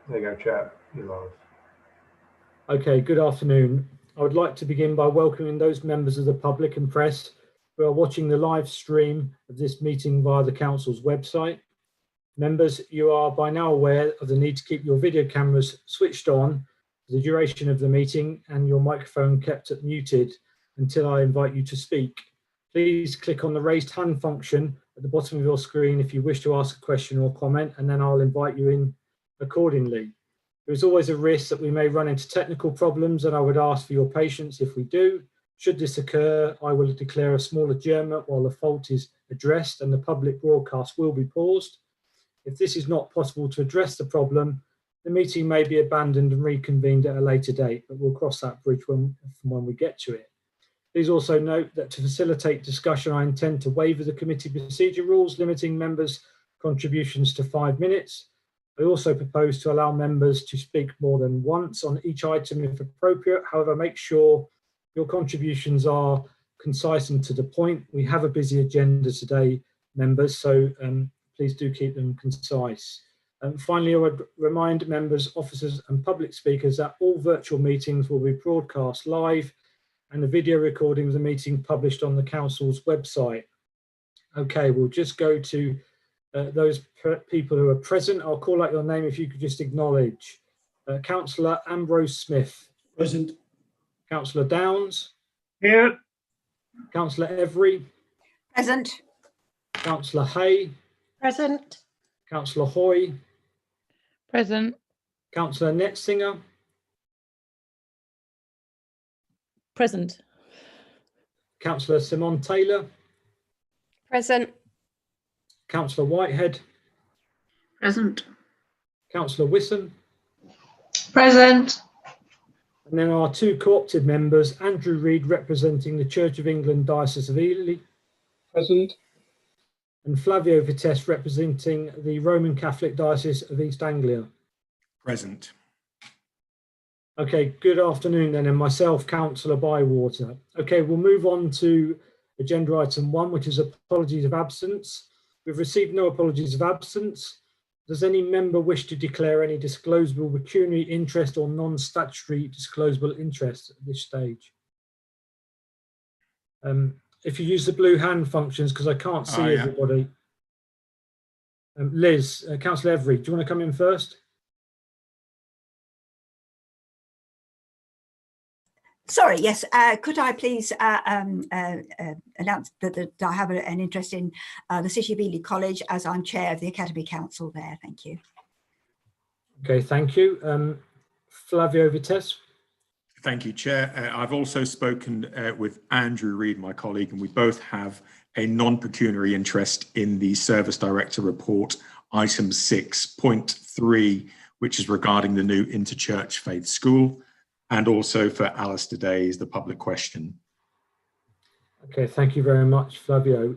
There you go, chat. You're live. Okay, good afternoon. I would like to begin by welcoming those members of the public and press who are watching the live stream of this meeting via the Council's website. Members, you are by now aware of the need to keep your video cameras switched on for the duration of the meeting and your microphone kept muted until I invite you to speak. Please click on the raised hand function at the bottom of your screen if you wish to ask a question or comment, and then I'll invite you in accordingly. There is always a risk that we may run into technical problems, and I would ask for your patience if we do. Should this occur, I will declare a small adjournment while the fault is addressed and the public broadcast will be paused. If this is not possible to address the problem, the meeting may be abandoned and reconvened at a later date, but we'll cross that bridge when we get to it. Please also note that to facilitate discussion, I intend to waiver the committee procedure rules, limiting members' contributions to 5 minutes. I also propose to allow members to speak more than once on each item if appropriate. However, make sure your contributions are concise and to the point. We have a busy agenda today, members, so please do keep them concise. Finally, I would remind members, officers and public speakers that all virtual meetings will be broadcast live and the video recording of the meeting published on the Council's website. Okay, we'll just go to those people who are present. I'll call out your name if you could just acknowledge. Councillor Ambrose Smith. Present. Councillor Downs. Here. Councillor Every. Present. Councillor Hay. Present. Councillor Hoy. Present. Councillor Netzinger. Present. Councillor Simon Taylor. Present. Councillor Whitehead. Present. Councillor Wisson. Present. And then our two co-opted members, Andrew Reid representing the Church of England Diocese of Ely. Present. And Flavio Vitesse representing the Roman Catholic Diocese of East Anglia. Present. Okay, good afternoon then, and myself, Councillor Bywater. Okay, we'll move on to agenda item 1, which is apologies of absence. We've received no apologies of absence. Does any member wish to declare any disclosable pecuniary interest or non-statutory disclosable interest at this stage? If you use the blue hand functions, because I can't see everybody. Liz, Councillor Every, do you want to come in first? Sorry, yes. Could I please announce that I have an interest in the City of Ely College, as I'm chair of the Academy Council there. Thank you. Okay, thank you. Flavio Vitesse. Thank you, Chair. I've also spoken with Andrew Reid, my colleague, and we both have a non-pecuniary interest in the Service Director report, item 6.3, which is regarding the new Interchurch Faith School, and also for Alistair Day's the public question. Okay, thank you very much, Flavio.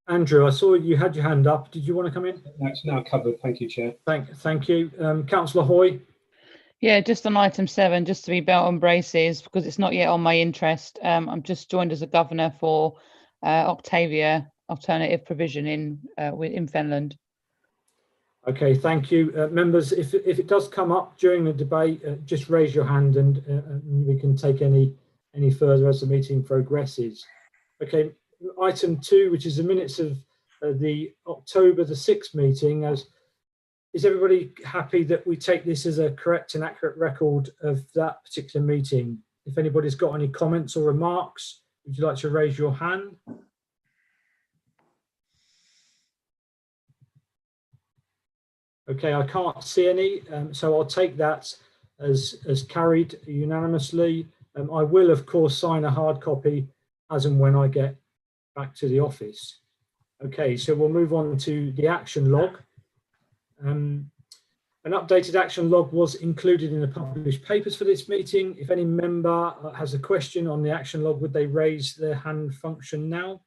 Andrew, I saw you had your hand up. Did you want to come in? That's now covered. Thank you, Chair. Thank you. Councillor Hoy. Yeah, just on item 7, just to be belt and braces, because it's not yet on my interest. I'm just joined as a governor for Octavia Alternative Provision in Finland. Okay, thank you. Members, if it does come up during the debate, just raise your hand and we can take any further as the meeting progresses. Okay, item 2, which is the minutes of the October the 6th meeting. Is everybody happy that we take this as a correct and accurate record of that particular meeting? If anybody's got any comments or remarks, would you like to raise your hand? Okay, I can't see any, so I'll take that as carried unanimously. I will, of course, sign a hard copy as and when I get back to the office. Okay, so we'll move on to the action log. An updated action log was included in the published papers for this meeting. If any member has a question on the action log, would they raise their hand function now?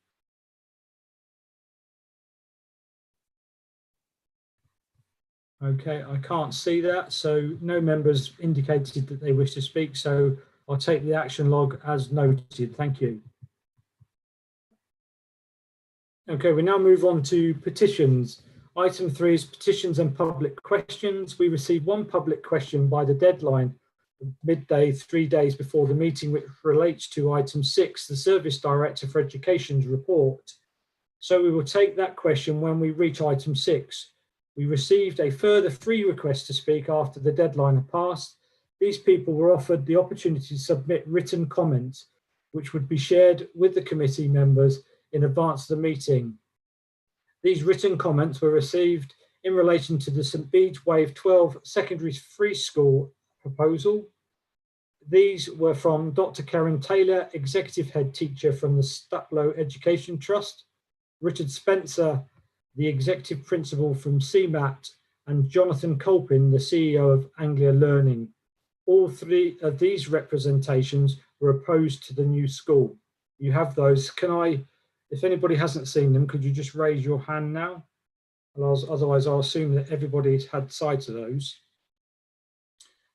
Okay, I can't see that, so no members indicated that they wish to speak, so I'll take the action log as noted. Thank you. Okay, we now move on to petitions. Item 3 is petitions and public questions. We received one public question by the deadline midday, 3 days before the meeting, which relates to item 6, the Service Director for Education's report. So we will take that question when we reach item 6. We received a further 3 requests to speak after the deadline had passed. These people were offered the opportunity to submit written comments, which would be shared with the committee members in advance of the meeting. These written comments were received in relation to the St Bede's Wave 12 Secondary Free School proposal. These were from Dr. Karen Taylor, Executive Head Teacher from the Staplow Education Trust, Richard Spencer, the Executive Principal from CMAT, and Jonathan Colpin, the CEO of Anglia Learning. All 3 of these representations were opposed to the new school. You have those. Can I, if anybody hasn't seen them, could you just raise your hand now? Otherwise, I'll assume that everybody's had sight of those.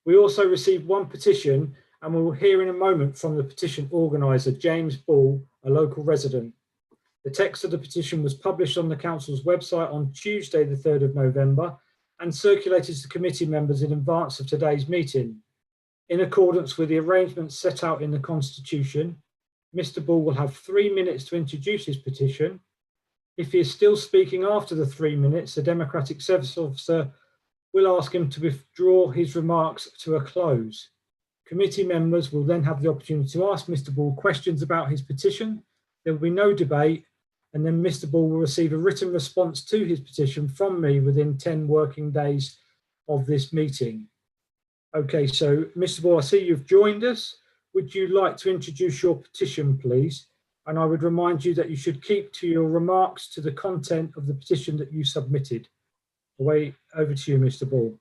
We also received one petition, and we will hear in a moment from the petition organiser, James Ball, a local resident. The text of the petition was published on the council's website on Tuesday, the 3rd of November, and circulated to committee members in advance of today's meeting. In accordance with the arrangements set out in the Constitution, Mr. Ball will have 3 minutes to introduce his petition. If he is still speaking after the 3 minutes, the Democratic Service Officer will ask him to withdraw his remarks to a close. Committee members will then have the opportunity to ask Mr. Ball questions about his petition. There will be no debate, and then Mr. Ball will receive a written response to his petition from me within 10 working days of this meeting. Okay, so Mr. Ball, I see you've joined us. Would you like to introduce your petition, please? And I would remind you that you should keep to your remarks to the content of the petition that you submitted. Away, over to you, Mr. Ball.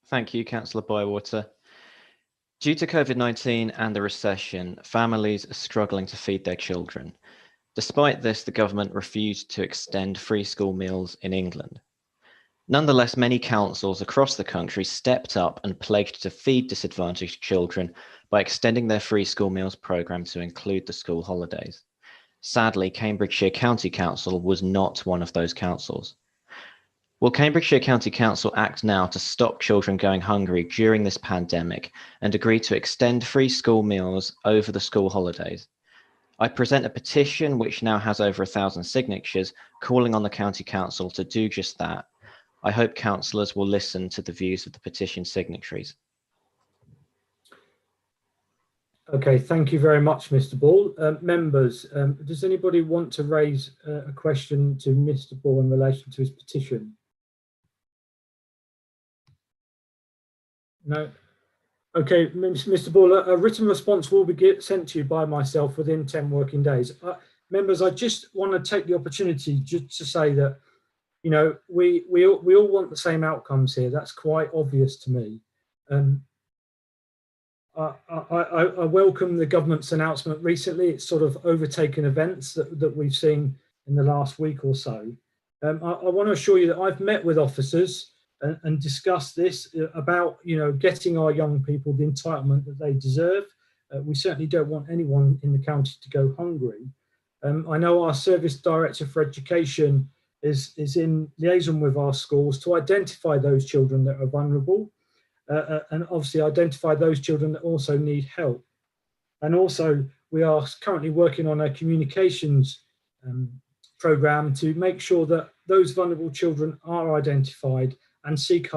Thank you, Councillor Bywater. Due to COVID-19 and the recession, families are struggling to feed their children. Despite this, the government refused to extend free school meals in England. Nonetheless, many councils across the country stepped up and pledged to feed disadvantaged children by extending their free school meals programme to include the school holidays. Sadly, Cambridgeshire County Council was not one of those councils. Will Cambridgeshire County Council act now to stop children going hungry during this pandemic and agree to extend free school meals over the school holidays? I present a petition which now has over 1,000 signatures calling on the County Council to do just that. I hope councillors will listen to the views of the petition signatories. Okay, thank you very much, Mr. Ball. Members, does anybody want to raise a question to Mr. Ball in relation to his petition? No? Okay, Mr. Ball, a written response will be sent to you by myself within 10 working days. Members, I just want to take the opportunity just to say that, you know, we all want the same outcomes here. That's quite obvious to me. I welcome the government's announcement recently. It's sort of overtaken events that we've seen in the last week or so. I want to assure you that I've met with officers and discussed this about, you know, getting our young people the entitlement that they deserve. We certainly don't want anyone in the county to go hungry. I know our Service Director for Education is in liaison with our schools to identify those children that are vulnerable and obviously identify those children that also need help. And also we are currently working on a communications programme to make sure that those vulnerable children are identified and seek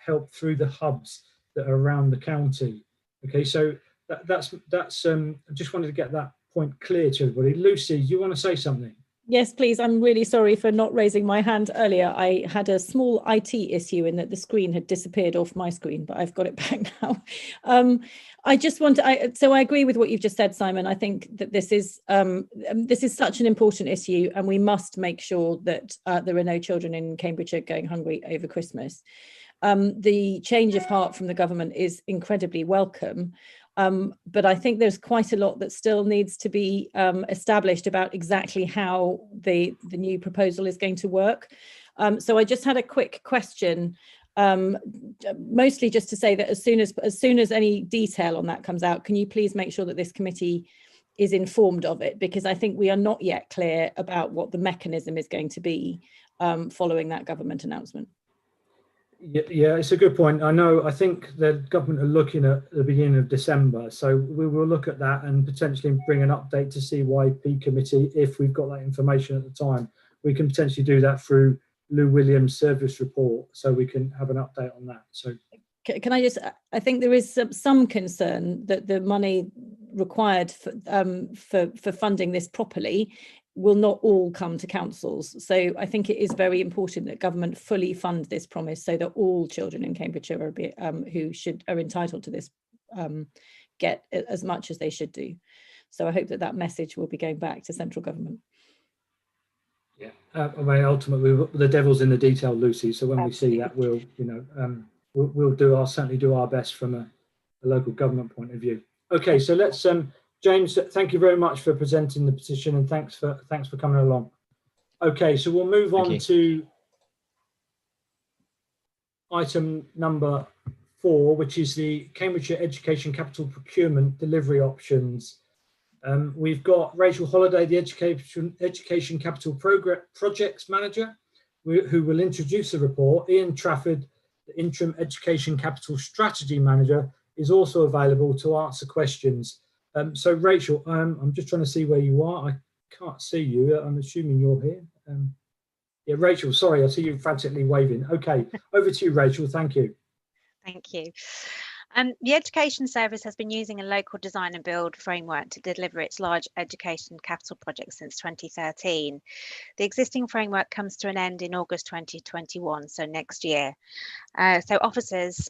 help through the hubs that are around the county. Okay, so that's I just wanted to get that point clear to everybody. Lucy, do you want to say something? Yes, please. I'm really sorry for not raising my hand earlier. I had a small IT issue in that the screen had disappeared off my screen, but I've got it back now. I just want to, so I agree with what you've just said, Simon. I think that this is such an important issue, and we must make sure that there are no children in Cambridgeshire going hungry over Christmas. The change of heart from the government is incredibly welcome. But I think there's quite a lot that still needs to be established about exactly how the new proposal is going to work. So I just had a quick question, mostly just to say that as soon as any detail on that comes out, can you please make sure that this committee is informed of it? Because I think we are not yet clear about what the mechanism is going to be following that government announcement. Yeah, it's a good point. I think the government are looking at the beginning of December, so we will look at that and potentially bring an update to CYP committee if we've got that information at the time. We can potentially do that through Lou Williams' service report, so we can have an update on that. So can I just, I think there is some concern that the money required for funding this properly will not all come to councils. So I think it is very important that government fully fund this promise so that all children in Cambridgeshire who are entitled to this get as much as they should do. So I hope that message will be going back to central government. Yeah, I mean, ultimately the devil's in the detail, Lucy. So when Absolutely. we see that, we'll certainly do our best from a local government point of view. Okay, so let's James, thank you very much for presenting the petition, and thanks for coming along. Okay, so we'll move on to item number 4, which is the Cambridgeshire Education Capital Procurement Delivery Options. We've got Rachel Holliday, the Education Capital Projects Manager, who will introduce the report. Ian Trafford, the Interim Education Capital Strategy Manager, is also available to answer questions. So Rachel, I'm just trying to see where you are. I can't see you. I'm assuming you're here. Yeah, Rachel, sorry, I see you frantically waving. Okay, over to you, Rachel. Thank you. Thank you. The Education Service has been using a local design and build framework to deliver its large education capital projects since 2013. The existing framework comes to an end in August 2021, so next year. So officers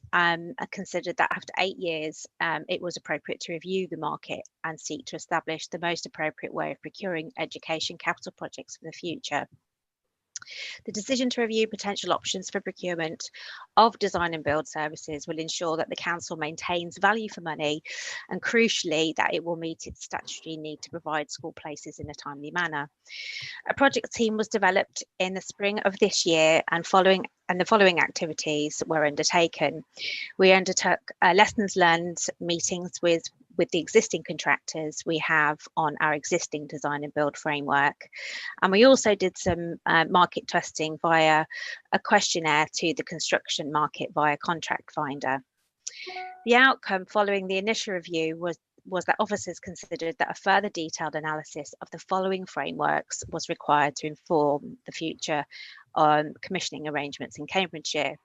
considered that after 8 years, it was appropriate to review the market and seek to establish the most appropriate way of procuring education capital projects for the future. The decision to review potential options for procurement of design and build services will ensure that the council maintains value for money, and crucially that it will meet its statutory need to provide school places in a timely manner. A project team was developed in the spring of this year, and the following activities were undertaken. We undertook lessons learned meetings with the existing contractors we have on our existing design and build framework. And we also did some market testing via a questionnaire to the construction market via Contract Finder. The outcome following the initial review was that officers considered that a further detailed analysis of the following frameworks was required to inform the future commissioning arrangements in Cambridgeshire.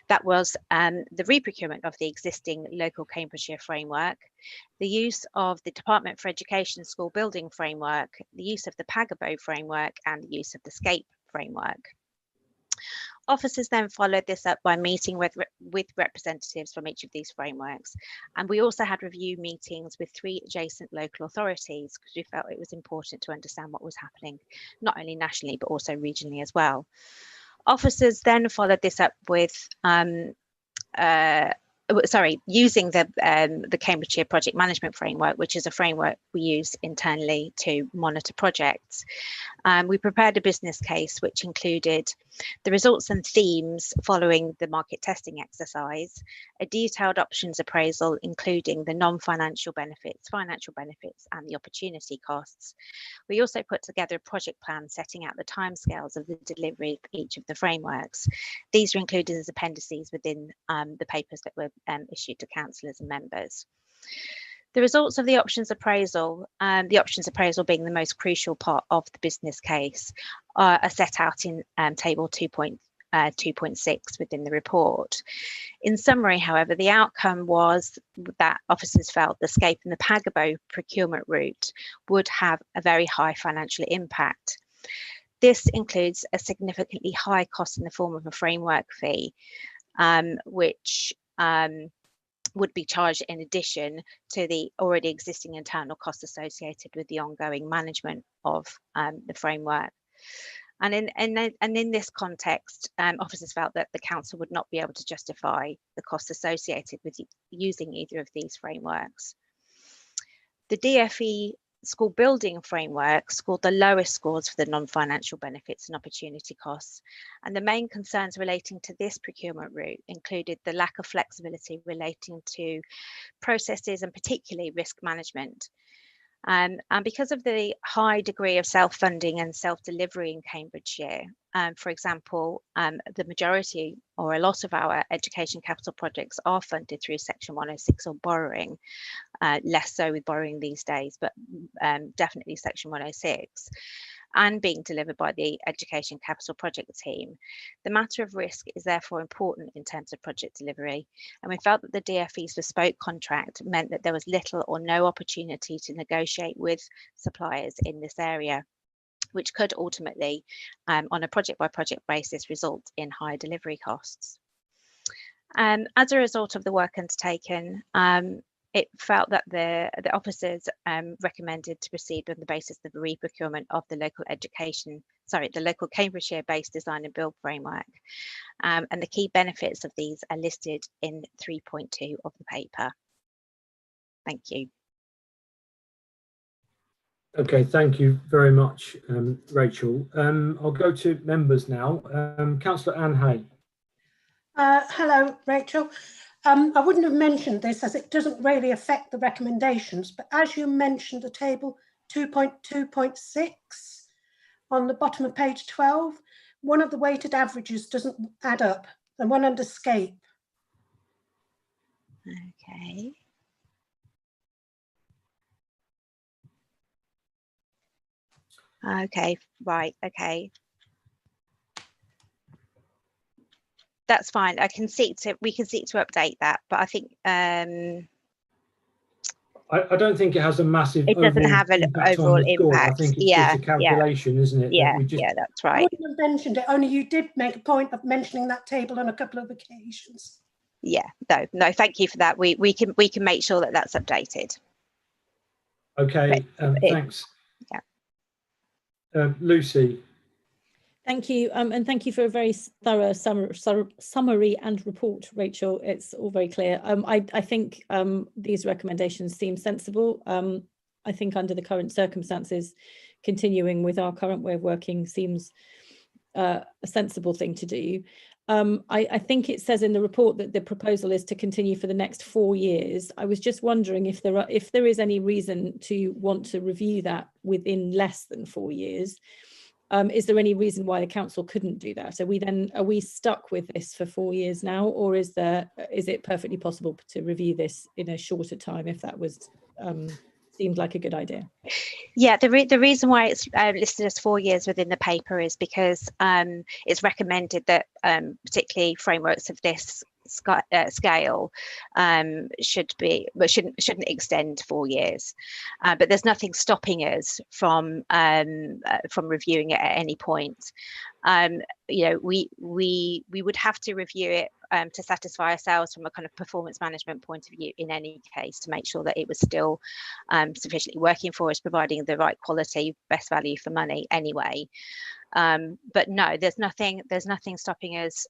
That was the reprocurement of the existing local Cambridgeshire framework, the use of the Department for Education school building framework, the use of the Pagabo framework, and the use of the SCAPE framework. Officers then followed this up by meeting with representatives from each of these frameworks. And we also had review meetings with 3 adjacent local authorities because we felt it was important to understand what was happening, not only nationally, but also regionally as well. Officers then followed this up with using the Cambridgeshire Project Management Framework, which is a framework we use internally to monitor projects. We prepared a business case which included the results and themes following the market testing exercise, a detailed options appraisal including the non-financial benefits, financial benefits, and the opportunity costs. We also put together a project plan setting out the timescales of the delivery of each of the frameworks. These are included as appendices within the papers that were issued to councillors and members. The results of the options appraisal being the most crucial part of the business case, are set out in table 2.6 within the report. In summary, however, the outcome was that officers felt the SCAPE and the Pagabo procurement route would have a very high financial impact. This includes a significantly high cost in the form of a framework fee, which would be charged in addition to the already existing internal costs associated with the ongoing management of the framework. And in this context, officers felt that the council would not be able to justify the costs associated with using either of these frameworks. The DFE school building framework scored the lowest scores for the non-financial benefits and opportunity costs. And the main concerns relating to this procurement route included the lack of flexibility relating to processes and particularly risk management. And because of the high degree of self-funding and self-delivery in Cambridgeshire, for example, the majority or a lot of our education capital projects are funded through Section 106 or borrowing, less so with borrowing these days, but definitely Section 106, and being delivered by the Education Capital Project team. The matter of risk is therefore important in terms of project delivery, and we felt that the DfE's bespoke contract meant that there was little or no opportunity to negotiate with suppliers in this area, which could ultimately, on a project-by-project basis, result in higher delivery costs. As a result of the work undertaken, it felt that the officers recommended to proceed on the basis of the re-procurement of the local Cambridgeshire-based design and build framework. And the key benefits of these are listed in 3.2 of the paper. Thank you. Okay, thank you very much, Rachel. I'll go to members now. Councillor Anne Hay. Hello, Rachel. I wouldn't have mentioned this as it doesn't really affect the recommendations, but as you mentioned the table 2.2.6 on the bottom of page 12, one of the weighted averages doesn't add up, the one under scape. Okay. Okay, right, okay. That's fine. We can seek to update that, but I think I don't think it has a massive it doesn't have an overall on the score. impact. I think it's just a calculation, isn't it? Yeah, that yeah, that's I right. wouldn't have mentioned it, only you did make a point of mentioning that table on a couple of occasions. Yeah, no, thank you for that. We can make sure that that's updated. Okay, thanks. Yeah. Lucy. Thank you, and thank you for a very thorough summary and report, Rachel. It's all very clear. I think these recommendations seem sensible. I think under the current circumstances, continuing with our current way of working seems a sensible thing to do. I think it says in the report that the proposal is to continue for the next 4 years. I was just wondering if there is any reason to want to review that within less than 4 years. Is there any reason why the council couldn't do that? Are we stuck with this for 4 years now, or is it perfectly possible to review this in a shorter time if that was seemed like a good idea? Yeah, the reason why it's listed as 4 years within the paper is because it's recommended that particularly frameworks of this scale shouldn't extend 4 years, but there's nothing stopping us from reviewing it at any point. You know, we would have to review it to satisfy ourselves from a kind of performance management point of view in any case, to make sure that it was still sufficiently working for us, providing the right quality, best value for money anyway. But no, there's nothing stopping us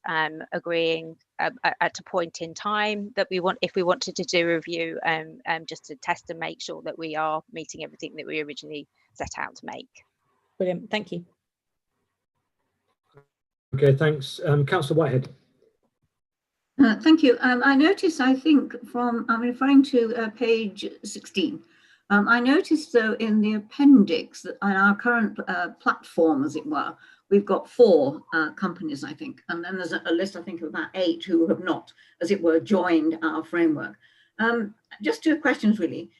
agreeing at a point in time that if we wanted to do a review just to test and make sure that we are meeting everything that we originally set out to make. Brilliant, thank you. Okay, thanks. Councillor Whitehead. Thank you. I noticed, I think I'm referring to page 16. I noticed though in the appendix that on our current platform, as it were, we've got 4 companies, I think, and then there's a list, I think, of about 8 who have not, as it were, joined our framework. Just 2 questions really.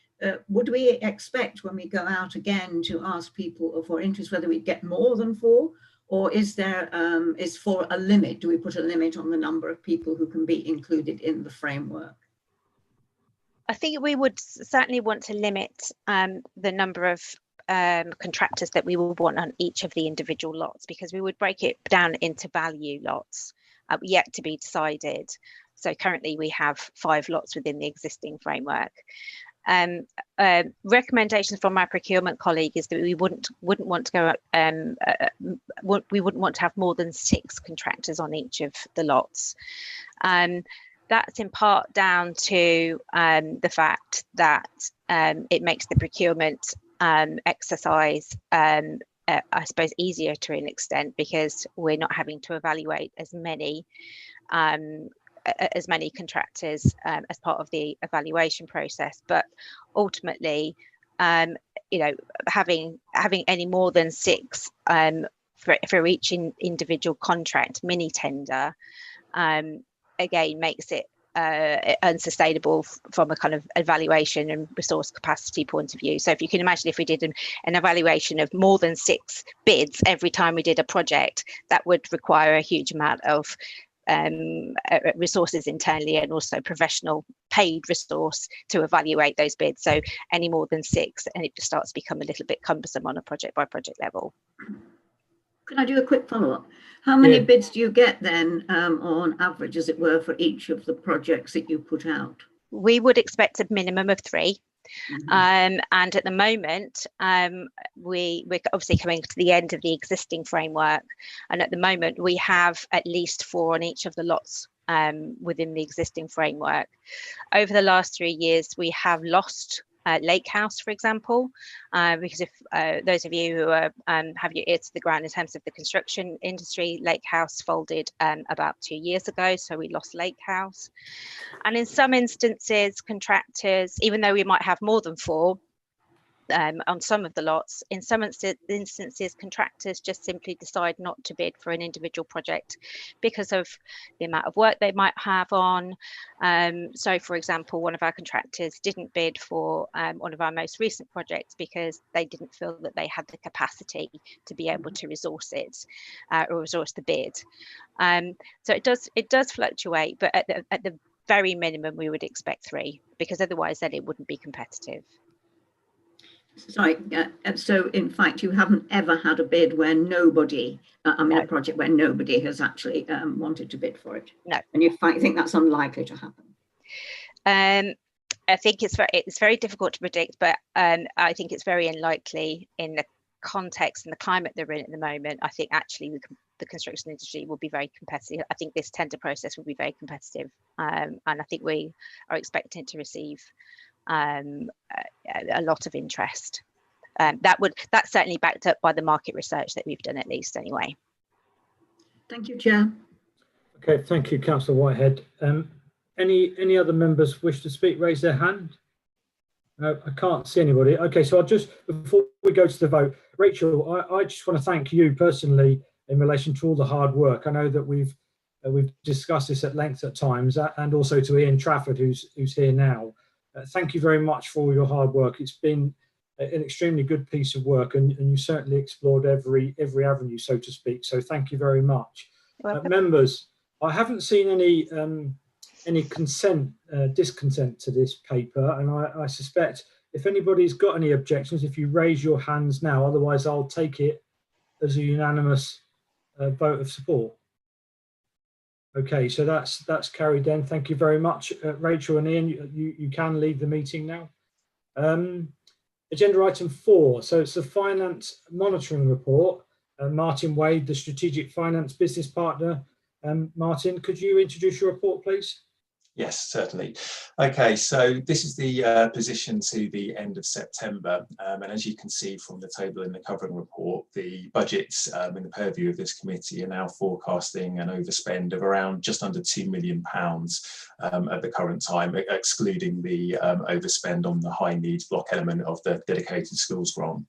Would we expect when we go out again to ask people for interest whether we get more than 4? Or is 4 a limit? Do we put a limit on the number of people who can be included in the framework? I think we would certainly want to limit the number of contractors that we would want on each of the individual lots, because we would break it down into value lots yet to be decided. So currently we have 5 lots within the existing framework. Recommendations from my procurement colleague is that we wouldn't want to go we wouldn't want to have more than 6 contractors on each of the lots. That's in part down to the fact that it makes the procurement exercise I suppose easier to an extent, because we're not having to evaluate as many contractors as part of the evaluation process. But ultimately, having any more than 6 for each individual contract mini tender again makes it unsustainable from a kind of evaluation and resource capacity point of view. So if you can imagine, if we did an evaluation of more than 6 bids every time we did a project, that would require a huge amount of resources internally and also professional paid resource to evaluate those bids. So any more than 6, and it just starts to become a little bit cumbersome on a project by project level. Can I do a quick follow-up? How many bids do you get then on average, as it were, for each of the projects that you put out? We would expect a minimum of 3. And at the moment, we're obviously coming to the end of the existing framework. And at the moment, we have at least 4 on each of the lots within the existing framework. Over the last 3 years, we have lost Lake House, for example, because if those of you who are, have your ear to the ground in terms of the construction industry, Lake House folded about 2 years ago, so we lost Lake House. And in some instances, contractors, even though we might have more than 4 on some of the lots, in some instances, contractors just simply decide not to bid for an individual project because of the amount of work they might have on. So, for example, one of our contractors didn't bid for one of our most recent projects because they didn't feel that they had the capacity to be able to resource it or resource the bid. So it does fluctuate, but at the very minimum, we would expect 3, because otherwise then it wouldn't be competitive. Sorry, so in fact, you haven't ever had a bid where nobody, a project where nobody has actually wanted to bid for it? No. And you think that's unlikely to happen? I think it's very difficult to predict, but I think it's very unlikely in the context and the climate they're in at the moment. I think actually the construction industry will be very competitive. I think this tender process will be very competitive, and I think we are expecting to receive a lot of interest. That's certainly backed up by the market research that we've done, at least anyway. Thank you, Chair. Okay, thank you, Councillor Whitehead. Any other members wish to speak? Raise their hand. No, I can't see anybody. Okay, so I'll just, before we go to the vote, Rachel, I just want to thank you personally in relation to all the hard work. I know that we've discussed this at length at times, and also to Ian Trafford, who's here now. Thank you very much for all your hard work. It's been an extremely good piece of work, and you certainly explored every avenue, so to speak. So thank you very much. Members, I haven't seen any disconsent to this paper, and I suspect if anybody's got any objections, if you raise your hands now, otherwise I'll take it as a unanimous vote of support. Okay, so that's carried then. Thank you very much, Rachel and Ian. You can leave the meeting now. Agenda item 4. So it's the finance monitoring report. Martin Wade, the strategic finance business partner. Martin, could you introduce your report, please? Yes, certainly. Okay, so this is the position to the end of September, and as you can see from the table in the covering report, the budgets in the purview of this committee are now forecasting an overspend of around just under £2 million at the current time, excluding the overspend on the high needs block element of the dedicated schools grant.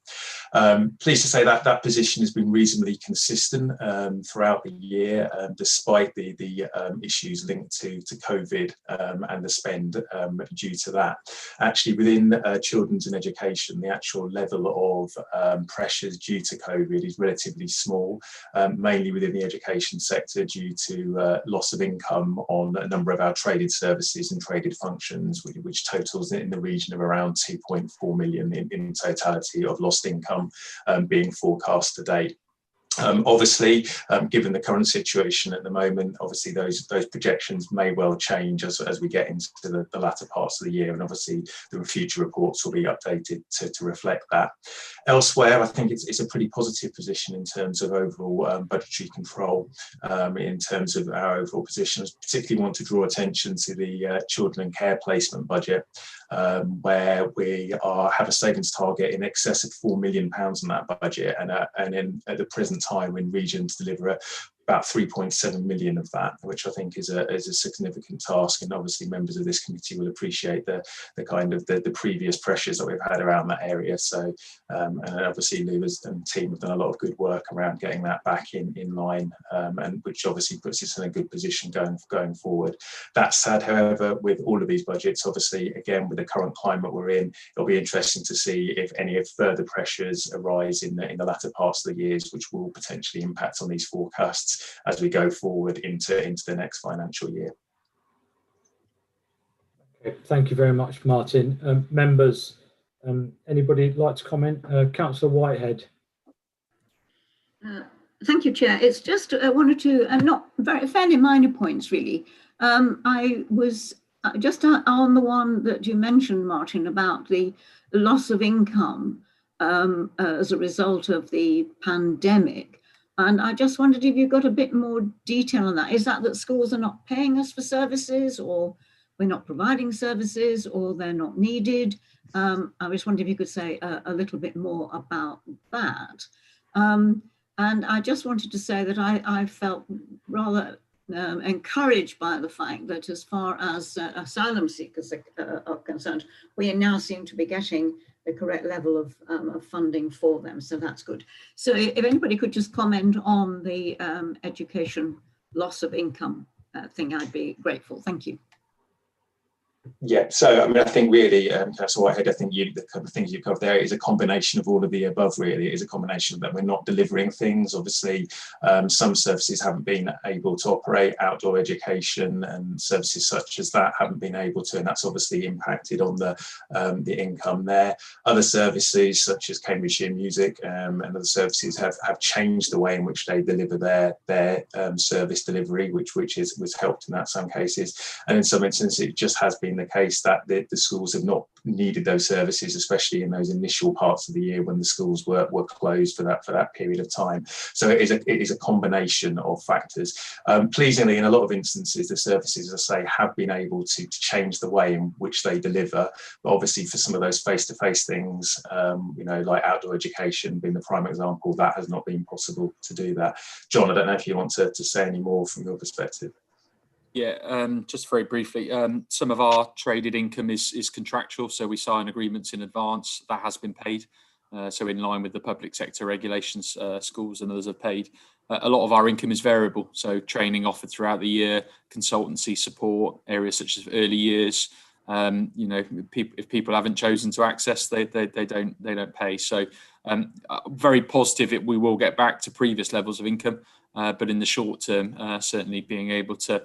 Pleased to say that that position has been reasonably consistent throughout the year, despite the issues linked to COVID and the spend due to that. Actually, within children's and education, the actual level of pressures due to COVID is relatively small, mainly within the education sector due to loss of income on a number of our traded services and traded functions, which totals in the region of around 2.4 million in totality of lost income being forecast to date. Obviously, given the current situation at the moment, obviously those projections may well change as we get into the latter parts of the year, and obviously the future reports will be updated to reflect that. Elsewhere, I think it's a pretty positive position in terms of overall budgetary control, in terms of our overall position. I particularly want to draw attention to the children and care placement budget, where we have a savings target in excess of £4 million on that budget, and at the present time in region to deliver about 3.7 million of that, which I think is a significant task. And obviously members of this committee will appreciate the kind of the previous pressures that we've had around that area. So, and obviously Lou and team have done a lot of good work around getting that back in line, and which obviously puts us in a good position going forward. That said, however, with all of these budgets, obviously, again, with the current climate we're in, it'll be interesting to see if any further pressures arise in the latter parts of the years, which will potentially impact on these forecasts as we go forward into the next financial year. Okay, thank you very much, Martin. Members, anybody like to comment? Councillor Whitehead. Thank you, Chair. It's just one or two, not fairly minor points, really. I was just on the one that you mentioned, Martin, about the loss of income as a result of the pandemic. And I just wondered if you got a bit more detail on that. Is that schools are not paying us for services, or we're not providing services, or they're not needed? I just wondered if you could say a little bit more about that. And I just wanted to say that I felt rather encouraged by the fact that as far as asylum seekers are concerned, we now seem to be getting the correct level of funding for them. So that's good. So if anybody could just comment on the education loss of income thing, I'd be grateful. Thank you. Yeah, so I mean, I think really, Councillor Whitehead, I think the kind of things you covered there is a combination of all of the above. Really, it is a combination that we're not delivering things. Obviously, some services haven't been able to operate. Outdoor education and services such as that haven't been able to, and that's obviously impacted on the income there. Other services such as Cambridgeshire Music and other services have changed the way in which they deliver their service delivery, which was helped in that some cases, and in some instances it just has been the case that the schools have not needed those services, especially in those initial parts of the year when the schools were closed for that period of time. So it is a combination of factors. Pleasingly, in a lot of instances, the services, as I say, have been able to change the way in which they deliver. But obviously, for some of those face-to-face things, like outdoor education being the prime example, that has not been possible to do that. John, I don't know if you want to say any more from your perspective. Yeah, just very briefly, some of our traded income is contractual, so we sign agreements in advance. That has been paid, so in line with the public sector regulations, schools and others are paid. A lot of our income is variable, so training offered throughout the year, consultancy support, areas such as early years. If people haven't chosen to access, they don't pay. So very positive we will get back to previous levels of income, but in the short term, certainly being able to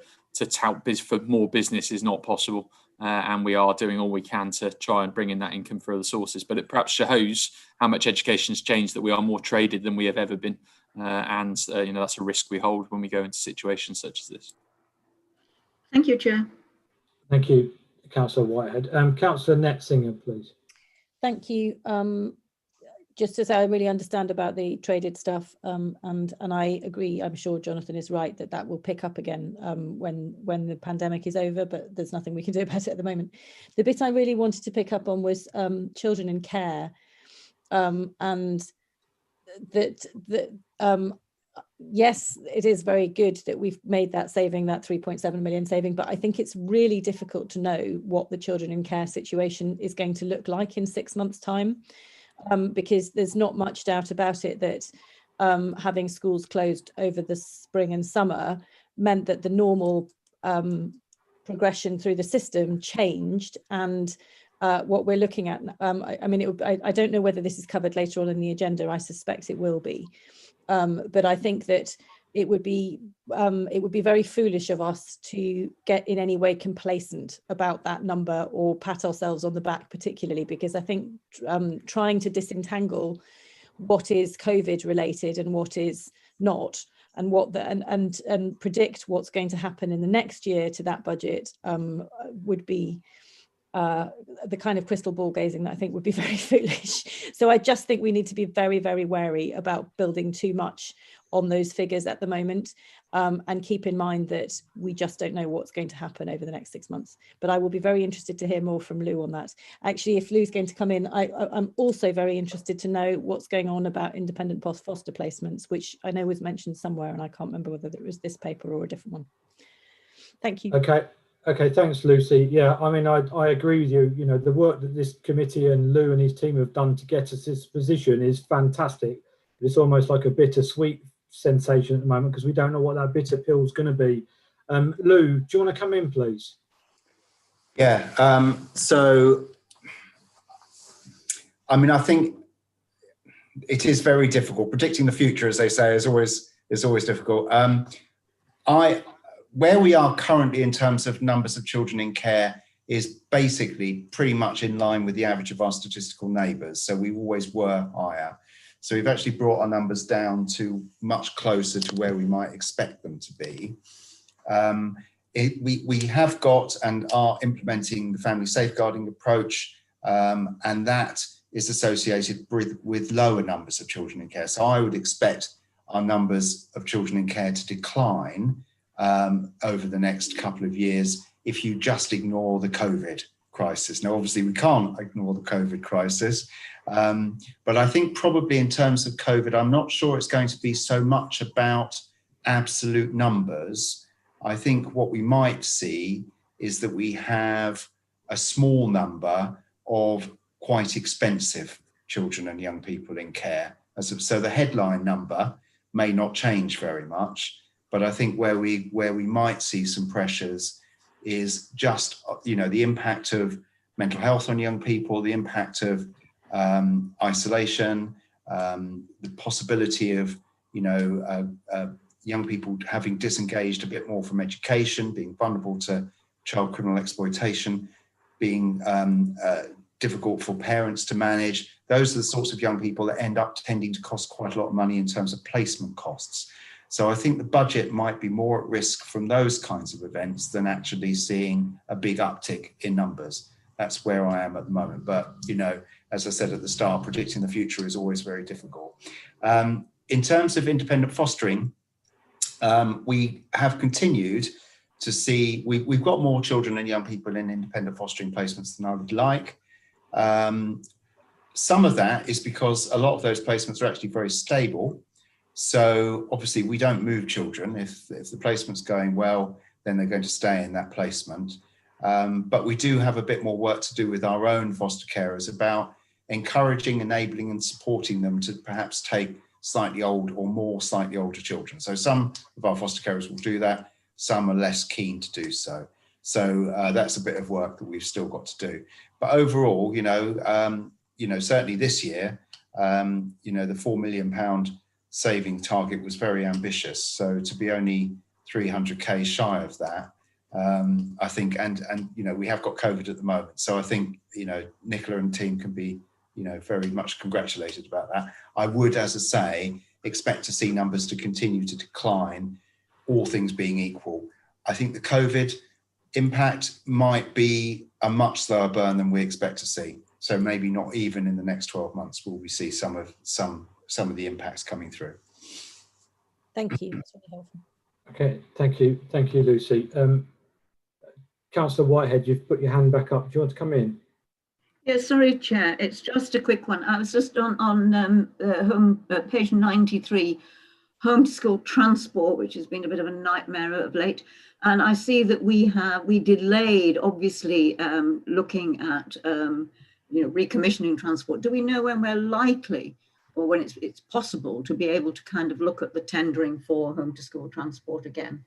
tout for more business is not possible, and we are doing all we can to try and bring in that income for other sources. But it perhaps shows how much education has changed, that we are more traded than we have ever been, and that's a risk we hold when we go into situations such as this. Thank you, Chair. Thank you, Councillor Whitehead. Councillor Netzinger, please. Thank you. Just to say, I really understand about the traded stuff, and I agree. I'm sure Jonathan is right that will pick up again when the pandemic is over, but there's nothing we can do about it at the moment. The bit I really wanted to pick up on was children in care, and yes, it is very good that we've made that saving, that 3.7 million saving, but I think it's really difficult to know what the children in care situation is going to look like in 6 months' time. Because there's not much doubt about it that having schools closed over the spring and summer meant that the normal progression through the system changed. And what we're looking at, I don't know whether this is covered later on in the agenda. I suspect it will be. But I think that it would be very foolish of us to get in any way complacent about that number or pat ourselves on the back, particularly because I think trying to disentangle what is COVID related and what is not, and and predict what's going to happen in the next year to that budget would be the kind of crystal ball gazing that I think would be very foolish. So I just think we need to be very, very wary about building too much on those figures at the moment, and keep in mind that we just don't know what's going to happen over the next 6 months. But I will be very interested to hear more from Lou on that. Actually, if Lou's going to come in, I'm also very interested to know what's going on about independent foster placements, which I know was mentioned somewhere, and I can't remember whether it was this paper or a different one. Thank you. Okay, thanks, Lucy. Yeah, I mean, I agree with you. You know, the work that this committee and Lou and his team have done to get us this position is fantastic. It's almost like a bittersweet sensation at the moment because we don't know what that bitter pill is going to be. Lou, do you want to come in, please? Yeah, so, I mean, I think it is very difficult. Predicting the future, as they say, is always difficult. Where we are currently in terms of numbers of children in care is basically pretty much in line with the average of our statistical neighbours. So we always were higher. So we've actually brought our numbers down to much closer to where we might expect them to be. We have got and are implementing the family safeguarding approach, and that is associated with lower numbers of children in care. So I would expect our numbers of children in care to decline over the next couple of years if you just ignore the COVID crisis. Now, obviously, we can't ignore the COVID crisis, but I think probably in terms of COVID, I'm not sure it's going to be so much about absolute numbers. I think what we might see is that we have a small number of quite expensive children and young people in care. So the headline number may not change very much, but I think where we might see some pressures is just, you know, the impact of mental health on young people, the impact of isolation, the possibility of, you know, young people having disengaged a bit more from education, being vulnerable to child criminal exploitation, being difficult for parents to manage. Those are the sorts of young people that end up tending to cost quite a lot of money in terms of placement costs. So I think the budget might be more at risk from those kinds of events than actually seeing a big uptick in numbers. That's where I am at the moment. But, you know, as I said at the start, predicting the future is always very difficult. In terms of independent fostering, we have continued to see, we've got more children and young people in independent fostering placements than I would like. Some of that is because a lot of those placements are actually very stable. So obviously we don't move children. If the placement's going well, then they're going to stay in that placement. But we do have a bit more work to do with our own foster carers about encouraging, enabling and supporting them to perhaps take slightly old or more slightly older children. So some of our foster carers will do that. Some are less keen to do so. So that's a bit of work that we've still got to do. But overall, you know, certainly this year, you know, the £4 million saving target was very ambitious. So to be only 300k shy of that, I think, and you know, we have got COVID at the moment. So I think, you know, Nicola and team can be, you know, very much congratulated about that. I would, as I say, expect to see numbers to continue to decline, all things being equal. I think the COVID impact might be a much slower burn than we expect to see. So maybe not even in the next 12 months will we see some of the impacts coming through. Thank you. That's really helpful. Okay, thank you, Lucy. Councillor Whitehead, you've put your hand back up. Do you want to come in? Yeah, sorry, Chair. It's just a quick one. I was just on page 93, home to school transport, which has been a bit of a nightmare of late. And I see that we delayed, obviously, looking at you know, recommissioning transport. Do we know when we're likely, or when it's possible, to be able to kind of look at the tendering for home to school transport again?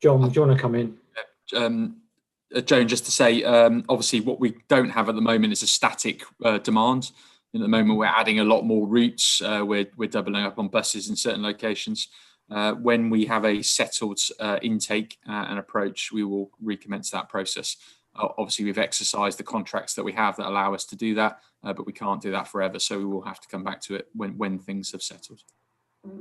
John, do you want to come in? Joan, just to say, obviously what we don't have at the moment is a static demand. At the moment, we're adding a lot more routes. We're doubling up on buses in certain locations. When we have a settled intake and approach, we will recommence that process. Obviously, we've exercised the contracts that we have that allow us to do that, but we can't do that forever. So we will have to come back to it when things have settled.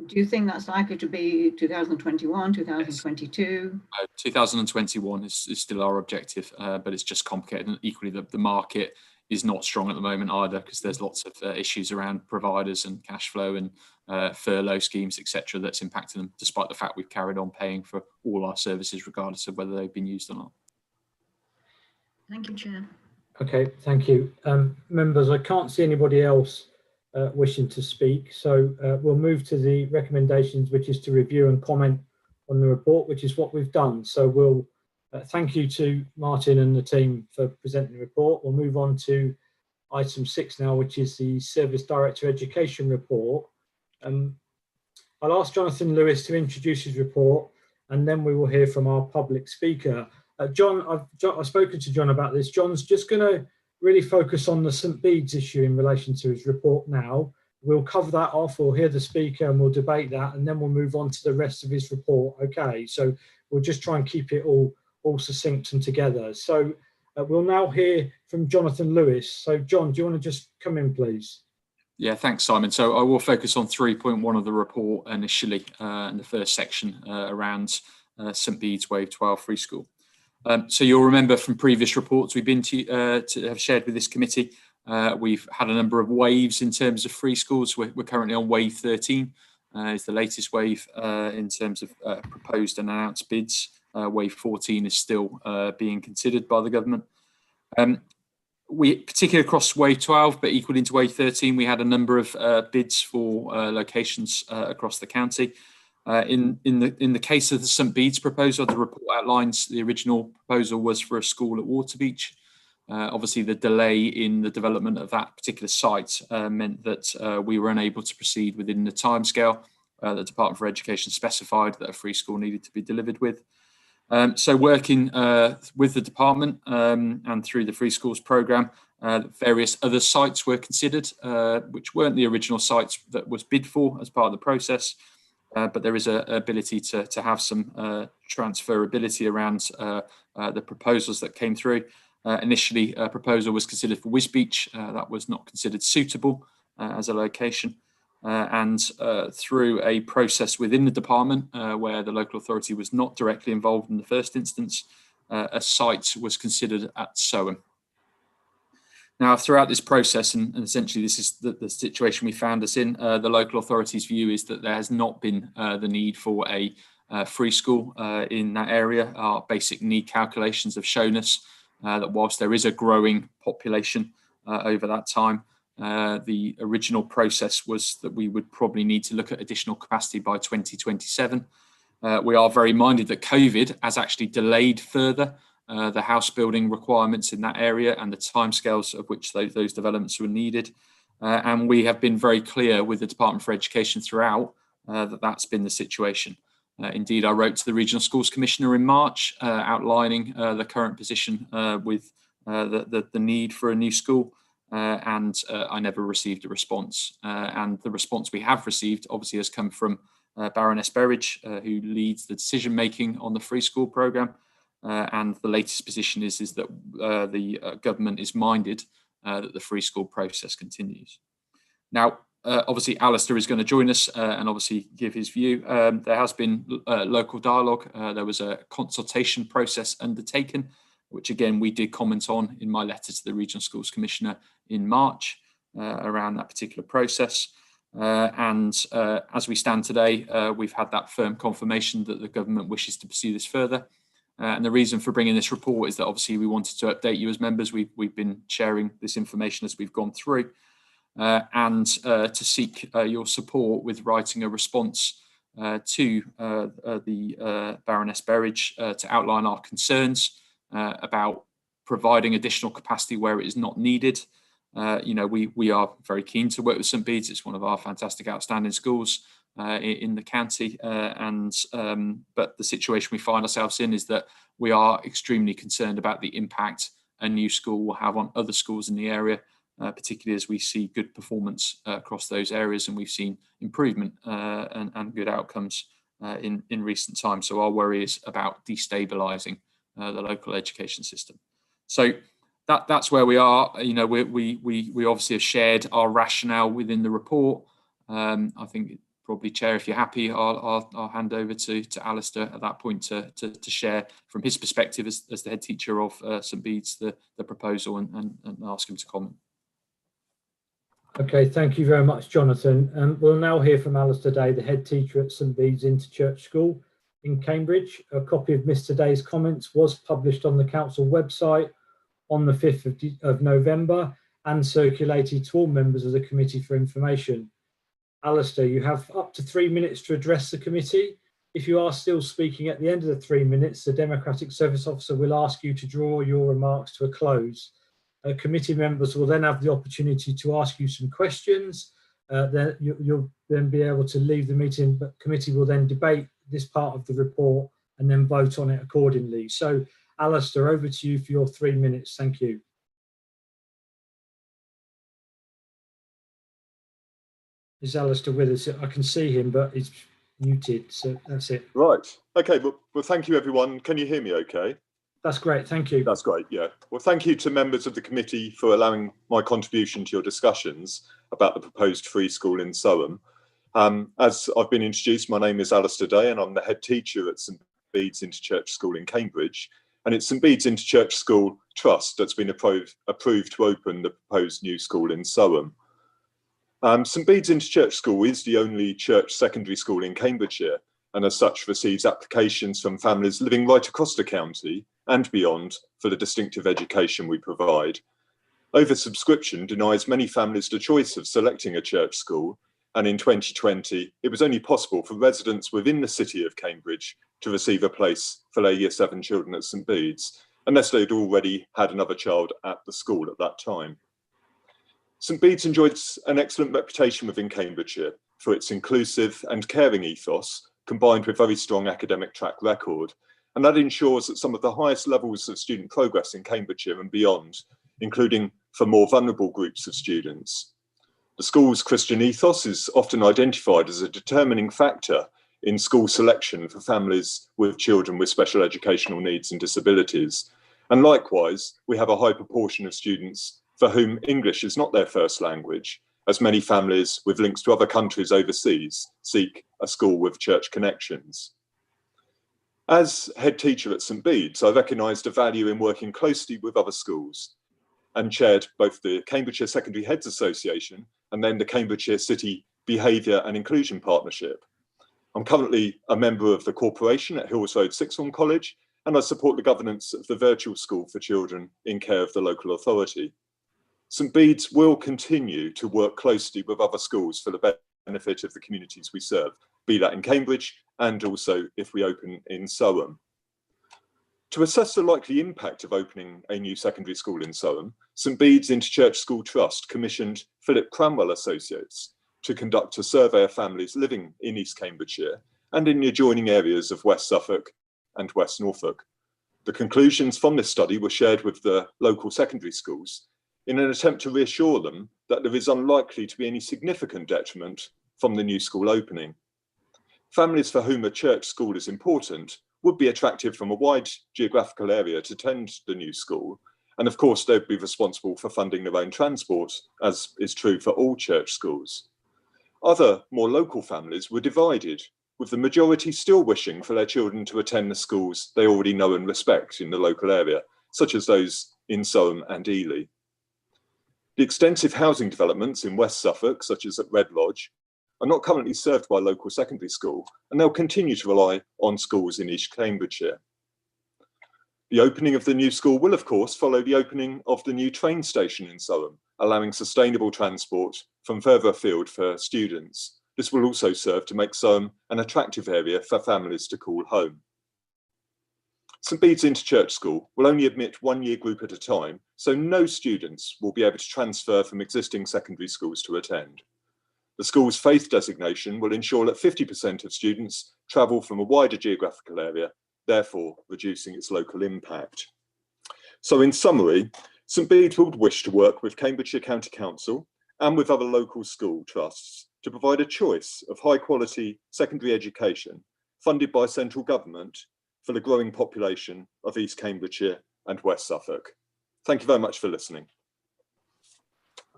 Do you think that's likely to be 2021, 2022? 2021 is still our objective, but it's just complicated. And equally, the market is not strong at the moment either, because there's lots of issues around providers and cash flow and furlough schemes, etc., that's impacting them, despite the fact we've carried on paying for all our services regardless of whether they've been used or not. Thank you, Chair. Okay, thank you. Members, I can't see anybody else wishing to speak, so we'll move to the recommendations, which is to review and comment on the report, which is what we've done. So we'll thank you to Martin and the team for presenting the report. We'll move on to item 6 now, which is the Service Director Education report. I'll ask Jonathan Lewis to introduce his report, and then we will hear from our public speaker. John, I've spoken to John about this. John's just going to really focus on the St Bede's issue in relation to his report now. We'll cover that off, we'll hear the speaker and we'll debate that, and then we'll move on to the rest of his report. Okay, so we'll just try and keep it all succinct and together. So we'll now hear from Jonathan Lewis. So John, do you want to just come in, please? Yeah, thanks, Simon. So I will focus on 3.1 of the report initially in the first section around St Bede's Wave 12 Free School. So you'll remember from previous reports we've been to have shared with this committee, we've had a number of waves in terms of free schools. We're currently on wave 13, is the latest wave in terms of proposed and announced bids. Wave 14 is still being considered by the government. We, particularly across wave 12, but equal into wave 13, we had a number of bids for locations across the county. In the case of the St Bede's proposal, the report outlines the original proposal was for a school at Waterbeach. Obviously, the delay in the development of that particular site meant that we were unable to proceed within the timescale the Department for Education specified that a free school needed to be delivered with. So working with the department and through the Free Schools Programme, various other sites were considered, which weren't the original sites that was bid for as part of the process. But there is an ability to have some transferability around the proposals that came through. Initially, a proposal was considered for Wisbeach. That was not considered suitable as a location. And through a process within the department where the local authority was not directly involved in the first instance, a site was considered at Soham. Now, throughout this process, and essentially this is the situation we found us in, the local authority's view is that there has not been the need for a free school in that area. Our basic need calculations have shown us that whilst there is a growing population over that time, the original process was that we would probably need to look at additional capacity by 2027. We are very minded that COVID has actually delayed further the house building requirements in that area and the timescales of which those developments were needed. And we have been very clear with the Department for Education throughout that that's been the situation. Indeed, I wrote to the Regional Schools Commissioner in March outlining the current position with the need for a new school, and I never received a response. And the response we have received obviously has come from Baroness Berridge, who leads the decision making on the free school programme. And the latest position is that the government is minded that the free school process continues. Now, obviously, Alistair is going to join us and obviously give his view. There has been local dialogue. There was a consultation process undertaken, which again, we did comment on in my letter to the Regional Schools Commissioner in March around that particular process. And as we stand today, we've had that firm confirmation that the government wishes to pursue this further. And the reason for bringing this report is that obviously we wanted to update you as members. We've been sharing this information as we've gone through and to seek your support with writing a response to the Baroness Berridge to outline our concerns about providing additional capacity where it is not needed. We are very keen to work with St Bede's. It's one of our fantastic, outstanding schools in the county, but the situation we find ourselves in is that we are extremely concerned about the impact a new school will have on other schools in the area, particularly as we see good performance across those areas, and we've seen improvement and good outcomes in recent times. So our worry is about destabilising the local education system. So that's where we are. We obviously have shared our rationale within the report. I think probably, Chair, if you're happy, I'll hand over to Alistair at that point to share from his perspective as the head teacher of St Bede's the proposal and ask him to comment. Okay, thank you very much, Jonathan. We'll now hear from Alistair Day, the head teacher at St Bede's Interchurch School in Cambridge. A copy of Mr Day's comments was published on the council website on the 5th of November and circulated to all members of the committee for information. Alistair, you have up to 3 minutes to address the committee. If you are still speaking at the end of the 3 minutes, the Democratic Service Officer will ask you to draw your remarks to a close. Committee members will then have the opportunity to ask you some questions. Then you'll then be able to leave the meeting, but committee will then debate this part of the report and then vote on it accordingly. So, Alistair, over to you for your 3 minutes. Thank you. Is Alistair with us? I can see him, but he's muted, so that's it. Right. Okay, well, thank you, everyone. Can you hear me okay? That's great, thank you. That's great, yeah. Well, thank you to members of the committee for allowing my contribution to your discussions about the proposed free school in Soham. As I've been introduced, my name is Alistair Day and I'm the head teacher at St Bede's Interchurch School in Cambridge. And it's St Bede's Interchurch School Trust that's been approved to open the proposed new school in Soham. St Bede's Interchurch School is the only church secondary school in Cambridgeshire, and as such receives applications from families living right across the county and beyond for the distinctive education we provide. Oversubscription denies many families the choice of selecting a church school, and in 2020 it was only possible for residents within the city of Cambridge to receive a place for their Year 7 children at St Bede's, unless they'd already had another child at the school at that time. St Bede's enjoys an excellent reputation within Cambridgeshire for its inclusive and caring ethos, combined with very strong academic track record, and that ensures that some of the highest levels of student progress in Cambridgeshire and beyond, including for more vulnerable groups of students. The school's Christian ethos is often identified as a determining factor in school selection for families with children with special educational needs and disabilities. And likewise, we have a high proportion of students for whom English is not their first language, as many families with links to other countries overseas seek a school with church connections. As head teacher at St Bede's, I recognised a value in working closely with other schools and chaired both the Cambridgeshire Secondary Heads Association and then the Cambridgeshire City Behaviour and Inclusion Partnership. I'm currently a member of the corporation at Hills Road Sixth Form College, and I support the governance of the virtual school for children in care of the local authority. St Bede's will continue to work closely with other schools for the benefit of the communities we serve, be that in Cambridge and also if we open in Soham. To assess the likely impact of opening a new secondary school in Soham, St Bede's Interchurch School Trust commissioned Philip Cranwell Associates to conduct a survey of families living in East Cambridgeshire and in the adjoining areas of West Suffolk and West Norfolk. The conclusions from this study were shared with the local secondary schools in an attempt to reassure them that there is unlikely to be any significant detriment from the new school opening. Families for whom a church school is important would be attracted from a wide geographical area to attend the new school, and of course they'd be responsible for funding their own transport, as is true for all church schools. Other, more local families were divided, with the majority still wishing for their children to attend the schools they already know and respect in the local area, such as those in Soham and Ely. The extensive housing developments in West Suffolk, such as at Red Lodge, are not currently served by local secondary school, and they'll continue to rely on schools in East Cambridgeshire. The opening of the new school will, of course, follow the opening of the new train station in Soham, allowing sustainable transport from further afield for students. This will also serve to make Soham an attractive area for families to call home. St Bede's Interchurch School will only admit one year group at a time, so no students will be able to transfer from existing secondary schools to attend. The school's faith designation will ensure that 50% of students travel from a wider geographical area, therefore reducing its local impact. So in summary, St Bede's would wish to work with Cambridgeshire County Council and with other local school trusts to provide a choice of high quality secondary education funded by central government for the growing population of East Cambridgeshire and West Suffolk. Thank you very much for listening.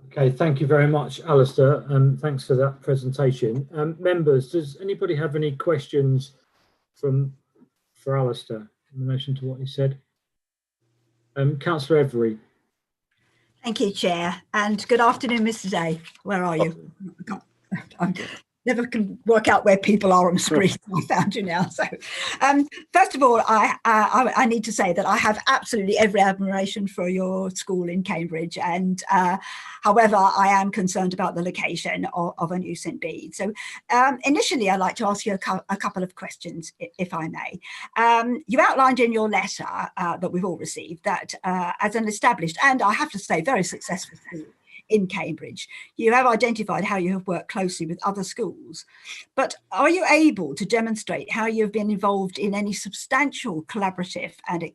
Okay, thank you very much, Alistair, and thanks for that presentation. Members, does anybody have any questions for Alistair in relation to what he said? Councillor Every. Thank you, Chair, and good afternoon, Mr. Day. Where are you? I never can work out where people are on screen. I found you now. So, first of all, I need to say that I have absolutely every admiration for your school in Cambridge, and however, I am concerned about the location of a new St Bede. So, initially, I'd like to ask you a couple of questions, if I may. You outlined in your letter that we've all received that as an established, and I have to say, very successful school in Cambridge, you have identified how you have worked closely with other schools, but are you able to demonstrate how you've been involved in any substantial collaborative and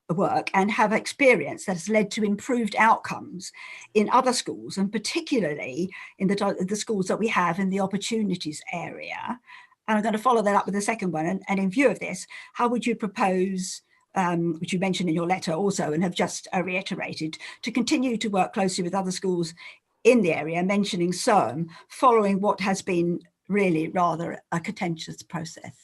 work and have experience that has led to improved outcomes in other schools, and particularly in the schools that we have in the opportunities area? And I'm going to follow that up with the second one. And in view of this, how would you propose, which you mentioned in your letter also and have just reiterated, to continue to work closely with other schools in the area, mentioning SOAM, following what has been really rather a contentious process?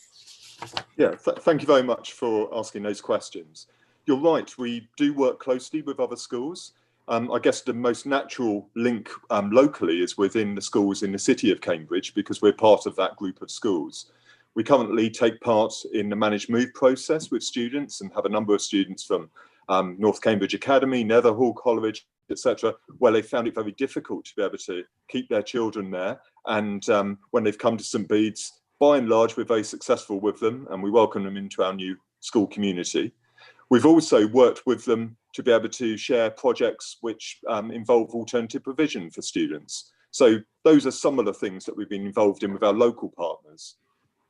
Yeah, thank you very much for asking those questions. You're right, we do work closely with other schools. I guess the most natural link locally is within the schools in the city of Cambridge, because we're part of that group of schools. We currently take part in the managed move process with students and have a number of students from North Cambridge Academy, Netherhall College, etc., where they found it very difficult to be able to keep their children there. And when they've come to St Bede's, by and large, we're very successful with them and we welcome them into our new school community. We've also worked with them to be able to share projects which involve alternative provision for students. So those are some of the things that we've been involved in with our local partners.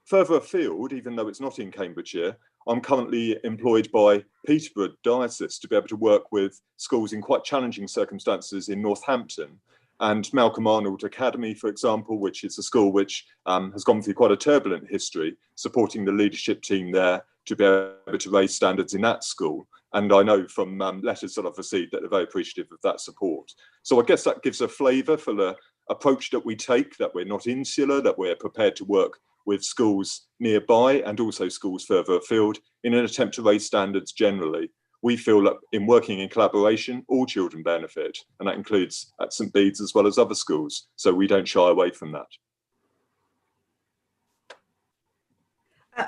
Further afield, even though it's not in Cambridgeshire, I'm currently employed by Peterborough Diocese to be able to work with schools in quite challenging circumstances in Northampton. And Malcolm Arnold Academy, for example, which is a school which has gone through quite a turbulent history, supporting the leadership team there to be able to raise standards in that school. And I know from letters that I've received that they're very appreciative of that support. So I guess that gives a flavour for the approach that we take, that we're not insular, that we're prepared to work with schools nearby and also schools further afield in an attempt to raise standards generally. We feel that in working in collaboration, all children benefit, and that includes at St Bede's as well as other schools. So we don't shy away from that.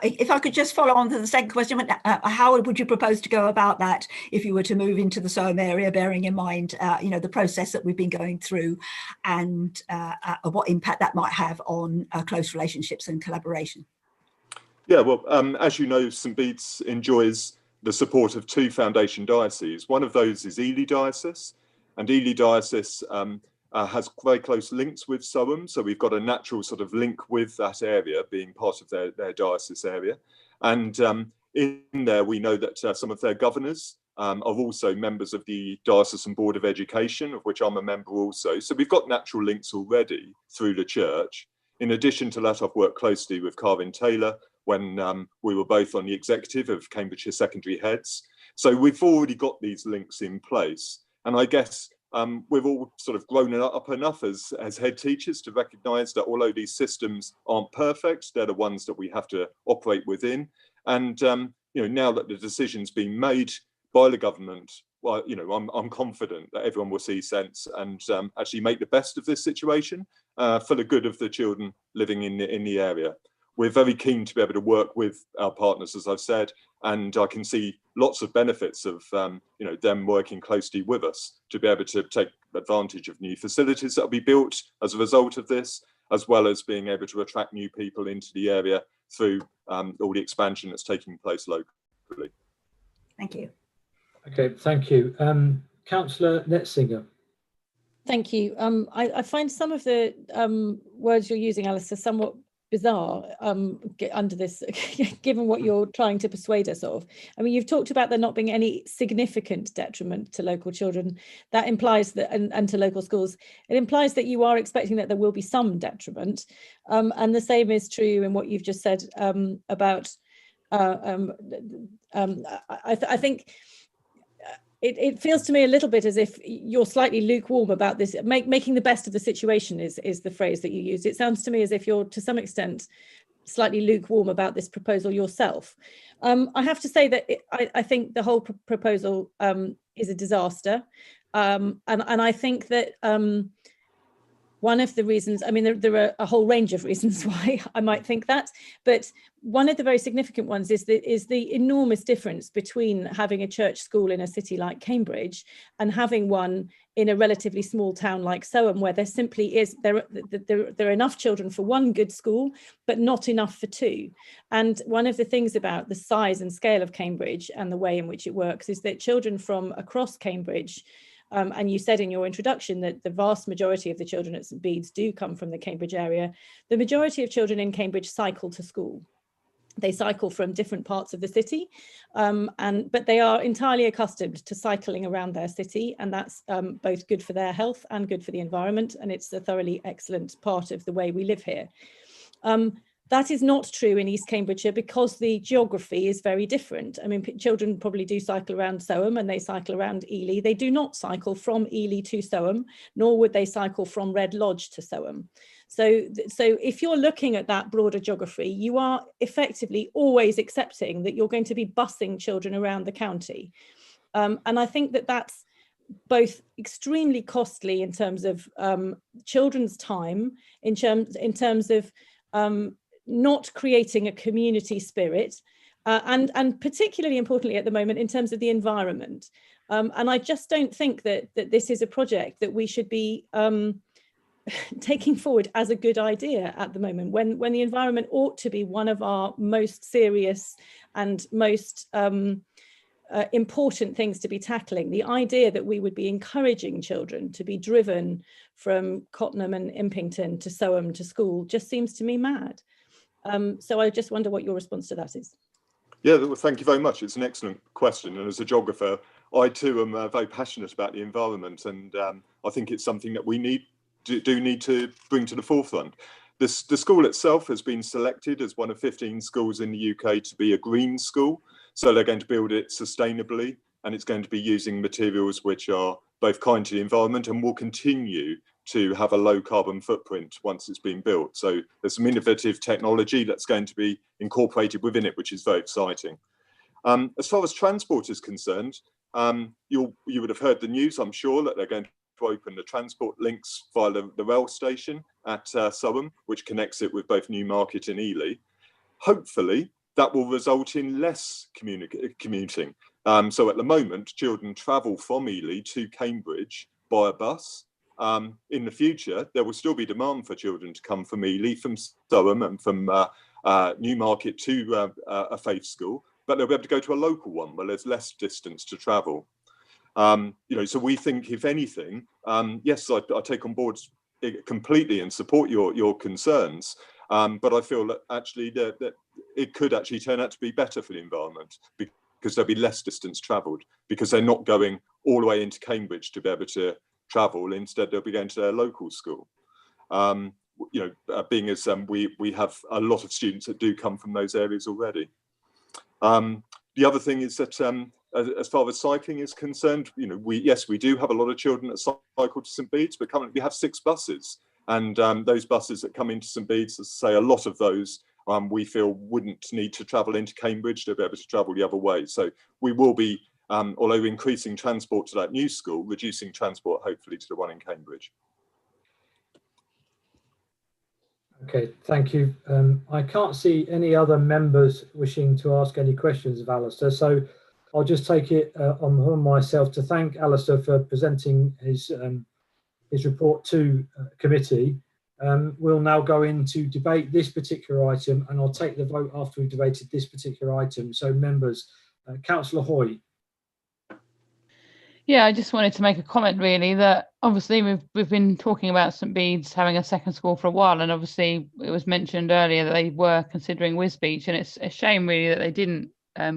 If I could just follow on to the second question, how would you propose to go about that if you were to move into the SOAM area, bearing in mind, the process that we've been going through and what impact that might have on close relationships and collaboration? Yeah, well, as you know, St Bede's enjoys the support of two foundation dioceses. One of those is Ely Diocese, and Ely Diocese has very close links with SOAM, so we've got a natural sort of link with that area, being part of their diocese area. And in there, we know that some of their governors are also members of the Diocesan Board of Education, of which I'm a member also. So we've got natural links already through the church. In addition to that, I've worked closely with Carvin Taylor when we were both on the executive of Cambridgeshire Secondary Heads. So we've already got these links in place. And I guess we've all sort of grown up enough as head teachers to recognise that although these systems aren't perfect, they're the ones that we have to operate within. And now that the decision's been made by the government, well, I'm confident that everyone will see sense and actually make the best of this situation for the good of the children living in the area. We're very keen to be able to work with our partners, as I've said, and I can see lots of benefits of them working closely with us to be able to take advantage of new facilities that will be built as a result of this, as well as being able to attract new people into the area through all the expansion that's taking place locally. Thank you. Okay, thank you. Councillor Netzinger. Thank you. I find some of the words you're using, Alistair, somewhat bizarre under this, given what you're trying to persuade us of. I mean, you've talked about there not being any significant detriment to local children. That implies that, and to local schools, it implies that you are expecting that there will be some detriment. And the same is true in what you've just said about, I think it feels to me a little bit as if you're slightly lukewarm about this. Making the best of the situation is the phrase that you used. It sounds to me as if you're, to some extent, slightly lukewarm about this proposal yourself. I have to say that I think the whole proposal is a disaster. And I think that one of the reasons, I mean, there are a whole range of reasons why I might think that, but one of the very significant ones is the enormous difference between having a church school in a city like Cambridge and having one in a relatively small town like Soham, where there simply is, there are enough children for one good school, but not enough for two. And one of the things about the size and scale of Cambridge and the way in which it works is that children from across Cambridge, and you said in your introduction that the vast majority of the children at St Bede's do come from the Cambridge area. The majority of children in Cambridge cycle to school. They cycle from different parts of the city, but they are entirely accustomed to cycling around their city, and that's both good for their health and good for the environment, and it's a thoroughly excellent part of the way we live here. That is not true in East Cambridgeshire because the geography is very different. I mean, children probably do cycle around Soham and they cycle around Ely. They do not cycle from Ely to Soham, nor would they cycle from Red Lodge to Soham. So if you're looking at that broader geography, you are effectively always accepting that you're going to be busing children around the county. And I think that that's both extremely costly in terms of children's time, in terms of not creating a community spirit, and particularly importantly at the moment in terms of the environment. And I just don't think that this is a project that we should be taking forward as a good idea at the moment, when the environment ought to be one of our most serious and most important things to be tackling. The idea that we would be encouraging children to be driven from Cottenham and Impington to Soham to school just seems to me mad. So I just wonder what your response to that is. Yeah, well, thank you very much. It's an excellent question. And as a geographer, I too am very passionate about the environment. And I think it's something that we do need to bring to the forefront. The school itself has been selected as one of 15 schools in the UK to be a green school. So they're going to build it sustainably, and it's going to be using materials which are both kind to the environment and will continue to have a low carbon footprint once it's been built. So there's some innovative technology that's going to be incorporated within it, which is very exciting. As far as transport is concerned, you would have heard the news, I'm sure, that they're going to open the transport links via the rail station at Soham, which connects it with both Newmarket and Ely. Hopefully, that will result in less commuting. So at the moment, children travel from Ely to Cambridge by a bus. In the future, there will still be demand for children to come from Ely, from Soham and from Newmarket to a faith school, but they'll be able to go to a local one where there's less distance to travel. So we think, if anything, yes, I take on board completely and support your concerns, but I feel that actually that it could actually turn out to be better for the environment, because there'll be less distance travelled, because they're not going all the way into Cambridge to be able to travel. Instead, they'll be going to their local school. Being as we have a lot of students that do come from those areas already. The other thing is that as far as cycling is concerned, we do have a lot of children that cycle to St Bede's, but currently we have 6 buses, and those buses that come into St Bede's, as I say, a lot of those we feel wouldn't need to travel into Cambridge to be able to travel the other way. So we will be, although increasing transport to that new school, reducing transport hopefully to the one in Cambridge. Okay, thank you. I can't see any other members wishing to ask any questions of Alistair, so I'll just take it on myself to thank Alistair for presenting his report to committee. We'll now go into debate this particular item, and I'll take the vote after we've debated this particular item. So members, Councillor Hoy. Yeah, I just wanted to make a comment really that obviously we've been talking about St Bede's having a second school for a while, and obviously it was mentioned earlier that they were considering Wisbech, and it's a shame really that they didn't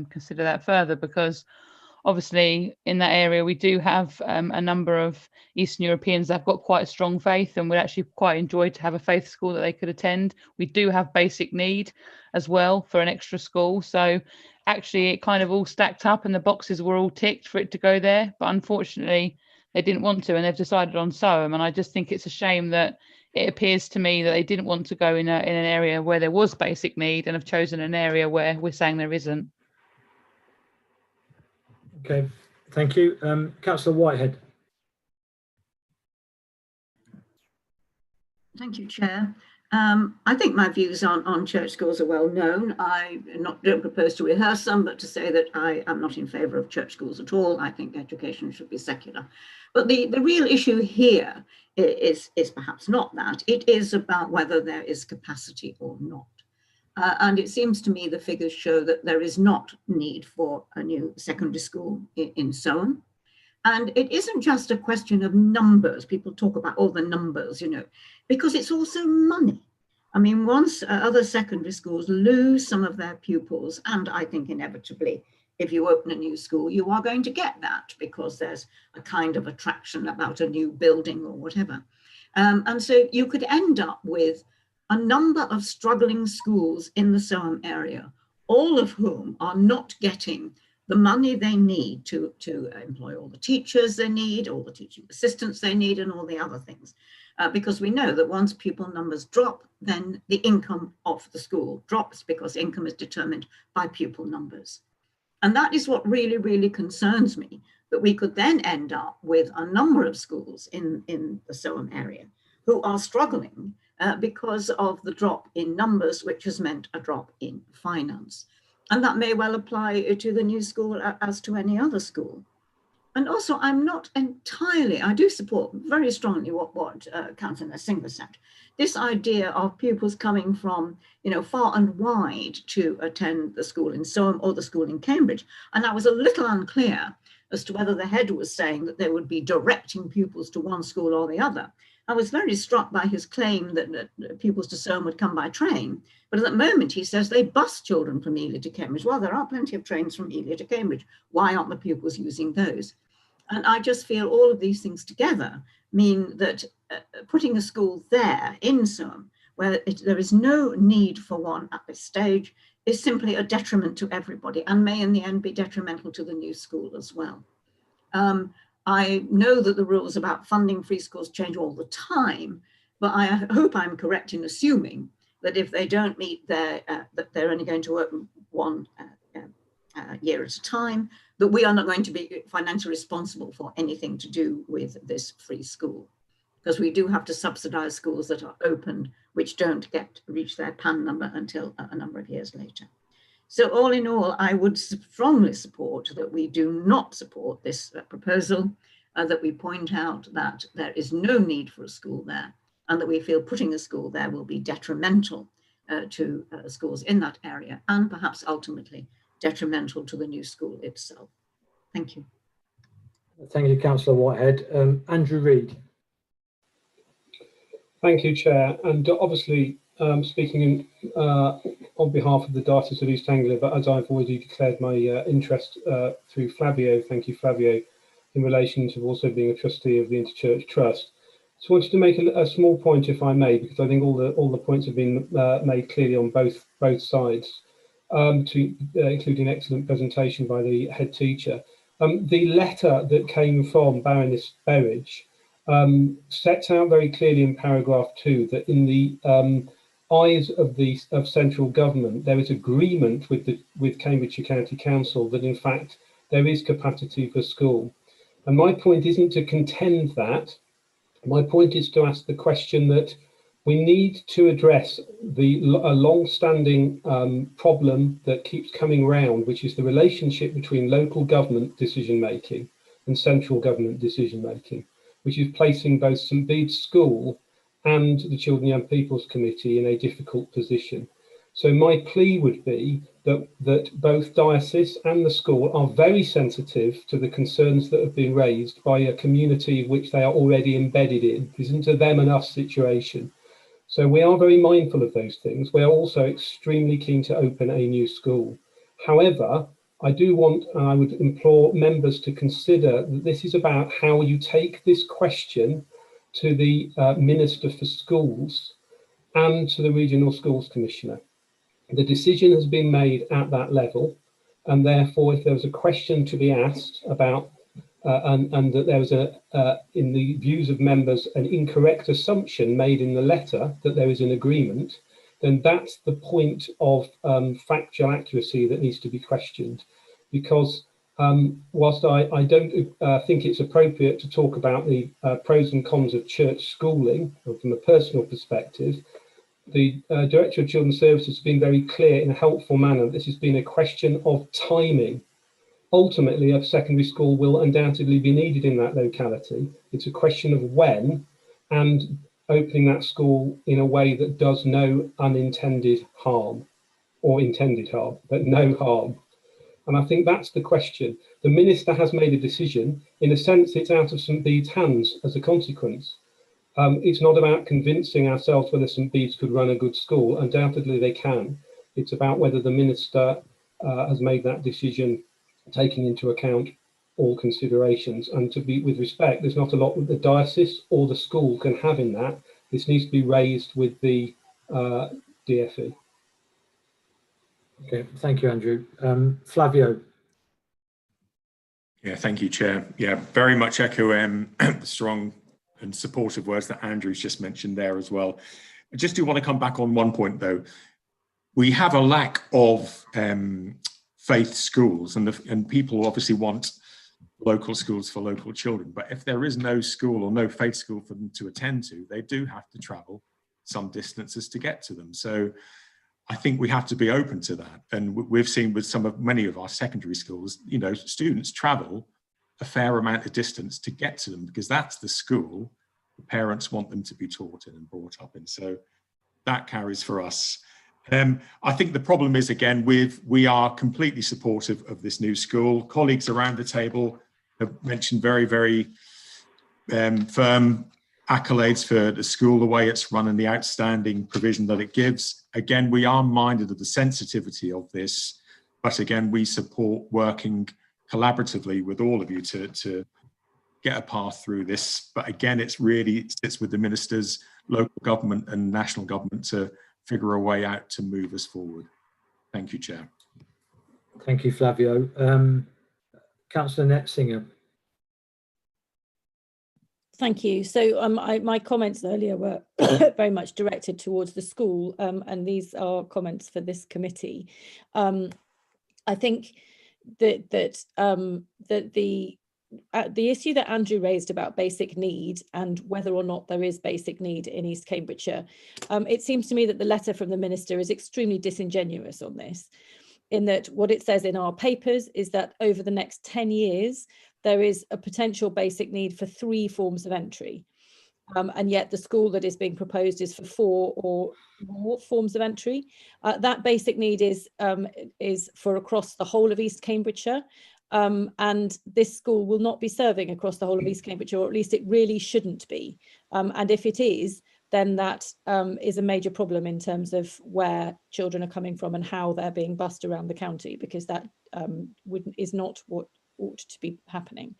consider that further, because obviously in that area we do have a number of Eastern Europeans that have got quite a strong faith and would actually quite enjoy to have a faith school that they could attend. We do have basic need as well for an extra school, so actually it kind of all stacked up and the boxes were all ticked for it to go there. But unfortunately, they didn't want to, and they've decided on SOAM. And I just think it's a shame that it appears to me that they didn't want to go in an area where there was basic need and have chosen an area where we're saying there isn't. Okay, thank you. Councillor Whitehead. Thank you, Chair. I think my views on church schools are well known. I don't propose to rehearse them, but to say that I am not in favour of church schools at all. I think education should be secular. But the real issue here is perhaps not that. It is about whether there is capacity or not. And it seems to me the figures show that there is not need for a new secondary school in Soham. And it isn't just a question of numbers. People talk about all the numbers, you know, because it's also money. I mean, once other secondary schools lose some of their pupils, and I think inevitably, if you open a new school, you are going to get that because there's a kind of attraction about a new building or whatever. And so you could end up with a number of struggling schools in the Soham area, all of whom are not getting the money they need to employ all the teachers they need, all the teaching assistants they need, and all the other things. Because we know that once pupil numbers drop, then the income of the school drops because income is determined by pupil numbers. And that is what really, really concerns me, that we could then end up with a number of schools in the Soham area who are struggling because of the drop in numbers, which has meant a drop in finance. And that may well apply to the new school as to any other school. And also, I'm not entirely, I do support very strongly what Councillor Singer said. This idea of pupils coming from, you know, far and wide to attend the school in Soham or the school in Cambridge. And I was a little unclear as to whether the head was saying that they would be directing pupils to one school or the other. I was very struck by his claim that pupils to Soham would come by train. But at the moment, he says they bus children from Ely to Cambridge. Well, there are plenty of trains from Ely to Cambridge. Why aren't the pupils using those? And I just feel all of these things together mean that putting a school there in Soham, where there is no need for one at this stage, is simply a detriment to everybody and may in the end be detrimental to the new school as well. I know that the rules about funding free schools change all the time, but I hope I'm correct in assuming that if they don't meet their, that they're only going to open one year at a time, that we are not going to be financially responsible for anything to do with this free school. Because we do have to subsidise schools that are opened, which don't reach their PAN number until a number of years later. So all in all, I would strongly support that we do not support this proposal, that we point out that there is no need for a school there, and that we feel putting a school there will be detrimental to schools in that area, and perhaps ultimately detrimental to the new school itself. Thank you. Thank you, Councillor Whitehead. Andrew Reid. Thank you, Chair. And obviously, speaking on behalf of the Diocese of East Anglia, but as I've already declared my interest through Flavio, thank you, Flavio, in relation to also being a trustee of the Interchurch Trust. So I wanted to make a small point, if I may, because I think all the points have been made clearly on both sides, including an excellent presentation by the head teacher. The letter that came from Baroness Berridge sets out very clearly in paragraph 2 that in the eyes of central government, there is agreement with Cambridgeshire County Council that in fact there is capacity for school. And my point isn't to contend that. My point is to ask the question that we need to address a long-standing problem that keeps coming round, which is the relationship between local government decision-making and central government decision-making, which is placing both St Bede's School and the Children and Young People's Committee in a difficult position. So my plea would be that both diocese and the school are very sensitive to the concerns that have been raised by a community which they are already embedded in. This isn't a them and us situation. So we are very mindful of those things. We are also extremely keen to open a new school. However, I do want, and I would implore members to consider that this is about how you take this question to the Minister for Schools and to the Regional Schools Commissioner. The decision has been made at that level. and therefore if there was a question to be asked about and that there was in the views of members, an incorrect assumption made in the letter that there is an agreement, then that's the point of factual accuracy that needs to be questioned. Because whilst I don't think it's appropriate to talk about the pros and cons of church schooling from a personal perspective, the Director of Children's Services has been very clear in a helpful manner. This has been a question of timing. Ultimately, a secondary school will undoubtedly be needed in that locality. It's a question of when, and opening that school in a way that does no unintended harm, or intended harm, but no harm. And I think that's the question. The Minister has made a decision. In a sense, it's out of St Bede's hands as a consequence. It's not about convincing ourselves whether St Bede's could run a good school. Undoubtedly they can. It's about whether the Minister has made that decision taking into account all considerations. And to be with respect, there's not a lot that the diocese or the school can have in that. This needs to be raised with the DFE. Okay, thank you, Andrew. Flavio. Yeah, thank you, Chair. Yeah, very much echo the strong and supportive words that Andrew's just mentioned there as well. I just do want to come back on one point, though. We have a lack of faith schools, and people obviously want local schools for local children. But if there is no school or no faith school for them to attend to, they do have to travel some distances to get to them. So I think we have to be open to that. And we've seen with many of our secondary schools, you know, students travel a fair amount of distance to get to them because that's the school the parents want them to be taught in and brought up in. So that carries for us. I think the problem is, again, we are completely supportive of this new school. Colleagues around the table have mentioned very, very firm accolades for the school, the way it's run and the outstanding provision that it gives. Again, we are minded of the sensitivity of this, but again, we support working collaboratively with all of you to get a path through this. But again, it really sits with the ministers, local government and national government to figure a way out to move us forward. Thank you, Chair. Thank you, Flavio. Councillor Netzinger. Thank you. So my comments earlier were very much directed towards the school, and these are comments for this committee. I think that the issue that Andrew raised about basic need and whether or not there is basic need in East Cambridgeshire, it seems to me that the letter from the Minister is extremely disingenuous on this, in that what it says in our papers is that over the next 10 years, there is a potential basic need for 3 forms of entry. And yet the school that is being proposed is for 4 or more forms of entry. That basic need is for across the whole of East Cambridgeshire. And this school will not be serving across the whole of East Cambridgeshire, or at least it really shouldn't be. And if it is, then that is a major problem in terms of where children are coming from and how they're being bussed around the county, because that is not what ought to be happening.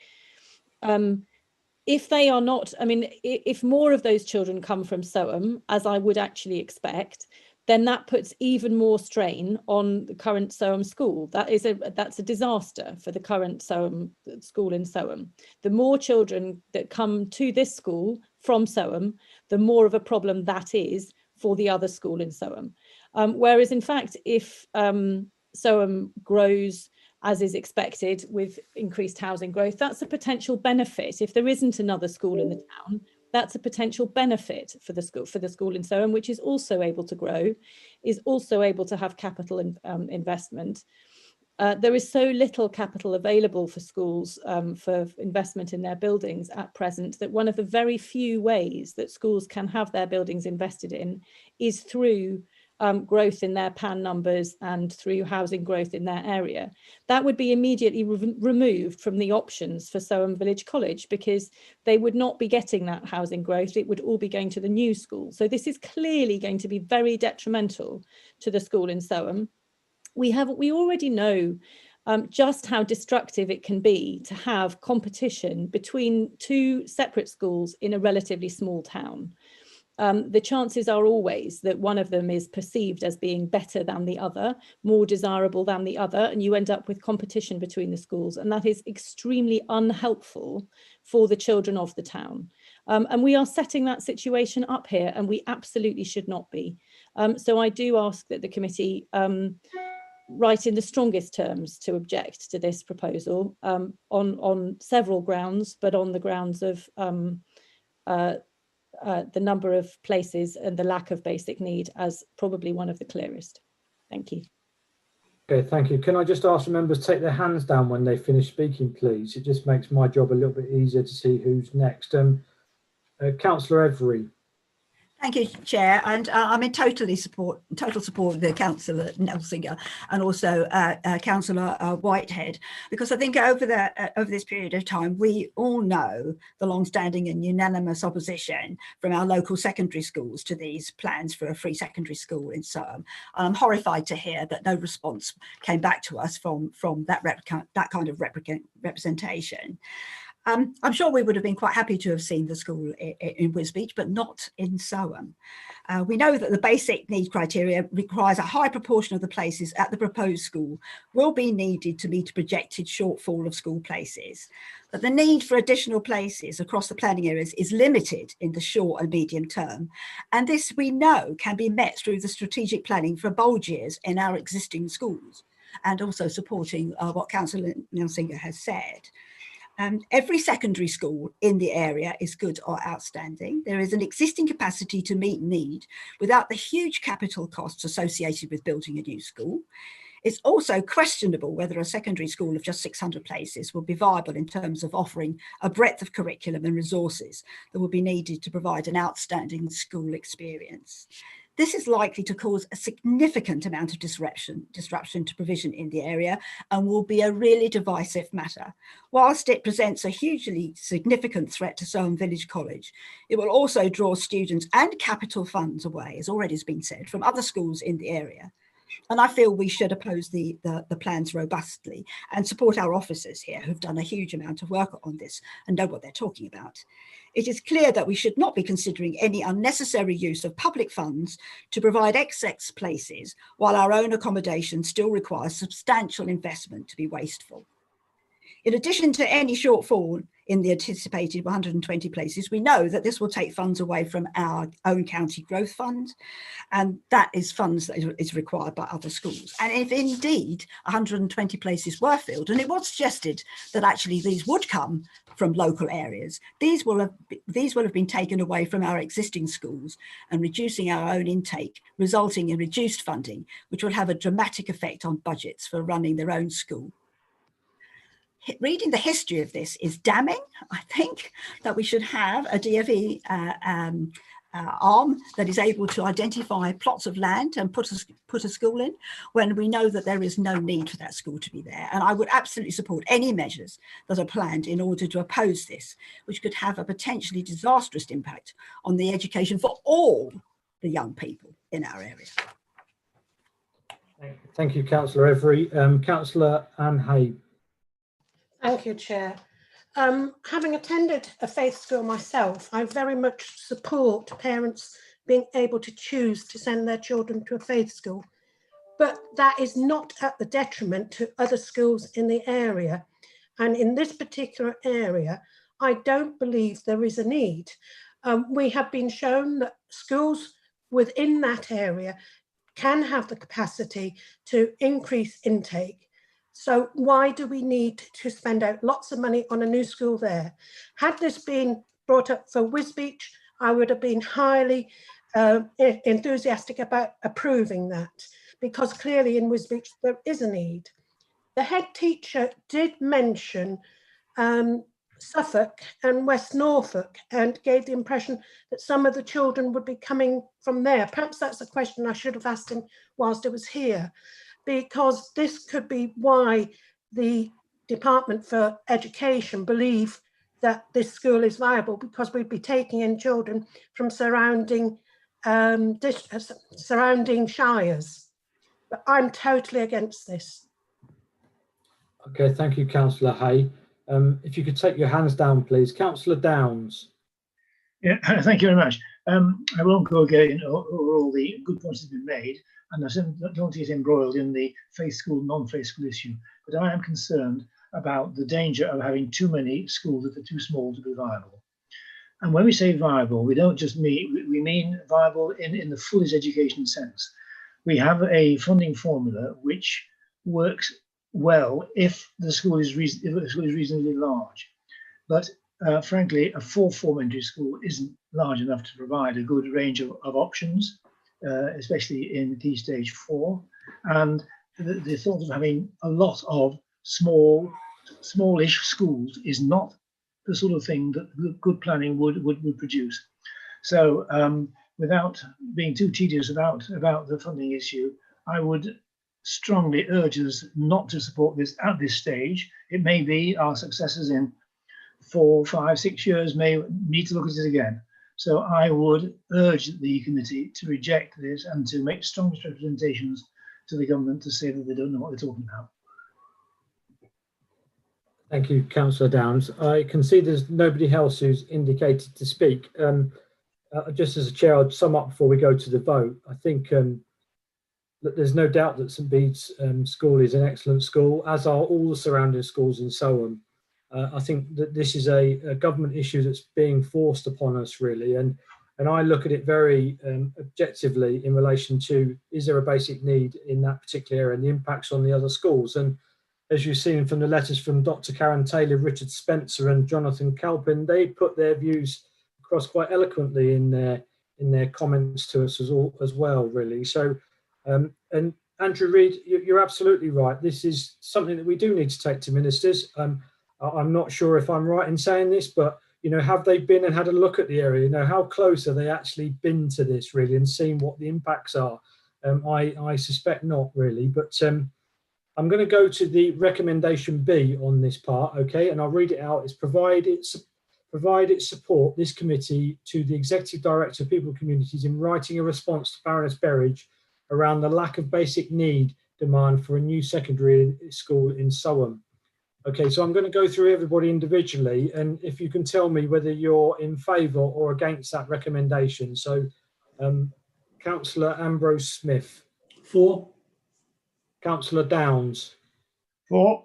If they are not, I mean, if more of those children come from Soham, as I would actually expect, then that puts even more strain on the current Soham school. That's a disaster for the current Soham school in Soham. The more children that come to this school from Soham, the more of a problem that is for the other school in Soham. Whereas in fact, if Soham grows as is expected with increased housing growth, that's a potential benefit. If there isn't another school in the town, that's a potential benefit for the school in Soham, which is also able to grow, is also able to have capital investment. There is so little capital available for schools for investment in their buildings at present that one of the very few ways that schools can have their buildings invested in is through growth in their PAN numbers and through housing growth in their area. That would be immediately removed from the options for Soham Village College, because they would not be getting that housing growth. It would all be going to the new school. So this is clearly going to be very detrimental to the school in Soham. We already know just how destructive it can be to have competition between 2 separate schools in a relatively small town. the chances are always that one of them is perceived as being better than the other, more desirable than the other, and you end up with competition between the schools, and that is extremely unhelpful for the children of the town. And we are setting that situation up here, and we absolutely should not be. So I do ask that the committee write in the strongest terms to object to this proposal on several grounds, but on the grounds of the number of places and the lack of basic need as probably one of the clearest. Thank you. Okay, thank you. Can I just ask the members to take their hands down when they finish speaking, please? It just makes my job a little bit easier to see who's next. Councillor Every. Thank you, Chair, and I'm in total support of the Councillor Nelsinger and also Councillor Whitehead, because I think over this period of time we all know the long-standing and unanimous opposition from our local secondary schools to these plans for a free secondary school in Surham. I'm horrified to hear that no response came back to us from that kind of representation. I'm sure we would have been quite happy to have seen the school in Wisbech, but not in Surham. We know that the basic need criteria requires a high proportion of the places at the proposed school will be needed to meet a projected shortfall of school places. But the need for additional places across the planning areas is limited in the short and medium term. And this we know can be met through the strategic planning for bulge years in our existing schools, and also supporting what Councillor Nelsinger has said. Every secondary school in the area is good or outstanding. There is an existing capacity to meet need without the huge capital costs associated with building a new school. It's also questionable whether a secondary school of just 600 places will be viable in terms of offering a breadth of curriculum and resources that will be needed to provide an outstanding school experience. This is likely to cause a significant amount of disruption to provision in the area and will be a really divisive matter. Whilst it presents a hugely significant threat to Surham Village College, it will also draw students and capital funds away, as already has been said, from other schools in the area. And I feel we should oppose the plans robustly and support our officers here who've done a huge amount of work on this and know what they're talking about. It is clear that we should not be considering any unnecessary use of public funds to provide XX places while our own accommodation still requires substantial investment to be wasteful. In addition to any shortfall in the anticipated 120 places, we know that this will take funds away from our own county growth fund, and that is funds that is required by other schools. And if indeed 120 places were filled, and it was suggested that actually these would come from local areas, these will have been taken away from our existing schools and reducing our own intake, resulting in reduced funding, which will have a dramatic effect on budgets for running their own school. Reading the history of this is damning. I think that we should have a DfE arm that is able to identify plots of land and put a school in when we know that there is no need for that school to be there. And I would absolutely support any measures that are planned in order to oppose this, which could have a potentially disastrous impact on the education for all the young people in our area. Thank you, Councillor Every. Councillor Anne Hay. Thank you, Chair. Having attended a faith school myself, I very much support parents being able to choose to send their children to a faith school, but that is not at the detriment to other schools in the area. And in this particular area, I don't believe there is a need. We have been shown that schools within that area can have the capacity to increase intake. So why do we need to spend out lots of money on a new school there? Had this been brought up for Wisbech, I would have been highly enthusiastic about approving that, because clearly in Wisbech there is a need. The head teacher did mention Suffolk and West Norfolk and gave the impression that some of the children would be coming from there. Perhaps that's a question I should have asked him whilst I was here, because this could be why the Department for Education believe that this school is viable, because we'd be taking in children from surrounding shires. But I'm totally against this. Okay, thank you, Councillor Hay. If you could take your hands down, please. Councillor Downs. Yeah, thank you very much. I won't go again over all the good points that have been made, and I certainly don't want to get embroiled in the faith school, non-faith school issue, but I am concerned about the danger of having too many schools that are too small to be viable. And when we say viable, we don't just mean, we mean viable in the fullest education sense. We have a funding formula which works well if the school is reasonably large. But frankly, a full elementary school isn't large enough to provide a good range of options, especially in Key Stage 4. And the thought of having a lot of smallish schools is not the sort of thing that good planning would produce. So without being too tedious about the funding issue, I would strongly urge us not to support this at this stage. It may be our successors in 4, 5, 6 years may need to look at it again. So I would urge the committee to reject this and to make strong representations to the government to say that they don't know what they're talking about. Thank you, Councillor Downs. I can see there's nobody else who's indicated to speak. Just as a chair, I'd sum up before we go to the vote. I think that there's no doubt that St Bede's school is an excellent school, as are all the surrounding schools in Soham. I think that this is a government issue that's being forced upon us, really, and I look at it very objectively in relation to, is there a basic need in that particular area and the impacts on the other schools. And as you've seen from the letters from Dr. Karen Taylor, Richard Spencer and Jonathan Calpin, they put their views across quite eloquently in their comments to us as well, really. So, and Andrew Reid, you're absolutely right. This is something that we do need to take to ministers. I'm not sure if I'm right in saying this, but, you know, have they been and had a look at the area? You know, how close have they actually been to this, really, and seen what the impacts are? I suspect not, really, but I'm going to go to the recommendation B on this part, okay, and I'll read it out. It's provide it support this committee to the Executive Director of People and Communities in writing a response to Baroness Berridge around the lack of basic need demand for a new secondary school in Soham. Okay, so I'm going to go through everybody individually, and if you can tell me whether you're in favour or against that recommendation. So, Councillor Ambrose Smith. For. Councillor Downs. For.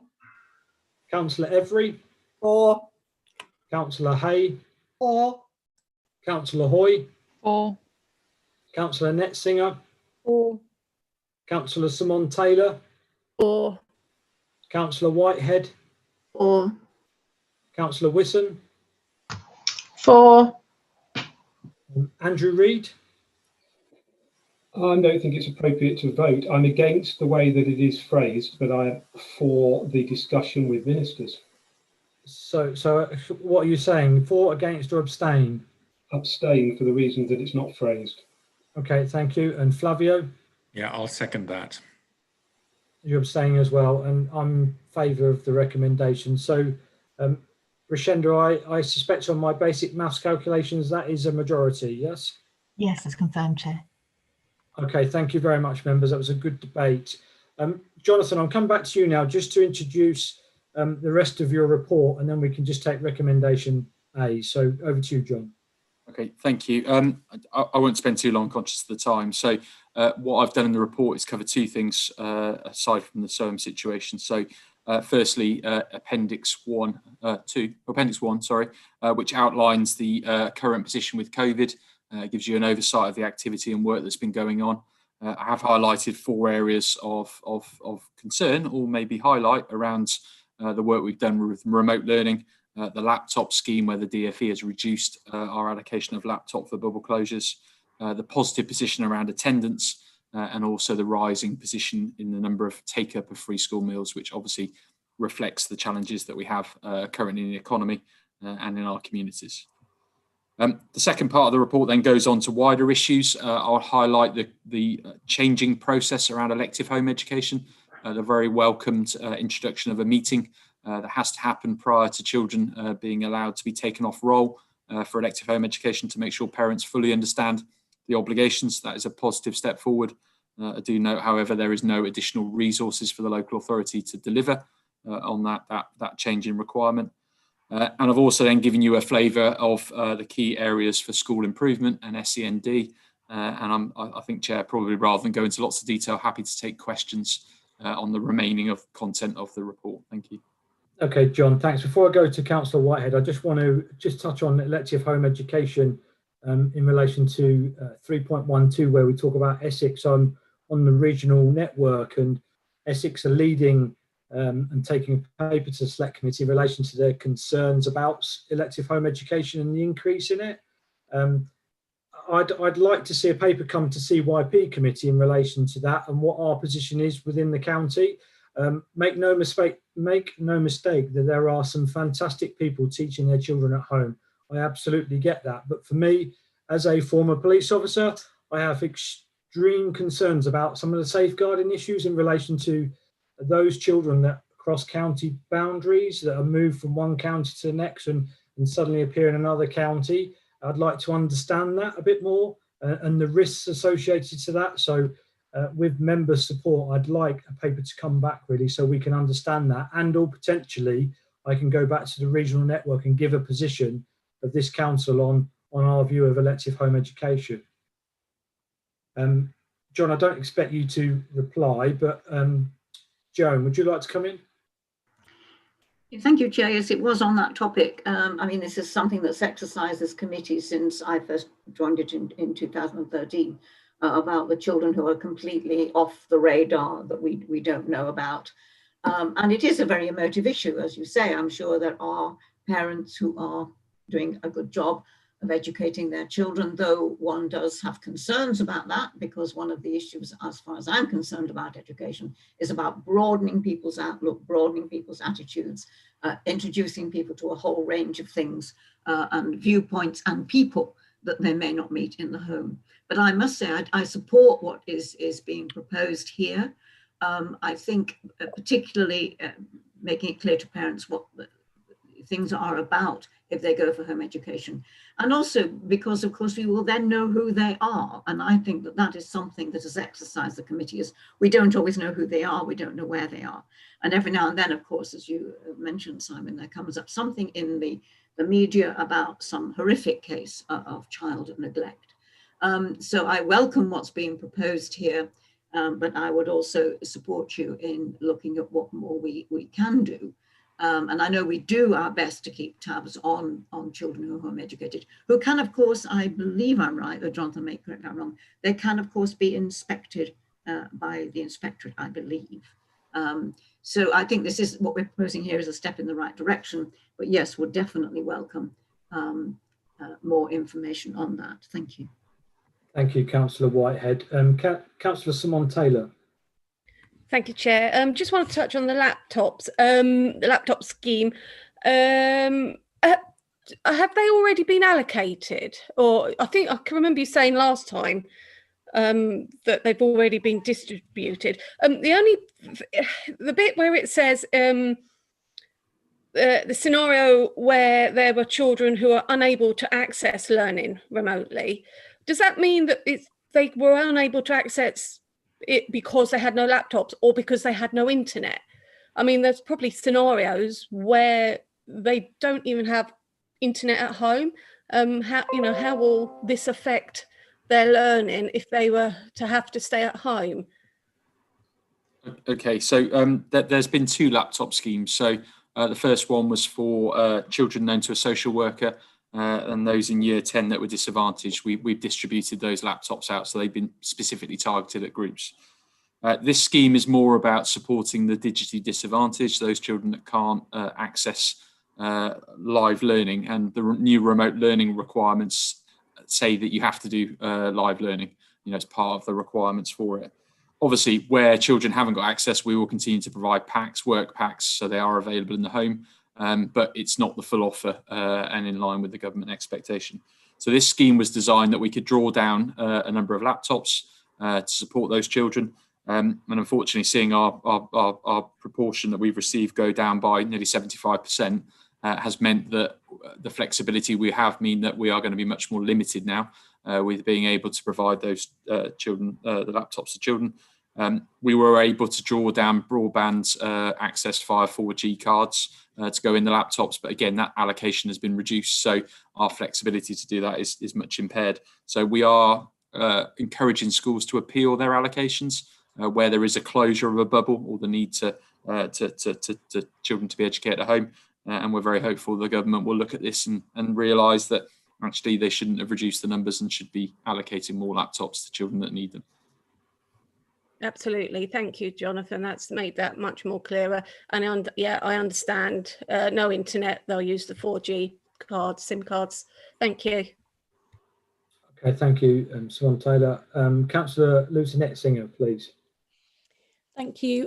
Councillor Every. For. Councillor Hay. For. Councillor Hoy. For. Councillor Netzinger. For. Councillor Simon Taylor. For. Councillor Whitehead. For. Councillor Wisson. For. Andrew Reid. I don't think it's appropriate to vote. I'm against the way that it is phrased, but I'm for the discussion with ministers. So what are you saying? For, against, or abstain? Abstain for the reason that it's not phrased. Okay, thank you. And Flavio? Yeah, I'll second that. You're abstaining as well, and I'm in favour of the recommendation. So, Rashenda, I suspect on my basic maths calculations that is a majority, yes? Yes, that's confirmed, Chair. Okay, thank you very much, members. That was a good debate. Jonathan, I'll come back to you now just to introduce the rest of your report, and then we can just take recommendation A. So over to you, John. Okay, thank you. I won't spend too long, conscious of the time. So what I've done in the report is cover two things aside from the Soham situation. So firstly, Appendix 1, which outlines the current position with COVID. Gives you an oversight of the activity and work that's been going on. I have highlighted 4 areas of concern, or maybe highlight, around the work we've done with remote learning, the laptop scheme where the DfE has reduced our allocation of laptop for bubble closures, the positive position around attendance, and also the rising position in the number of take-up of free school meals, which obviously reflects the challenges that we have currently in the economy and in our communities. The second part of the report then goes on to wider issues. I'll highlight the changing process around elective home education, the very welcomed introduction of a meeting that has to happen prior to children being allowed to be taken off roll for elective home education to make sure parents fully understand the obligations. That is a positive step forward. I do note, however, there is no additional resources for the local authority to deliver on that change in requirement. And I've also then given you a flavour of the key areas for school improvement and SEND. And I think, Chair, probably rather than go into lots of detail, happy to take questions on the remaining of content of the report. Thank you. Okay, John, thanks. Before I go to Councillor Whitehead, I just want to touch on elective home education in relation to 3.12, where we talk about Essex on the regional network, and Essex are leading and taking a paper to the Select Committee in relation to their concerns about elective home education and the increase in it. I'd like to see a paper come to CYP committee in relation to that and what our position is within the county. Make no mistake that there are some fantastic people teaching their children at home. I absolutely get that. But for me, as a former police officer, I have extreme concerns about some of the safeguarding issues in relation to those children that cross county boundaries, that are moved from one county to the next and suddenly appear in another county. I'd like to understand that a bit more and the risks associated to that. So with member support, I'd like a paper to come back really so we can understand that, and or potentially I can go back to the regional network and give a position of this council on our view of elective home education. John, I don't expect you to reply, but Joan, would you like to come in? Thank you, Chair. Yes, it was on that topic. I mean, this is something that's exercised this committee since I first joined it in 2013, about the children who are completely off the radar that we don't know about. And it is a very emotive issue, as you say. I'm sure there are parents who are doing a good job of educating their children, though one does have concerns about that, because one of the issues, as far as I'm concerned about education, is about broadening people's outlook, broadening people's attitudes, introducing people to a whole range of things and viewpoints and people that they may not meet in the home. But I must say, I support what is being proposed here. I think particularly making it clear to parents what things are about if they go for home education. And also because, of course, we will then know who they are. And I think that that is something that has exercised the committee, is we don't always know who they are, we don't know where they are. And every now and then, of course, as you mentioned, Simon, there comes up something in the media about some horrific case of child neglect. So I welcome what's being proposed here, but I would also support you in looking at what more we can do. And I know we do our best to keep tabs on children who are home educated, who can, of course, I believe I'm right, or Jonathan may correct me if I'm wrong, they can, of course, be inspected by the inspectorate, I believe. So I think this is what we're proposing here is a step in the right direction, but yes, we'll definitely welcome more information on that. Thank you. Thank you, Councillor Whitehead. Councillor Simon-Taylor. Thank you, Chair. Just want to touch on the laptops, the laptop scheme. Have they already been allocated? Or I think I can remember you saying last time that they've already been distributed. The bit where it says the scenario where there were children who are unable to access learning remotely, does that mean that they were unable to access it because they had no laptops or because they had no internet? I mean, there's probably scenarios where they don't even have internet at home. How will this affect their learning if they were to have to stay at home? Okay, so there's been two laptop schemes. So the first one was for children known to a social worker and those in year 10 that were disadvantaged. We've distributed those laptops out, so they've been specifically targeted at groups. This scheme is more about supporting the digitally disadvantaged, those children that can't access live learning, and the new remote learning requirements say that you have to do live learning, as part of the requirements for it. Obviously, where children haven't got access, we will continue to provide packs, work packs, so they are available in the home, but it's not the full offer and in line with the government expectation. So this scheme was designed that we could draw down a number of laptops to support those children. And unfortunately, seeing our proportion that we've received go down by nearly 75% has meant that the flexibility we have mean that we are going to be much more limited now with being able to provide those children, the laptops to children. We were able to draw down broadband access via 4G cards to go in the laptops, but again, that allocation has been reduced, so our flexibility to do that is much impaired. So we are encouraging schools to appeal their allocations where there is a closure of a bubble or the need to children to be educated at home. And we're very hopeful the government will look at this and realise that actually they shouldn't have reduced the numbers and should be allocating more laptops to children that need them. Absolutely. Thank you, Jonathan. That's made that much more clearer. And yeah, I understand. No internet, they'll use the 4G cards, SIM cards. Thank you. Okay, thank you, Simon Taylor. Councillor Lucy Netzinger, please. Thank you.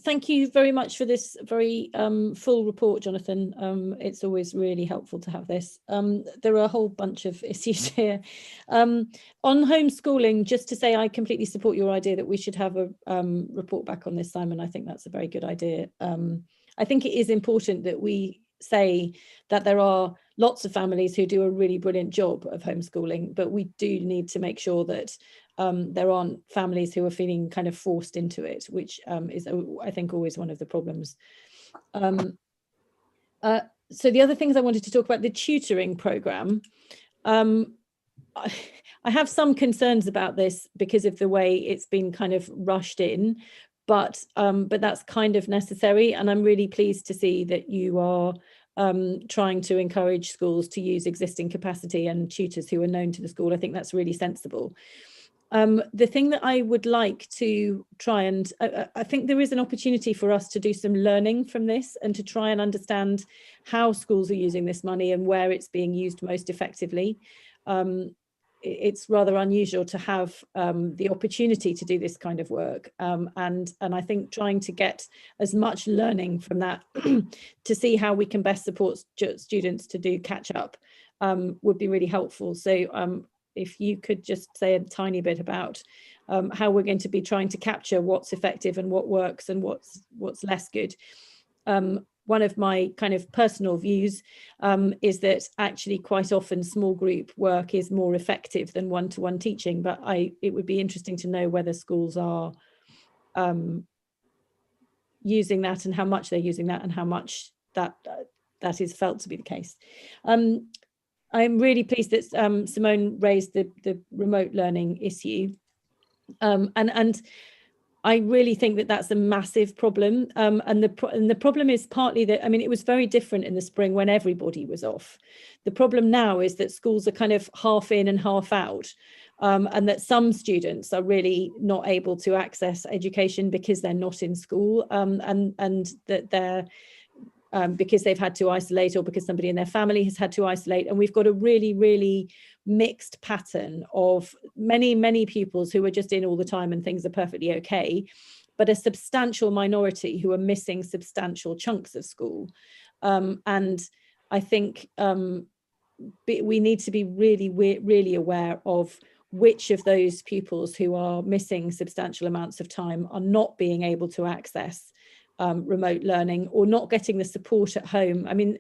Thank you very much for this very full report, Jonathan. It's always really helpful to have this. There are a whole bunch of issues here. On homeschooling, just to say I completely support your idea that we should have a report back on this, Simon. I think that's a very good idea. I think it is important that we say that there are lots of families who do a really brilliant job of homeschooling, but we do need to make sure that there aren't families who are feeling kind of forced into it, which is, I think, always one of the problems. So the other things I wanted to talk about, the tutoring program. I have some concerns about this because of the way it's been kind of rushed in, but that's kind of necessary. And I'm really pleased to see that you are trying to encourage schools to use existing capacity and tutors who are known to the school. I think that's really sensible. The thing that I would like to try and, I think there is an opportunity for us to do some learning from this and to try and understand how schools are using this money and where it's being used most effectively. It's rather unusual to have the opportunity to do this kind of work. And I think trying to get as much learning from that to see how we can best support students to do catch up would be really helpful. So if you could just say a tiny bit about how we're going to be trying to capture what's effective and what works and what's less good. One of my kind of personal views is that actually quite often small group work is more effective than one-to-one teaching, but it would be interesting to know whether schools are using that and how much they're using that and how much that is felt to be the case. I'm really pleased that Simone raised the remote learning issue. And I really think that that's a massive problem. And the problem is partly that, I mean, it was very different in the spring when everybody was off. The problem now is that schools are kind of half in and half out. And that some students are really not able to access education because they're not in school, and that they're because they've had to isolate or because somebody in their family has had to isolate. And we've got a really, really mixed pattern of many pupils who are just in all the time and things are perfectly okay, but a substantial minority who are missing substantial chunks of school. And I think we need to be really aware of which of those pupils who are missing substantial amounts of time are not being able to access remote learning or not getting the support at home. I mean,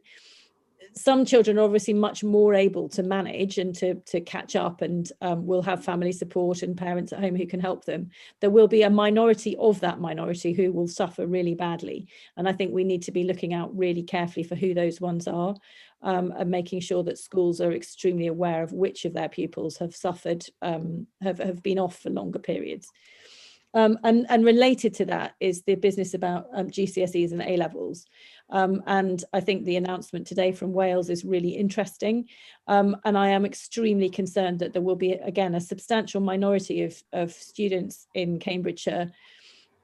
some children are obviously much more able to manage and to catch up and will have family support and parents at home who can help them. There will be a minority of that minority who will suffer really badly. And I think we need to be looking out really carefully for who those ones are and making sure that schools are extremely aware of which of their pupils have suffered, have been off for longer periods. And related to that is the business about GCSEs and A-levels. And I think the announcement today from Wales is really interesting. And I am extremely concerned that there will be, again, a substantial minority of students in Cambridgeshire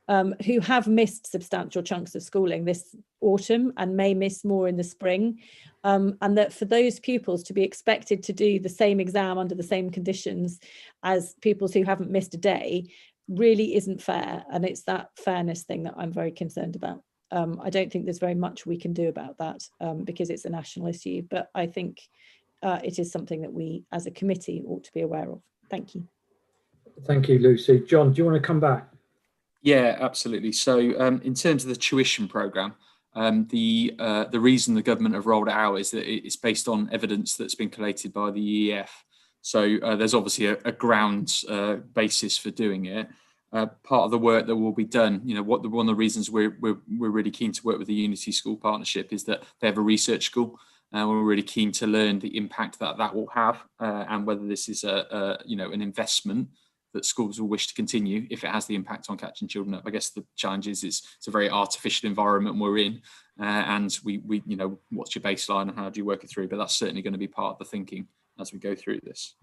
who have missed substantial chunks of schooling this autumn and may miss more in the spring. And that for those pupils to be expected to do the same exam under the same conditions as pupils who haven't missed a day really isn't fair. And it's that fairness thing that I'm very concerned about. I don't think there's very much we can do about that because it's a national issue, but I think it is something that we as a committee ought to be aware of. Thank you. Thank you, Lucy. John, do you want to come back? Yeah, absolutely. So in terms of the tuition programme, the reason the government have rolled it out is that it's based on evidence that's been collated by the EEF. So there's obviously a ground basis for doing it. part of the work that will be done, one of the reasons we're really keen to work with the Unity School Partnership is that they have a research school, and we're really keen to learn the impact that will have, and whether this is an investment that schools will wish to continue if it has the impact on catching children up. I guess the challenge is it's a very artificial environment we're in, and we what's your baseline and how do you work it through? But that's certainly going to be part of the thinking as we go through this.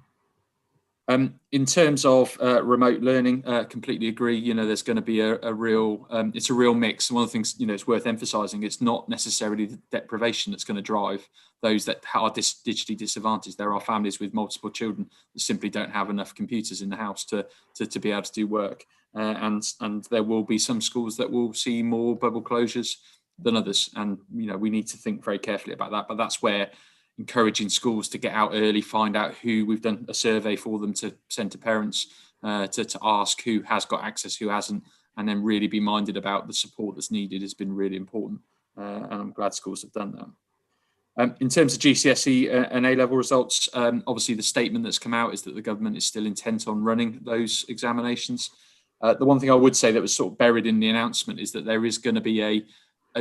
In terms of remote learning, completely agree. There's going to be a real, it's a real mix. One of the things, it's worth emphasising, it's not necessarily the deprivation that's going to drive those that are digitally disadvantaged. There are families with multiple children that simply don't have enough computers in the house to be able to do work. And there will be some schools that will see more bubble closures than others. And, we need to think very carefully about that. But that's where encouraging schools to get out early, find out who, we've done a survey for them to send to parents to ask who has got access, who hasn't, and then really be minded about the support that's needed has been really important. And I'm glad schools have done that. In terms of GCSE and A-level results, obviously the statement that's come out is that the government is still intent on running those examinations. The one thing I would say that was sort of buried in the announcement is that there is going to be a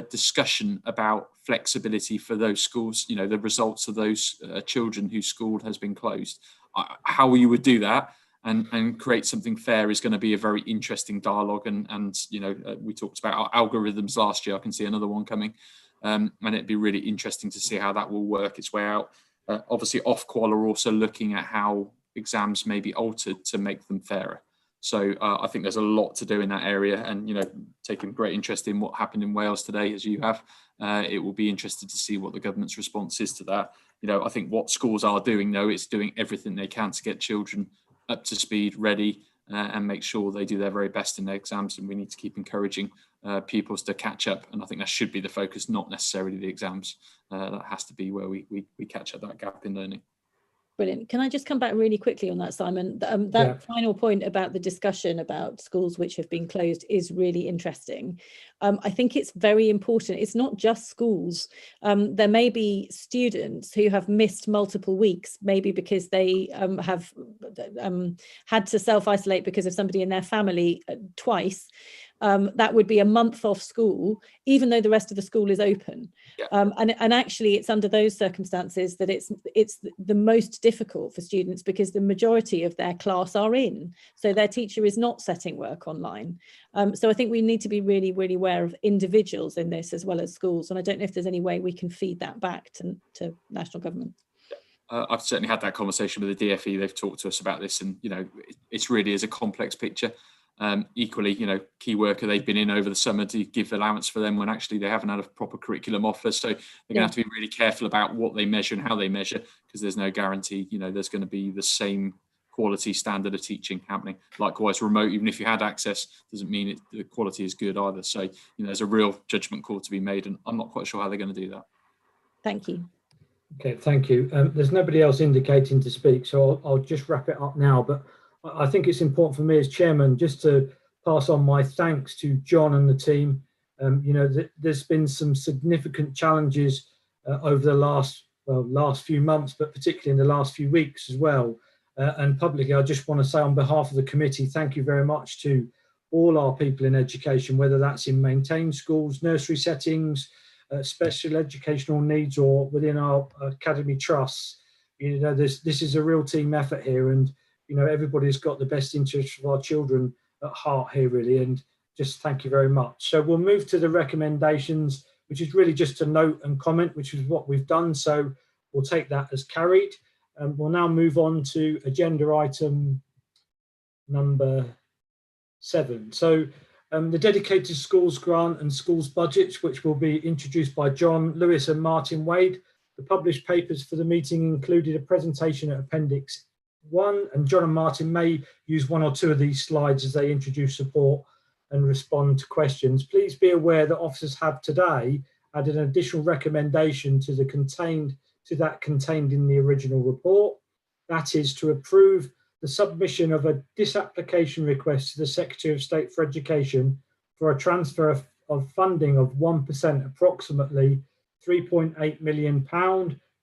discussion about flexibility for those schools, the results of those children whose school has been closed. How you would do that and create something fair is going to be a very interesting dialogue. And we talked about our algorithms last year. I can see another one coming. And it'd be really interesting to see how that will work its way out. Obviously, Ofqual are also looking at how exams may be altered to make them fairer. So I think there's a lot to do in that area, and taking great interest in what happened in Wales today, as you have. It will be interesting to see what the government's response is to that. I think what schools are doing, though, is doing everything they can to get children up to speed, ready, and make sure they do their very best in their exams. And we need to keep encouraging pupils to catch up. And I think that should be the focus, not necessarily the exams. That has to be where we catch up that gap in learning. Brilliant. Can I just come back really quickly on that, Simon? That final point about the discussion about schools which have been closed is really interesting. I think it's very important. It's not just schools. There may be students who have missed multiple weeks, maybe because they have had to self-isolate because of somebody in their family twice. That would be a month off school, even though the rest of the school is open. Yeah. And actually, it's under those circumstances that it's the most difficult for students, because the majority of their class are in. So their teacher is not setting work online. So I think we need to be really, really aware of individuals in this as well as schools. And I don't know if there's any way we can feed that back to national government. I've certainly had that conversation with the DfE. They've talked to us about this, and it's really is a complex picture. Equally, key worker, they've been in over the summer to give allowance for them when actually they haven't had a proper curriculum offer. So they're going to have to be really careful about what they measure and how they measure, because there's no guarantee, there's going to be the same quality standard of teaching happening. Likewise, remote, even if you had access, doesn't mean the quality is good either. So, there's a real judgment call to be made, and I'm not quite sure how they're going to do that. Thank you. Okay, thank you. There's nobody else indicating to speak, so I'll just wrap it up now. But I think it's important for me as chairman just to pass on my thanks to John and the team. There's been some significant challenges over the last few months, but particularly in the last few weeks as well. And publicly, I just want to say on behalf of the committee, thank you very much to all our people in education, whether that's in maintained schools, nursery settings, special educational needs, or within our academy trusts. This is a real team effort here, and everybody's got the best interest of our children at heart here, really, and just thank you very much. So we'll move to the recommendations, which is really just a note and comment, which is what we've done. So we'll take that as carried. We'll now move on to agenda item number 7. So the dedicated schools grant and schools budgets, which will be introduced by John, Lewis and Martin Wade. The published papers for the meeting included a presentation at Appendix 1, and John and Martin may use one or two of these slides as they introduce support and respond to questions. Please be aware that officers have today added an additional recommendation to that contained in the original report. That is to approve the submission of a disapplication request to the Secretary of State for Education for a transfer of funding of 1%, approximately £3.8 million,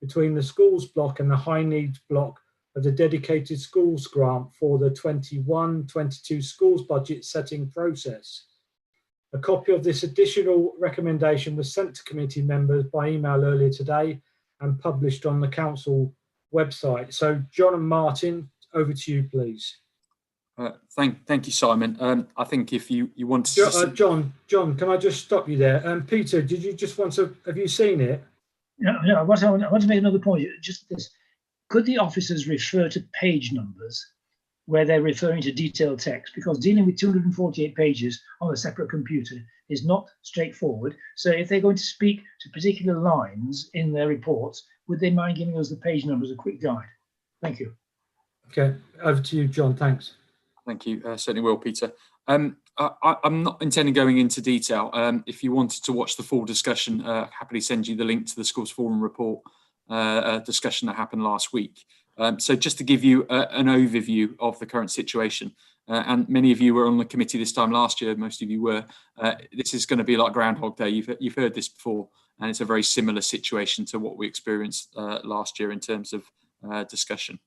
between the schools block and the high needs block of the dedicated schools grant for the 21-22 schools budget setting process. A copy of this additional recommendation was sent to committee members by email earlier today and published on the council website. So John and Martin, over to you, please. Thank you, Simon. I think if you want to... John, can I just stop you there? Peter, did you just want to, have you seen it? No, I want to make another point. Just this, could the officers refer to page numbers where they're referring to detailed text? Because dealing with 248 pages on a separate computer is not straightforward. So if they're going to speak to particular lines in their reports, would they mind giving us the page numbers, a quick guide? Thank you. Okay, over to you, John. Thanks. Thank you. Certainly will, Peter. I'm not intending going into detail. If you wanted to watch the full discussion, happily send you the link to the Schools Forum report discussion that happened last week. So just to give you an overview of the current situation, and many of you were on the committee this time last year, most of you were, this is going to be like Groundhog Day. You've heard this before, and it's a very similar situation to what we experienced last year in terms of discussion.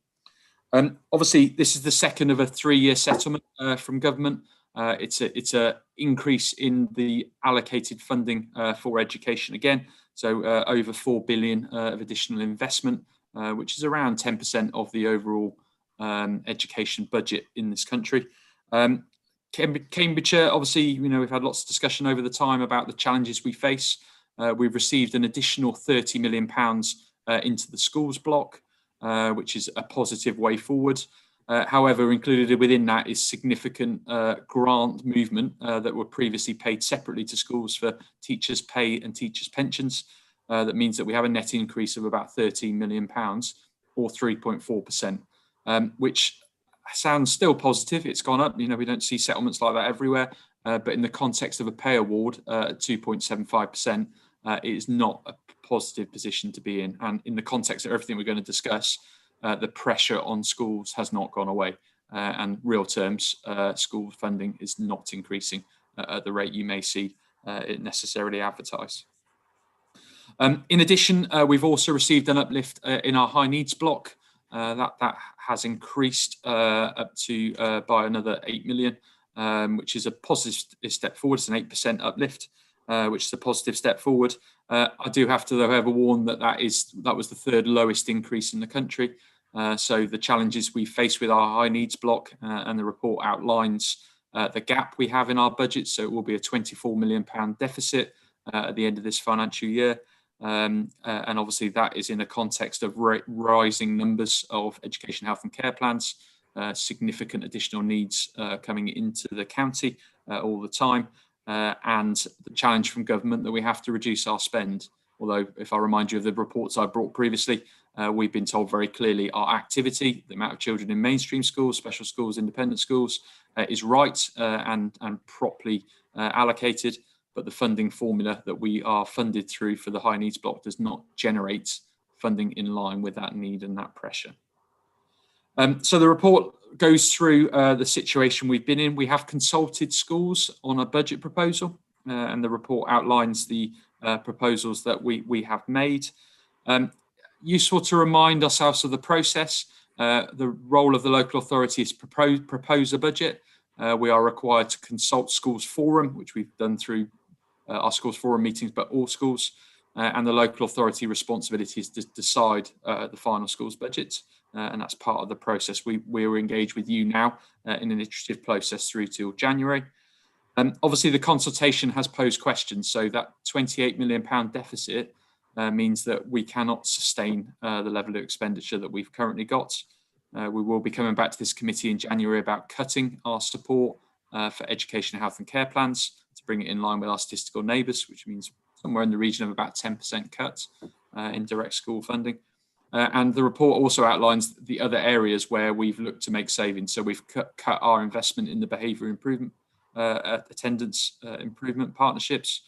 Obviously, this is the second of a 3-year settlement from government. It's a increase in the allocated funding for education again. So over 4 billion of additional investment, which is around 10% of the overall education budget in this country. Cambridgeshire, obviously, we've had lots of discussion over the time about the challenges we face. We've received an additional £30 million into the schools block, which is a positive way forward. However, included within that is significant grant movement that were previously paid separately to schools for teachers' pay and teachers' pensions. That means that we have a net increase of about £13 million or 3.4%, which sounds still positive. It's gone up. We don't see settlements like that everywhere. But in the context of a pay award at 2.75%, it is not a positive position to be in. And in the context of everything we're going to discuss, the pressure on schools has not gone away. And real terms, school funding is not increasing at the rate you may see it necessarily advertised. In addition, we've also received an uplift in our high needs block. That has increased up to by another 8 million, which is a positive step forward. It's an 8% uplift, which is a positive step forward. I do have to, however, warn that that was the third lowest increase in the country. So the challenges we face with our high needs block, and the report outlines the gap we have in our budget. So it will be a £24 million deficit at the end of this financial year. And obviously that is in a context of rising numbers of education, health and care plans, significant additional needs coming into the county all the time, and the challenge from government that we have to reduce our spend. Although, if I remind you of the reports I brought previously, we've been told very clearly our activity, the amount of children in mainstream schools, special schools, independent schools, is right and properly allocated. But the funding formula that we are funded through for the high needs block does not generate funding in line with that need and that pressure. So the report goes through the situation we've been in. We have consulted schools on a budget proposal, and the report outlines the proposals that we have made. Useful to remind ourselves of the process. The role of the local authority is propose a budget. We are required to consult Schools Forum, which we've done through our Schools Forum meetings, but all schools, and the local authority responsibility is to decide the final schools budget, and that's part of the process. We're engaged with you now in an iterative process through till January. Obviously, the consultation has posed questions, so that £28 million deficit means that we cannot sustain the level of expenditure that we've currently got. We will be coming back to this committee in January about cutting our support for education, health and care plans to bring it in line with our statistical neighbours, which means somewhere in the region of about 10% cut in direct school funding. And the report also outlines the other areas where we've looked to make savings. So we've cut our investment in the behaviour improvement, attendance improvement partnerships.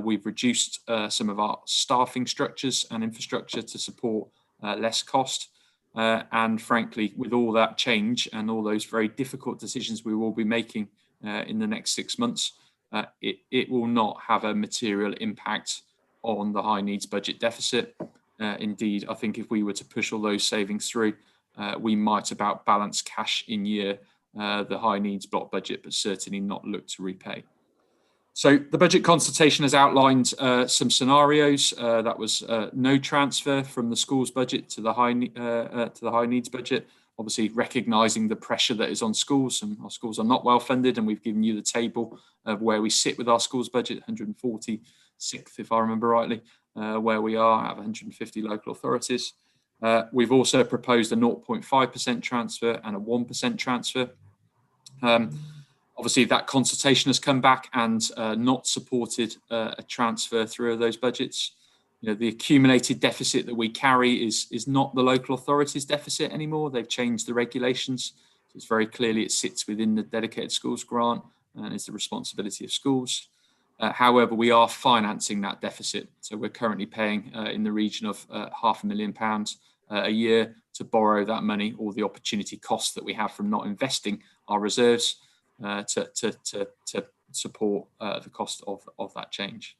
We've reduced some of our staffing structures and infrastructure to support less cost. And frankly, with all that change and all those very difficult decisions we will be making in the next 6 months, it will not have a material impact on the high needs budget deficit. Indeed, I think if we were to push all those savings through, we might about balance cash in year the high needs block budget, but certainly not look to repay. So the budget consultation has outlined some scenarios. That was no transfer from the schools budget to the high needs budget. Obviously, recognising the pressure that is on schools, and our schools are not well funded, and we've given you the table of where we sit with our schools budget, 146th, if I remember rightly, where we are out of 150 local authorities. We've also proposed a 0.5% transfer and a 1% transfer. Obviously, that consultation has come back and not supported a transfer through those budgets. You know, the accumulated deficit that we carry is not the local authorities' deficit anymore. They've changed the regulations. So it's very clearly it sits within the dedicated schools grant and is the responsibility of schools. However, we are financing that deficit. So we're currently paying in the region of £500,000 a year to borrow that money, or the opportunity cost that we have from not investing our reserves to support the cost of that change.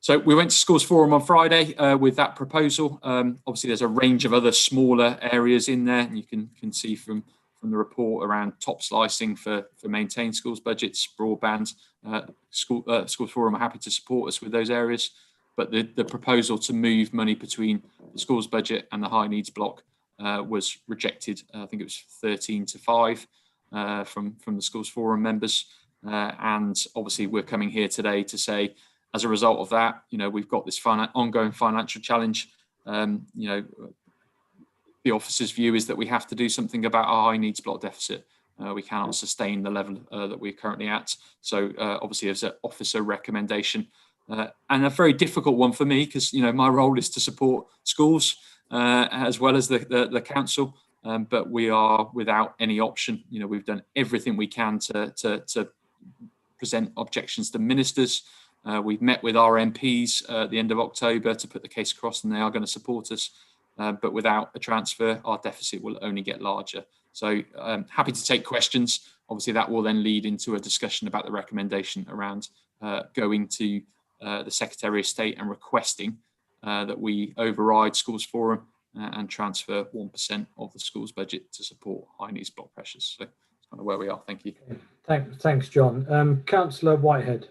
So we went to Schools Forum on Friday with that proposal. Obviously, there's a range of other smaller areas in there, and you can see from the report around top slicing for maintained schools budgets, broadband. Schools Forum are happy to support us with those areas, but the proposal to move money between the schools budget and the high needs block was rejected. I think it was 13-5 from the Schools Forum members, and obviously we're coming here today to say, as a result of that, you know, we've got this ongoing financial challenge. You know, the officer's view is that we have to do something about our high needs block deficit. We cannot sustain the level that we're currently at. So obviously there's an officer recommendation, and a very difficult one for me, because, you know, my role is to support schools as well as the council, but we are without any option. You know, we've done everything we can to present objections to ministers. We've met with our MPs at the end of October to put the case across, and they are going to support us. But without a transfer, our deficit will only get larger. So happy to take questions. Obviously, that will then lead into a discussion about the recommendation around going to the Secretary of State and requesting that we override Schools Forum and transfer 1% of the schools budget to support high needs block pressures. So that's kind of where we are. Thank you. Thanks, John. Councillor Whitehead.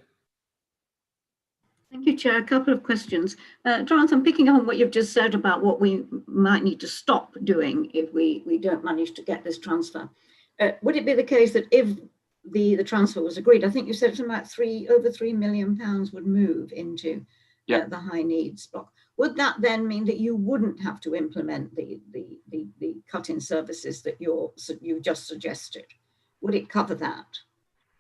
Thank you, Chair. A couple of questions. Jonathan, picking up on what you've just said about what we might need to stop doing if we don't manage to get this transfer, would it be the case that if the transfer was agreed, I think you said something about over £3 million would move into the high needs block. Would that then mean that you wouldn't have to implement the cut in services that you just suggested? Would it cover that?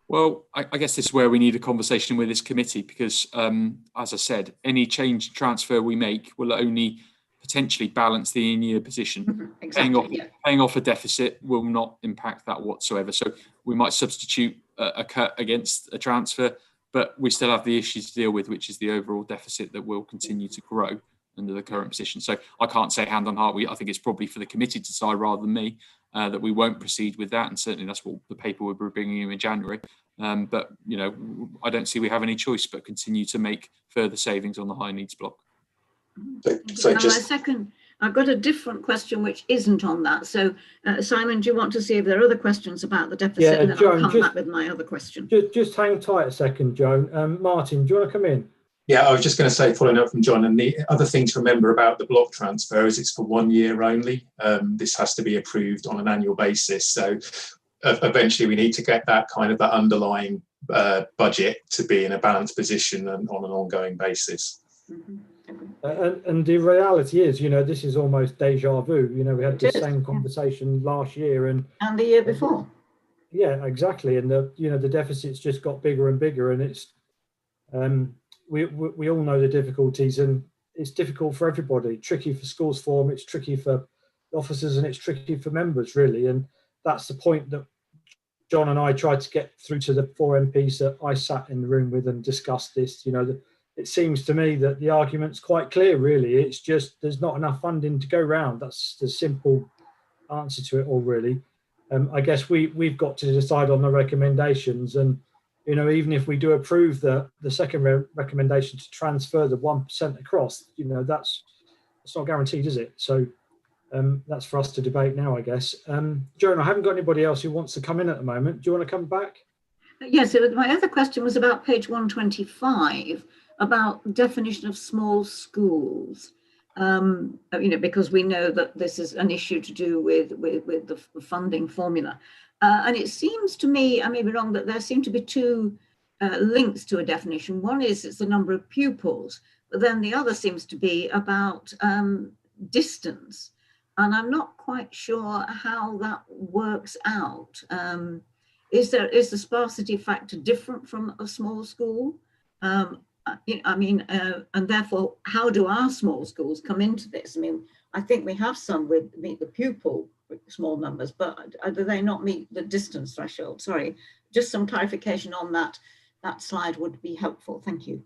Well, I guess this is where we need a conversation with this committee, because, as I said, any change transfer we make will only potentially balance the in-year position. Exactly, paying off a deficit will not impact that whatsoever. So we might substitute a cut against a transfer, but we still have the issues to deal with, which is the overall deficit that will continue to grow under the current position. So I can't say hand on heart, I think it's probably for the committee to decide rather than me, that we won't proceed with that. And certainly that's what the paper we'll be bringing you in January. But, you know, I don't see we have any choice but continue to make further savings on the high needs block. So I've got a different question which isn't on that. So Simon, do you want to see if there are other questions about the deficit? Yeah, and then Joan, I'll come back with my other question. Just hang tight a second, Joan. Martin, do you want to come in? Yeah, I was just going to say, following up from John, and the other thing to remember about the block transfer is it's for 1 year only. This has to be approved on an annual basis. So eventually we need to get that kind of that underlying budget to be in a balanced position and on an ongoing basis. And the reality is, you know, this is almost deja vu. You know, we had the same conversation last year and the year before. Yeah, exactly. And the deficit's just got bigger and bigger, and it's we all know the difficulties, and it's difficult for everybody. Tricky for Schools Forum, it's tricky for officers, and it's tricky for members, really. And that's the point that John and I tried to get through to the 4 MPs that I sat in the room with and discussed this. You know, it seems to me that the argument's quite clear, really. It's just there's not enough funding to go round. That's the simple answer to it all, really. I guess we've got to decide on the recommendations, and you know, even if we do approve the second recommendation to transfer the 1% across, you know, that's not guaranteed, is it? So That's for us to debate now, I guess. Joan, I haven't got anybody else who wants to come in at the moment. Do you want to come back? Yes, my other question was about page 125, about definition of small schools. Because we know that this is an issue to do with the funding formula. And it seems to me, I may be wrong, that there seem to be two links to a definition. One is it's the number of pupils, but then the other seems to be about distance. And I'm not quite sure how that works out. Is the sparsity factor different from a small school? And therefore, how do our small schools come into this? I mean, I think we have some with meet the pupil with small numbers, but do they not meet the distance threshold? Sorry, just some clarification on that slide would be helpful. Thank you.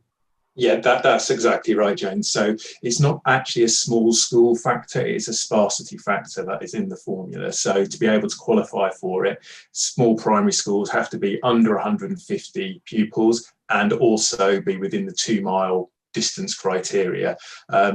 Yeah, that's exactly right, Jane. So it's not actually a small school factor, it's a sparsity factor that is in the formula. So to be able to qualify for it, small primary schools have to be under 150 pupils and also be within the 2-mile distance criteria.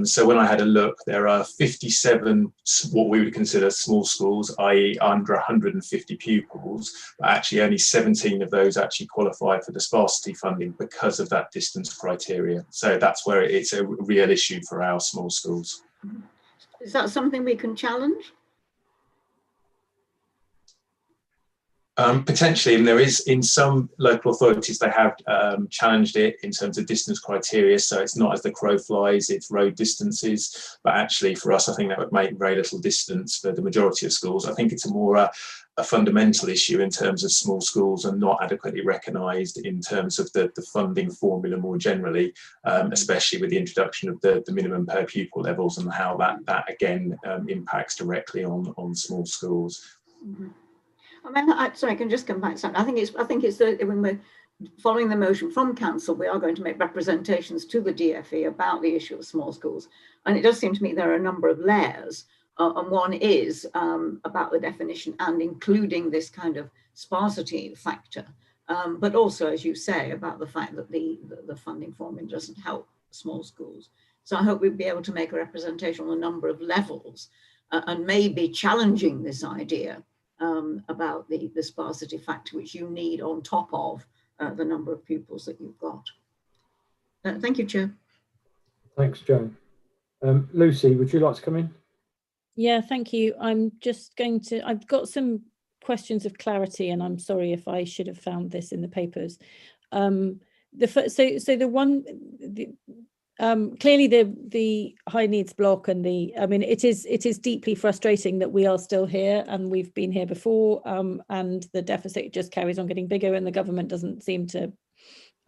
So when I had a look, there are 57 what we would consider small schools, i.e. under 150 pupils, but actually only 17 of those actually qualify for the sparsity funding because of that distance criteria. So that's where it's a real issue for our small schools. Is that something we can challenge? Potentially, and there is in some local authorities, they have challenged it in terms of distance criteria. So it's not as the crow flies, it's road distances. But actually for us, I think that would make very little distance for the majority of schools. I think it's a more a fundamental issue in terms of small schools and not adequately recognised in terms of the funding formula more generally, especially with the introduction of the minimum per pupil levels and how that again impacts directly on small schools. Mm-hmm. I mean, sorry, I can just come back to something. I think it's when we're following the motion from council, we are going to make representations to the DFE about the issue of small schools. And it does seem to me there are a number of layers. And one is about the definition and including this kind of sparsity factor. But also, as you say, about the fact that the funding formula doesn't help small schools. So I hope we'll be able to make a representation on a number of levels and maybe challenging this idea about the sparsity factor, which you need on top of the number of pupils that you've got. Thank you, Chair. Thanks, Joan. Lucy, would you like to come in? Yeah, thank you. I'm just going to, I've got some questions of clarity, and I'm sorry if I should have found this in the papers. Clearly the high needs block and it is deeply frustrating that we are still here and we've been here before, and the deficit just carries on getting bigger and the government doesn't seem to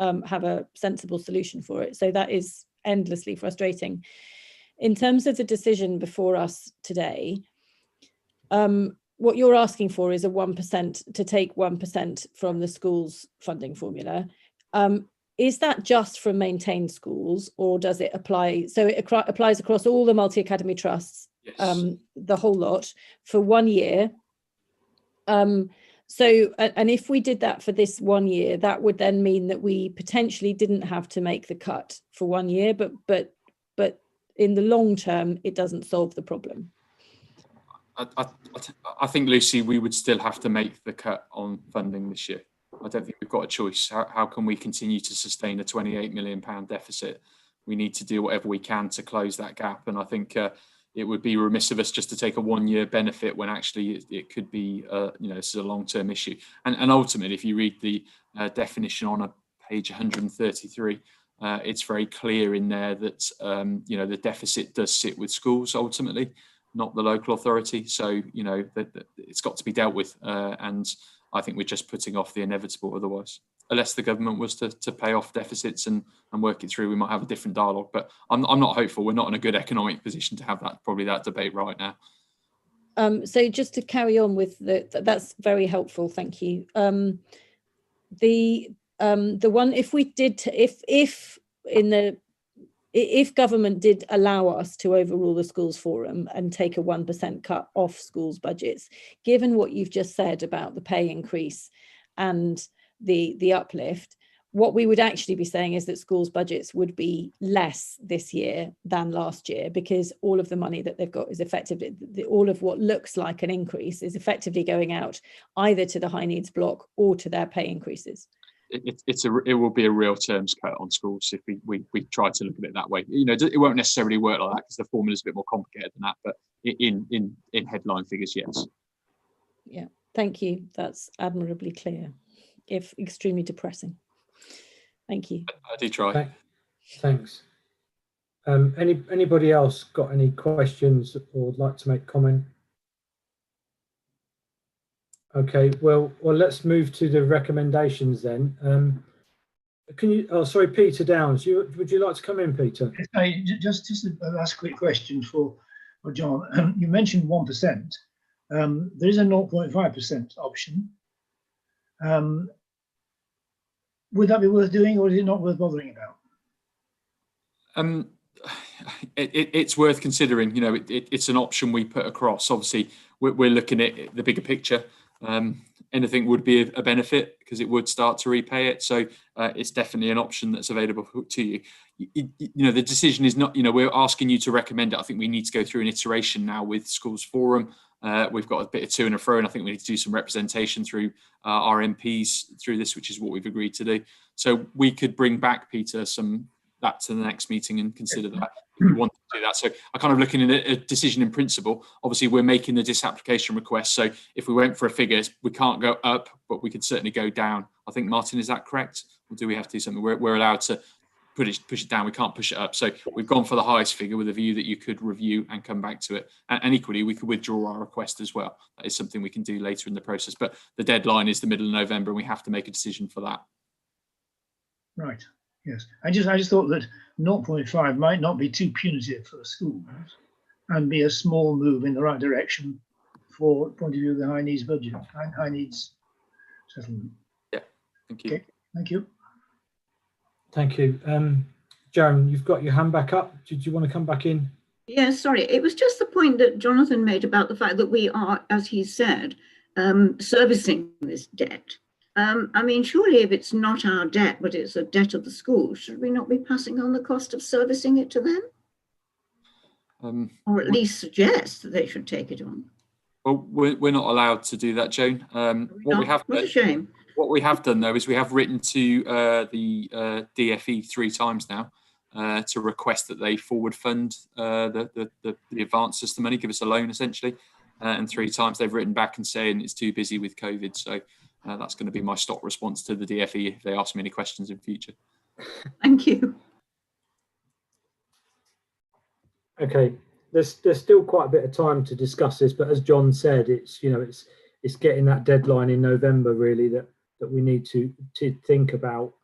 have a sensible solution for it. So that is endlessly frustrating. In terms of the decision before us today, what you're asking for is a 1%, to take 1% from the school's funding formula. Is that just for maintained schools, or does it apply? So it applies across all the multi-academy trusts, yes. The whole lot for 1 year. And if we did that for this 1 year, that would then mean that we potentially didn't have to make the cut for 1 year, but in the long term, it doesn't solve the problem. I think, Lucy, we would still have to make the cut on funding this year. I don't think we've got a choice. How can we continue to sustain a £28 million deficit? We need to do whatever we can to close that gap. And I think it would be remiss of us just to take a 1 year benefit when actually it could be, this is a long-term issue. And ultimately, if you read the definition on page 133, it's very clear in there that, the deficit does sit with schools ultimately, not the local authority. So, it's got to be dealt with. And I think we're just putting off the inevitable otherwise. Unless the government was to pay off deficits and work it through, we might have a different dialogue. But I'm not hopeful. We're not in a good economic position to have that debate right now. So just to carry on with that's very helpful. Thank you. The one, if government did allow us to overrule the schools forum and take a 1% cut off schools budgets, given what you've just said about the pay increase and the uplift, what we would actually be saying is that schools' budgets would be less this year than last year, because all of the money that they've got is effectively, all of what looks like an increase is effectively going out either to the high needs block or to their pay increases. It will be a real terms cut on schools if we try to look at it that way. You know, it won't necessarily work like that because the formula is a bit more complicated than that, but in headline figures, yes. Yeah, thank you. That's admirably clear, if extremely depressing. Thank you. I do try. Thanks. Anybody else got any questions or would like to make comment? Okay, well, let's move to the recommendations then. Can you? Oh, sorry, Peter Downs. Would you like to come in, Peter? Just a last quick question for John. You mentioned 1%. There is a 0.5% option. Would that be worth doing, or is it not worth bothering about? It's worth considering. You know, it's an option we put across. Obviously, we're looking at the bigger picture. Anything would be a benefit because it would start to repay it. So it's definitely an option that's available to you. You know, the decision is not, you know, we're asking you to recommend it. I think we need to go through an iteration now with Schools Forum. We've got a bit of to and fro, and I think we need to do some representation through our MPs through this, which is what we've agreed to do. So we could bring back, Peter, that to the next meeting and consider that if you want to do that. So I'm kind of looking at a decision in principle. Obviously, we're making the disapplication request. So if we went for a figure, we can't go up, but we could certainly go down. I think, Martin, is that correct? Or do we have to do something? We're allowed to push it down. We can't push it up. So we've gone for the highest figure with a view that you could review and come back to it. And equally, we could withdraw our request as well. That is something we can do later in the process. But the deadline is the middle of November, and we have to make a decision for that. Right. Yes. I just thought that 0.5 might not be too punitive for the schools and be a small move in the right direction for the point of view of the high needs budget, high needs settlement. Yeah. Thank you. Okay. Thank you. Thank you. Joan, you've got your hand back up. Did you want to come back in? Yeah, sorry. It was just the point that Jonathan made about the fact that we are, as he said, servicing this debt. I mean, surely if it's not our debt, but it's a debt of the school, should we not be passing on the cost of servicing it to them? Or at least suggest that they should take it on? Well, we're not allowed to do that, Joan. What a shame. What we have done, though, is we have written to the DFE 3 times now to request that they forward fund the advances to money, give us a loan, essentially. And 3 times they've written back and saying it's too busy with COVID. So that's going to be my stock response to the DFE if they ask me any questions in future. Thank you. Okay, there's still quite a bit of time to discuss this, but as John said, it's getting that deadline in November really that we need to think about.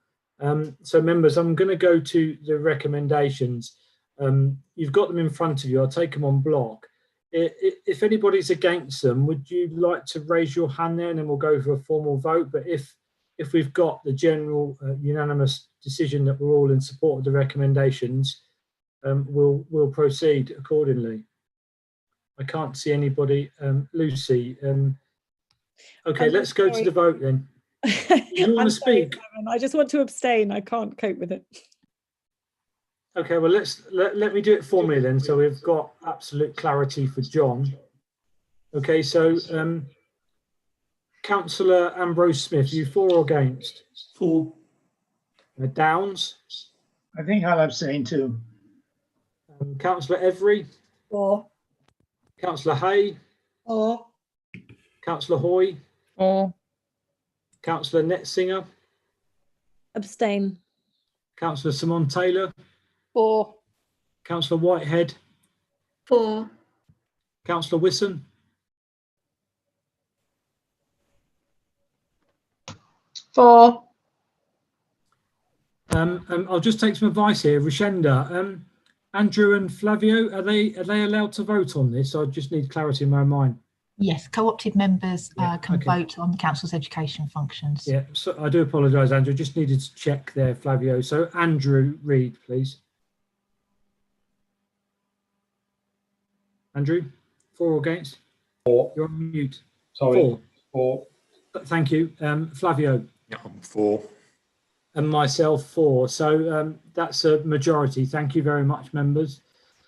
So members, I'm going to go to the recommendations. You've got them in front of you. I'll take them on block. If anybody's against them, would you like to raise your hand there, and then we'll go for a formal vote? But if we've got the general unanimous decision that we're all in support of the recommendations, we'll proceed accordingly. I can't see anybody. Lucy. Okay, let's go to the vote then. You want to speak? Simon, I just want to abstain. I can't cope with it. Okay, well, let me do it formally then, so we've got absolute clarity for John. Okay, so Councillor Ambrose Smith, you for or against? For. Downs? I think I'll abstain too. Councillor Every? For. Councillor Hay? For. Councillor Hoy? For. Councillor Netsinger? Abstain. Councillor Simon Taylor? For. Councillor Whitehead? For. Councillor Wisson? For. I'll just take some advice here. Rashenda, Andrew and Flavio, are they allowed to vote on this? I just need clarity in my mind. Yes, co-opted members can vote on the council's education functions. Yeah, so I do apologise, Andrew. Just needed to check there, Flavio. So Andrew, read, please. Andrew, for or against? For. You're on mute. Sorry. For. Thank you. Flavio. Yeah, I'm for. and myself 4. So that's a majority. Thank you very much, members.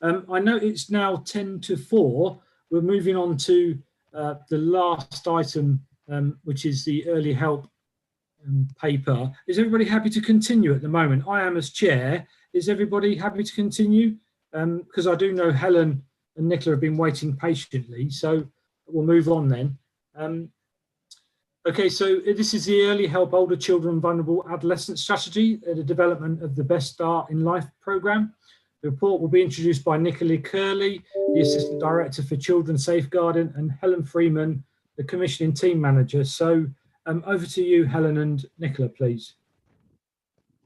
I know it's now 10 to 4. We're moving on to the last item, which is the early help paper. Is everybody happy to continue at the moment? I am as chair. Is everybody happy to continue? Because I do know Helen and Nicola have been waiting patiently, so we'll move on then. Okay, so this is the Early Help Older Children Vulnerable Adolescent Strategy, the development of the Best Start in Life programme. The report will be introduced by Nicola Curley, the Assistant Director for Children's Safeguarding, and Helen Freeman, the Commissioning Team Manager. So over to you, Helen and Nicola, please.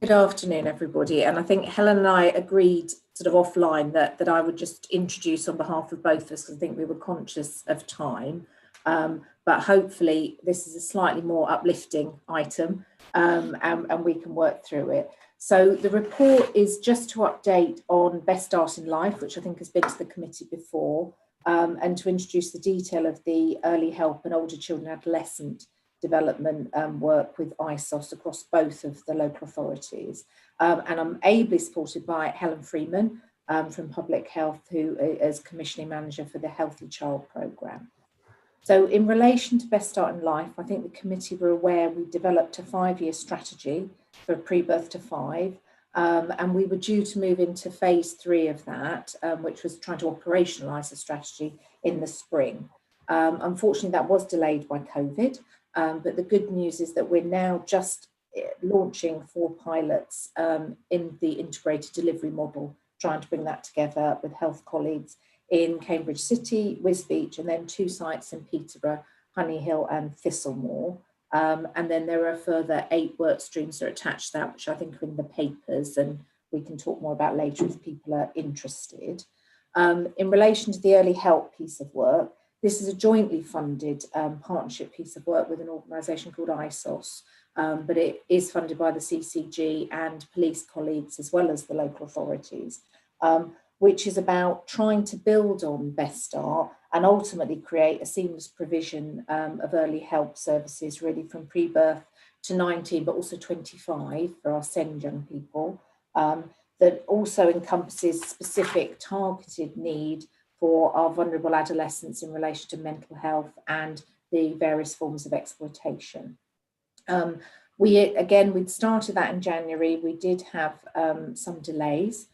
Good afternoon, everybody. And I think Helen and I agreed sort of offline that I would just introduce on behalf of both of us, because I think we were conscious of time. But hopefully this is a slightly more uplifting item and we can work through it. So the report is just to update on Best Start in Life, which I think has been to the committee before, and to introduce the detail of the early help and older children and adolescent development work with ISOS across both of the local authorities. And I'm ably supported by Helen Freeman from Public Health, who is Commissioning Manager for the Healthy Child Programme. So in relation to Best Start in Life, I think the committee were aware we developed a 5-year strategy for pre-birth to 5, and we were due to move into phase 3 of that, which was trying to operationalise the strategy in the spring. Unfortunately, that was delayed by COVID, but the good news is that we're now just launching 4 pilots in the integrated delivery model, trying to bring that together with health colleagues in Cambridge City, Wisbech, and then 2 sites in Peterborough, Honeyhill and Thistlemore. And then there are further 8 work streams that are attached to that, which I think are in the papers, and we can talk more about later if people are interested. In relation to the early help piece of work, this is a jointly funded partnership piece of work with an organisation called ISOS, but it is funded by the CCG and police colleagues as well as the local authorities, which is about trying to build on Best Start and ultimately create a seamless provision of early help services, really from pre-birth to 19, but also 25 for our SEND young people, that also encompasses specific targeted need for our vulnerable adolescents in relation to mental health and the various forms of exploitation. We'd started that in January. We did have some delays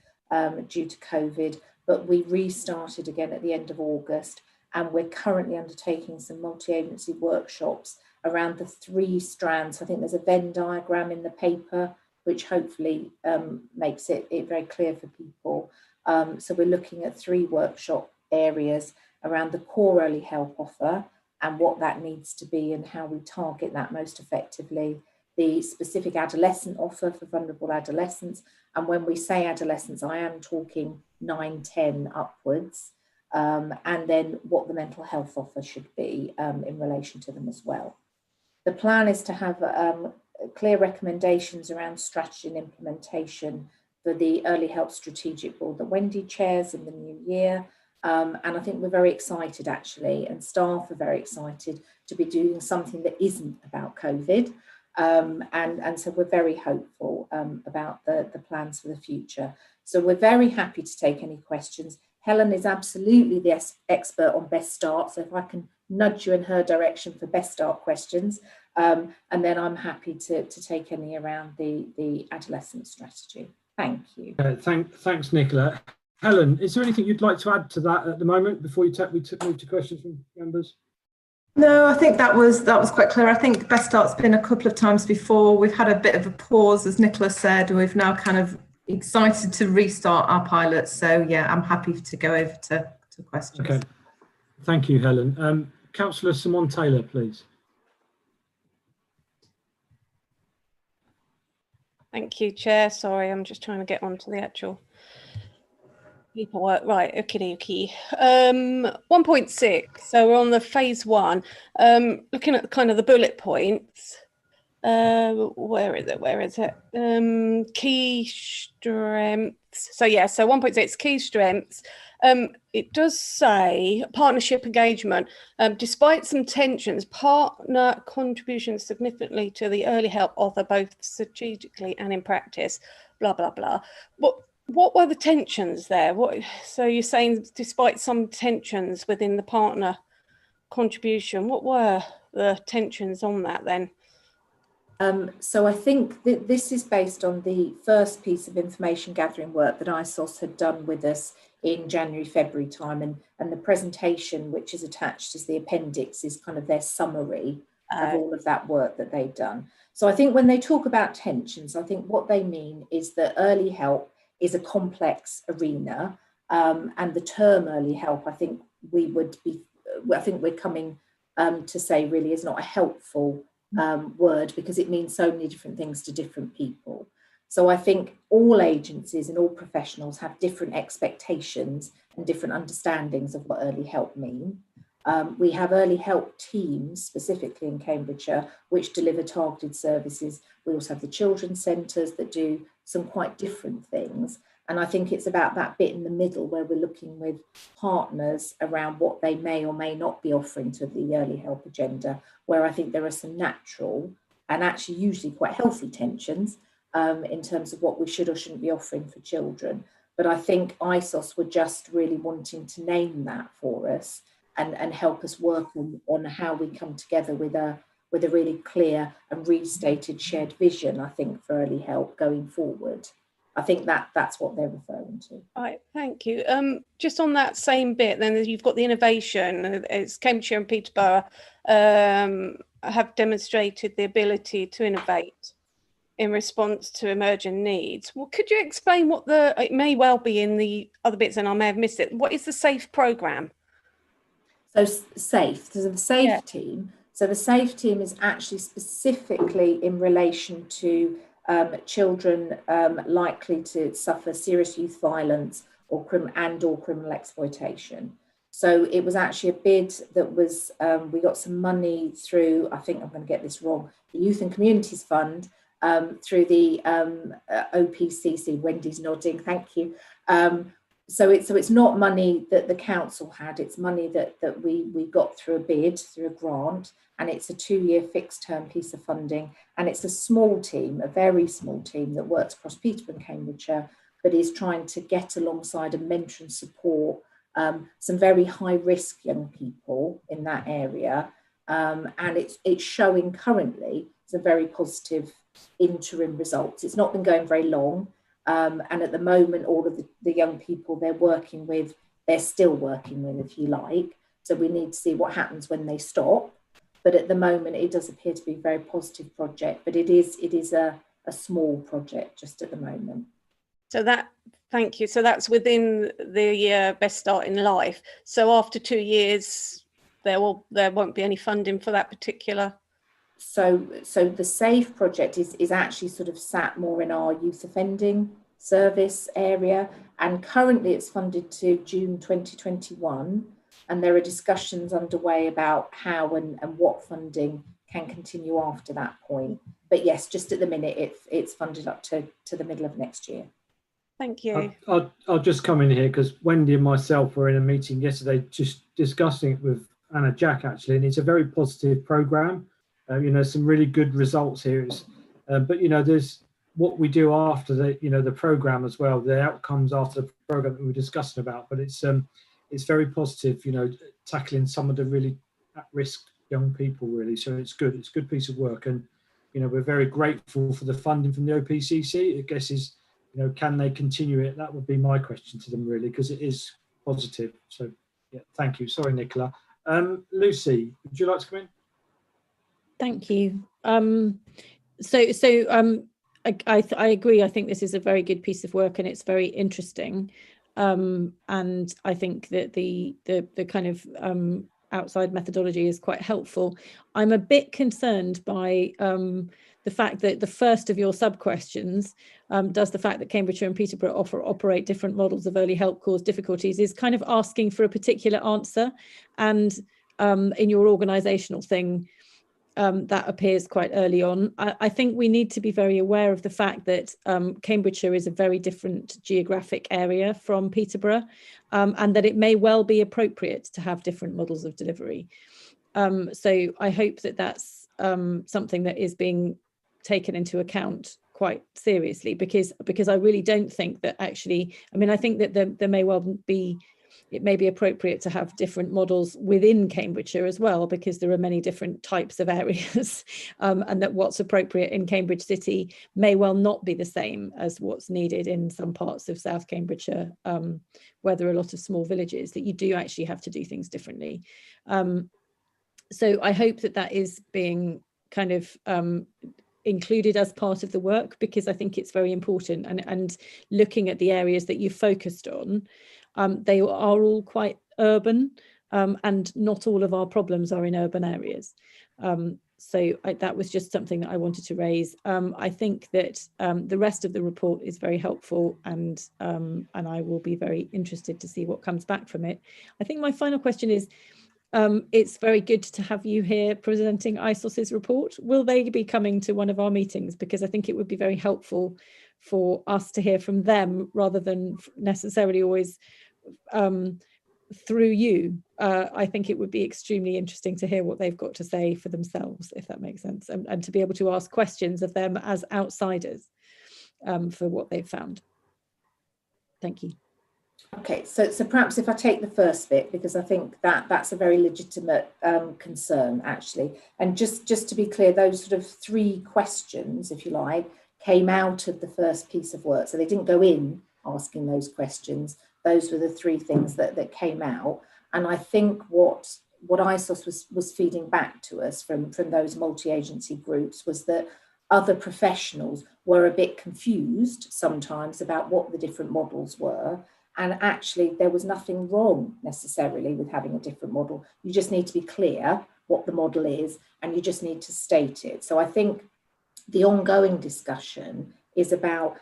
due to COVID, but we restarted again at the end of August, and we're currently undertaking some multi-agency workshops around the 3 strands. I think there's a Venn diagram in the paper, which hopefully makes it very clear for people. So we're looking at 3 workshop areas around the core early help offer and what that needs to be and how we target that most effectively, the specific adolescent offer for vulnerable adolescents. And when we say adolescents, I am talking 9, 10 upwards, and then what the mental health offer should be in relation to them as well. The plan is to have clear recommendations around strategy and implementation for the Early Help Strategic Board that Wendy chairs in the new year. And I think we're very excited actually, and staff are very excited to be doing something that isn't about COVID. And so we're very hopeful about the plans for the future. So we're very happy to take any questions. Helen is absolutely the expert on Best Start, so if I can nudge you in her direction for Best Start questions, and then I'm happy to take any around the adolescent strategy. Thank you. Thanks, Nicola. Helen, is there anything you'd like to add to that at the moment before we move to questions from members? No, I think that was quite clear. I think Best Start's been a couple of times before. We've had a bit of a pause, as Nicola said, and we've now kind of excited to restart our pilot. So yeah, I'm happy to go over to questions. Okay, thank you, Helen. Councillor Simon Taylor, please. Thank you, Chair. Sorry, I'm just trying to get onto the actual paperwork. Right, okay. 1.6. So we're on the phase 1. Looking at kind of the bullet points. Where is it? Key strengths. So yeah, so 1.6 key strengths. it does say partnership engagement. Despite some tensions, partner contributions significantly to the early help offer, both strategically and in practice, blah, blah, blah. What were the tensions there? So you're saying despite some tensions within the partner contribution, what were the tensions on that then? So I think that this is based on the first piece of information gathering work that ISOS had done with us in January, February time, and the presentation which is attached as the appendix is kind of their summary of all of that work that they've done. So I think when they talk about tensions, I think what they mean is that early help is a complex arena, and the term early help, I think we're coming to say really is not a helpful word, because it means so many different things to different people. So I think all agencies and all professionals have different expectations and different understandings of what early help mean. We have early help teams specifically in Cambridgeshire which deliver targeted services. We also have the children's centres that do some quite different things. And I think it's about that bit in the middle where we're looking with partners around what they may or may not be offering to the early help agenda, where I think there are some natural and actually usually quite healthy tensions in terms of what we should or shouldn't be offering for children. But I think ISOS were just really wanting to name that for us and help us work on how we come together with a really clear and restated shared vision, I think, for early help going forward. I think that's what they're referring to. Right, thank you. Just on that same bit, then you've got the innovation. It's Cambridgeshire and Peterborough have demonstrated the ability to innovate in response to emerging needs. Well, could you explain what it may well be in the other bits, and I may have missed it. What is the SAFE programme? So SAFE, so the SAFE team. So the SAFE team is actually specifically in relation to children likely to suffer serious youth violence or criminal exploitation. So it was actually a bid that was, we got some money through, I think I'm going to get this wrong, the Youth and Communities Fund, through the OPCC. Wendy's nodding, thank you. So it's not money that the council had, it's money that we got through a bid, through a grant, and it's a 2-year fixed term piece of funding, and it's a small team, a very small team that works across Peterborough and Cambridgeshire, but is trying to get alongside and mentor and support some very high risk young people in that area, and it's showing currently some very positive interim results. It's not been going very long. And at the moment, all of the young people they're working with, they're still working with, if you like. So we need to see what happens when they stop. But at the moment, it does appear to be a very positive project, but it is a small project just at the moment. So thank you. So that's within the Best Start in Life. So after 2 years, there won't be any funding for that particular. So the SAFE project is actually sort of sat more in our youth offending service area, and currently it's funded to June 2021, and there are discussions underway about how and what funding can continue after that point. But yes, just at the minute it's funded up to the middle of next year. Thank you. I'll just come in here because Wendy and myself were in a meeting yesterday just discussing it with Anna Jack actually, and it's a very positive programme. Some really good results here. But there's what we do after the programme as well, the outcomes after the programme that we were discussing about. But it's very positive, tackling some of the really at-risk young people really. So it's good. It's a good piece of work, and we're very grateful for the funding from the OPCC. I guess is can they continue it? That would be my question to them really, because it is positive. So yeah, thank you. Sorry, Nicola. Lucy, would you like to come in? Thank you. I agree. I think this is a very good piece of work and it's very interesting. And I think that the kind of outside methodology is quite helpful. I'm a bit concerned by the fact that the first of your sub-questions, does the fact that Cambridgeshire and Peterborough operate different models of early help cause difficulties, is kind of asking for a particular answer. And in your organisational thing, that appears quite early on. I think we need to be very aware of the fact that Cambridgeshire is a very different geographic area from Peterborough, and that it may well be appropriate to have different models of delivery. So I hope that that's something that is being taken into account quite seriously, because I really don't think that actually, I mean, I think that there may well be, it may be appropriate to have different models within Cambridgeshire as well, because there are many different types of areas, and that what's appropriate in Cambridge City may well not be the same as what's needed in some parts of South Cambridgeshire, where there are a lot of small villages, that you do actually have to do things differently. So I hope that that is being kind of included as part of the work, because I think it's very important. And looking at the areas that you focused on, they are all quite urban, and not all of our problems are in urban areas. So that was just something that I wanted to raise. I think that the rest of the report is very helpful, and I will be very interested to see what comes back from it. I think my final question is, it's very good to have you here presenting ISOS's report. Will they be coming to one of our meetings? Because I think it would be very helpful for us to hear from them, rather than necessarily always through you. I think it would be extremely interesting to hear what they've got to say for themselves, if that makes sense, and to be able to ask questions of them as outsiders for what they've found. Thank you. Okay, so perhaps if I take the first bit, because I think that's a very legitimate concern, actually. And just to be clear, those sort of 3 questions, if you like, came out of the first piece of work. So they didn't go in asking those questions. Those were the 3 things that came out. And I think what ISOS was feeding back to us from those multi-agency groups was that other professionals were a bit confused sometimes about what the different models were. And actually, there was nothing wrong necessarily with having a different model. You just need to be clear what the model is, and you just need to state it. So I think the ongoing discussion is about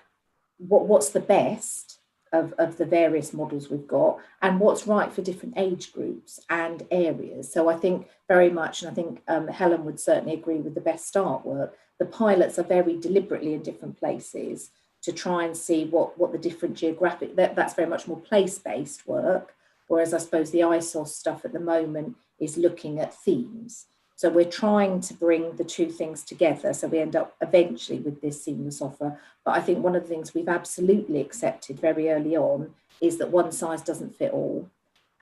what's the best of the various models we've got, and what's right for different age groups and areas. So I think very much, and I think Helen would certainly agree with the Best Start work, the pilots are very deliberately in different places to try and see what the different geographic, that's very much more place-based work, whereas I suppose the ISOS stuff at the moment is looking at themes. So we're trying to bring the 2 things together, so we end up eventually with this seamless offer. But I think one of the things we've absolutely accepted very early on is that one size doesn't fit all,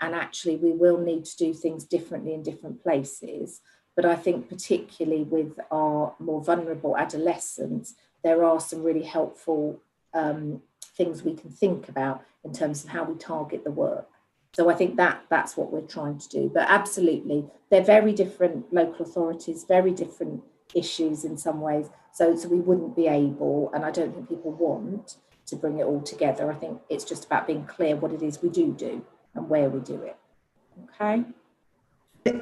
and actually we will need to do things differently in different places. But I think particularly with our more vulnerable adolescents, there are some really helpful things we can think about in terms of how we target the work. So I think that's what we're trying to do. But absolutely, they're very different local authorities, very different issues in some ways. So we wouldn't be able, and I don't think people want, to bring it all together. I think it's just about being clear what it is we do and where we do it. Okay.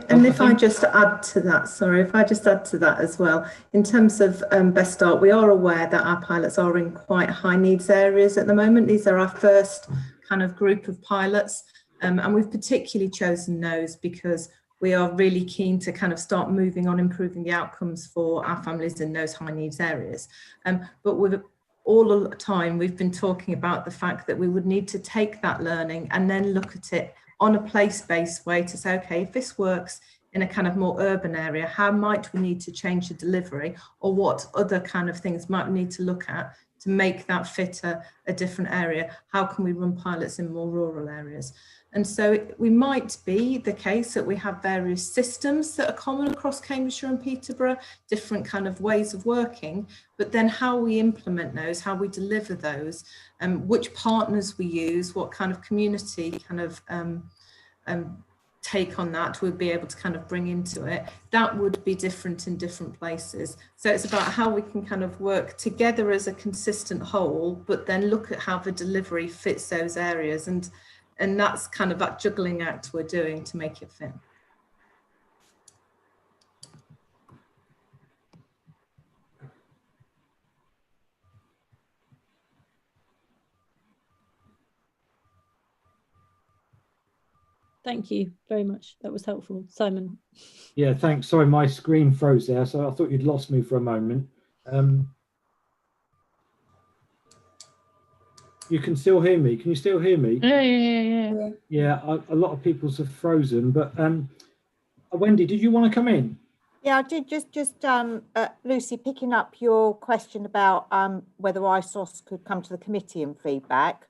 And if I just add to that, sorry, if I just add to that as well, in terms of Best Start, we are aware that our pilots are in quite high needs areas at the moment. These are our first kind of group of pilots, and we've particularly chosen those because we are really keen to kind of start moving on improving the outcomes for our families in those high needs areas. But with all the time, we've been talking about the fact that we would need to take that learning and then look at it on a place-based way to say, okay, if this works in a kind of more urban area, how might we need to change the delivery, or what other kind of things might we need to look at to make that fit a different area? How can we run pilots in more rural areas? And so we might be the case that we have various systems that are common across Cambridgeshire and Peterborough, different kind of ways of working, but then how we implement those, how we deliver those, which partners we use, what kind of community kind of take on that we'll be able to kind of bring into it, that would be different in different places. So it's about how we can kind of work together as a consistent whole, but then look at how the delivery fits those areas. And that's kind of that juggling act we're doing to make it fit. Thank you very much. That was helpful. Simon. Yeah, thanks. Sorry, my screen froze there, so I thought you'd lost me for a moment. You can still hear me. Can you still hear me? Yeah. Yeah, a lot of people's have frozen, but Wendy, did you want to come in? Yeah, I did. Just Lucy, picking up your question about whether ISOS could come to the committee and feedback.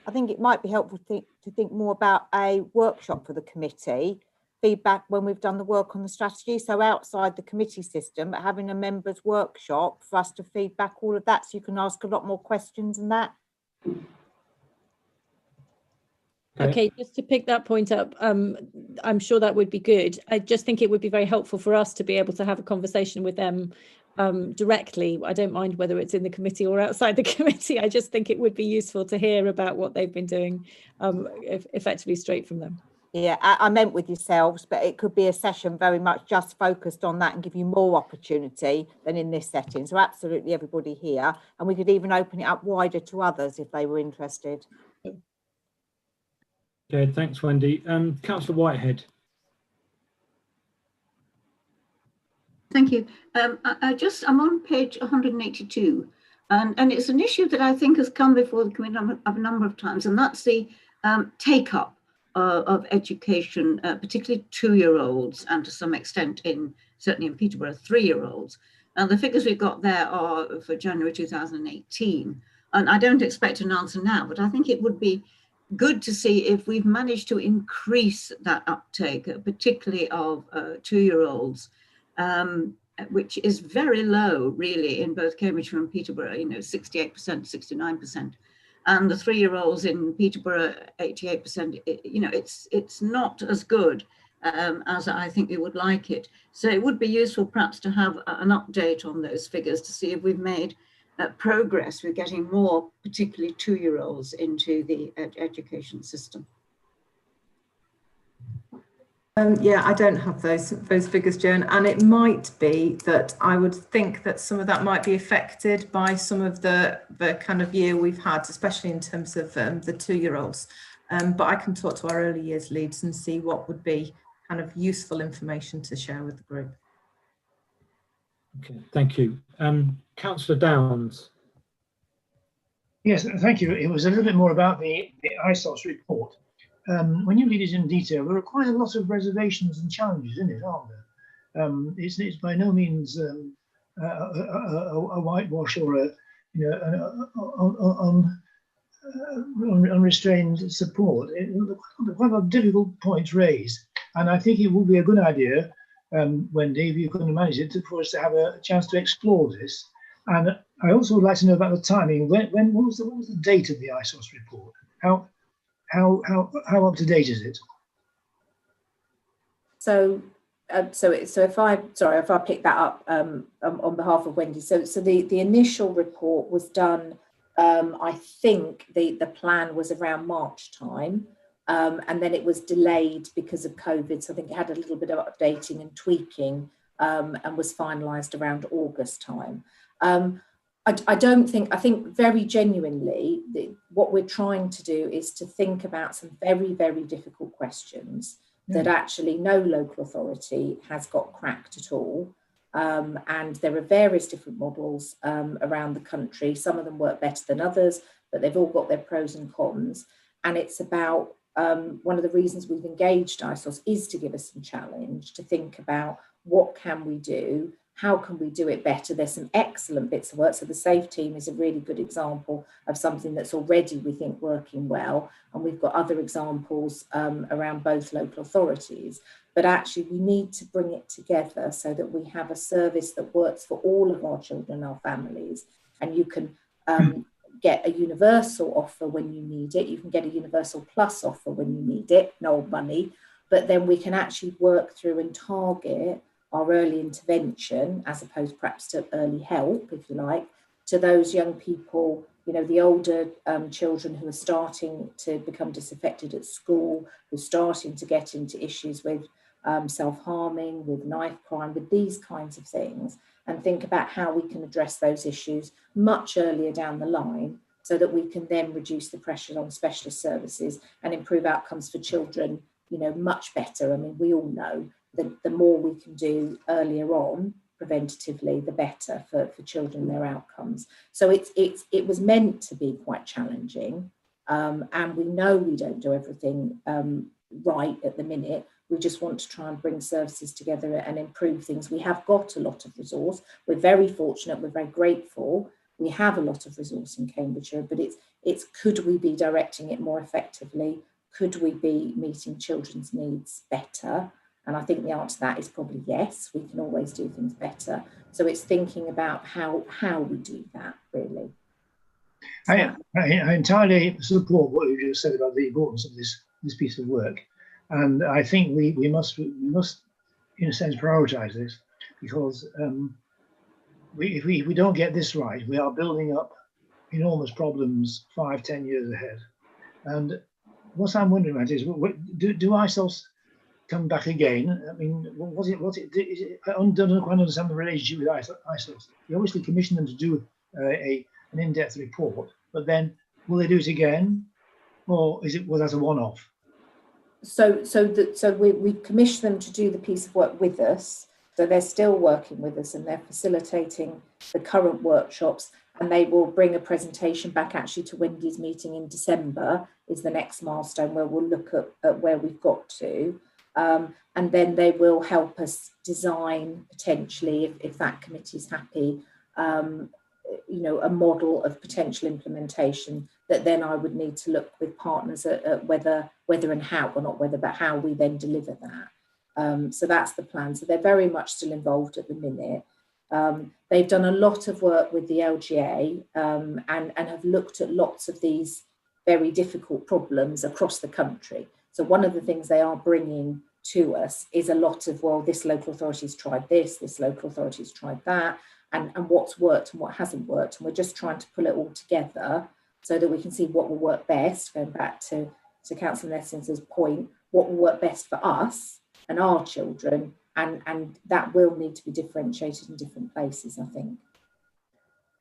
I think it might be helpful to think more about a workshop for the committee, feedback when we've done the work on the strategy. So outside the committee system, but having a members workshop for us to feedback all of that, so you can ask a lot more questions and that. Okay, just to pick that point up, I'm sure that would be good. I just think it would be very helpful for us to be able to have a conversation with them directly. I don't mind whether it's in the committee or outside the committee. I just think it would be useful to hear about what they've been doing effectively straight from them. Yeah, I meant with yourselves, but it could be a session very much just focused on that and give you more opportunity than in this setting. So absolutely everybody here, and we could even open it up wider to others if they were interested. Okay, thanks, Wendy. Councillor Whitehead. Thank you. I'm on page 182, and it's an issue that I think has come before the committee a number of times, and that's the take-up of education, particularly 2-year-olds, and to some extent certainly in Peterborough, 3-year-olds. And the figures we've got there are for January 2018. And I don't expect an answer now, but I think it would be good to see if we've managed to increase that uptake, particularly of 2-year-olds, which is very low, really, in both Cambridgeshire and Peterborough, 68%, 69%. And the 3-year-olds in Peterborough, 88%, it's not as good as I think we would like it. So it would be useful perhaps to have an update on those figures to see if we've made progress with getting more, particularly 2-year-olds, into the education system. Yeah, I don't have those figures, Joan, and it might be that I would think that some of that might be affected by some of the kind of year we've had, especially in terms of the 2-year-olds. But I can talk to our early years leads and see what would be kind of useful information to share with the group. Okay, thank you. Councillor Downs. Yes, thank you. It was a little bit more about the ISOS report. When you read it in detail, there are quite a lot of reservations and challenges in it, aren't there? It's by no means a whitewash or a unrestrained support. Quite a lot of difficult points raised, and I think it would be a good idea, Wendy, if you can manage it, for us to have a chance to explore this. And I also would like to know about the timing. What was the date of the ISOS report? How up to date is it? So if I pick that up on behalf of Wendy. So the initial report was done. I think the plan was around March time, and then it was delayed because of COVID. So I think it had a little bit of updating and tweaking, and was finalised around August time. I think very genuinely, what we're trying to do is to think about some very, very difficult questions that actually no local authority has got cracked at all. And there are various different models around the country. Some of them work better than others, but they've all got their pros and cons. And it's about one of the reasons we've engaged ISOS is to give us some challenge, to think about what can we do. How can we do it better? There's some excellent bits of work. So the SAFE team is a really good example of something that's already, we think, working well. And we've got other examples around both local authorities. But actually, we need to bring it together so that we have a service that works for all of our children and our families. And you can get a universal offer when you need it. You can get a universal plus offer when you need it, no money. But then we can actually work through and target our early intervention, as opposed perhaps to early help, if you like, to those young people, the older children who are starting to become disaffected at school, who are starting to get into issues with self-harming, with knife crime, with these kinds of things, and think about how we can address those issues much earlier down the line so that we can then reduce the pressure on specialist services and improve outcomes for children, you know, much better. I mean, we all know that the more we can do earlier on preventatively, the better for children, their outcomes. So it was meant to be quite challenging, and we know we don't do everything right at the minute. We just want to try and bring services together and improve things. We have got a lot of resource. We're very fortunate, we're very grateful. We have a lot of resource in Cambridgeshire, but it's could we be directing it more effectively? Could we be meeting children's needs better? And I think the answer to that is probably yes, we can always do things better. So it's thinking about how we do that, really. I entirely support what you just said about the importance of this piece of work. And I think we must, in a sense, prioritise this, because if we don't get this right, we are building up enormous problems 5-10 years ahead. And what I'm wondering about is, do ISOS come back again? I mean, I don't quite understand the relationship with ISOS. You obviously commissioned them to do an in-depth report, but then will they do it again, or was that a one-off? So we commissioned them to do the piece of work with us. So they're still working with us and they're facilitating the current workshops, and they will bring a presentation back actually to Wendy's meeting in December is the next milestone, where we'll look at where we've got to. And then they will help us design, potentially, if that committee is happy, you know, a model of potential implementation that then I would need to look with partners at whether and how, or not whether, but how we then deliver that. So that's the plan. So they're very much still involved at the minute. They've done a lot of work with the LGA and have looked at lots of these very difficult problems across the country. So one of the things they are bringing to us is a lot of, well, this local authority's tried this local authority's tried that, and what's worked and what hasn't worked. And we're just trying to pull it all together so that we can see what will work best, going back to Councillor Nessins's point, what will work best for us and our children, and that will need to be differentiated in different places, I think.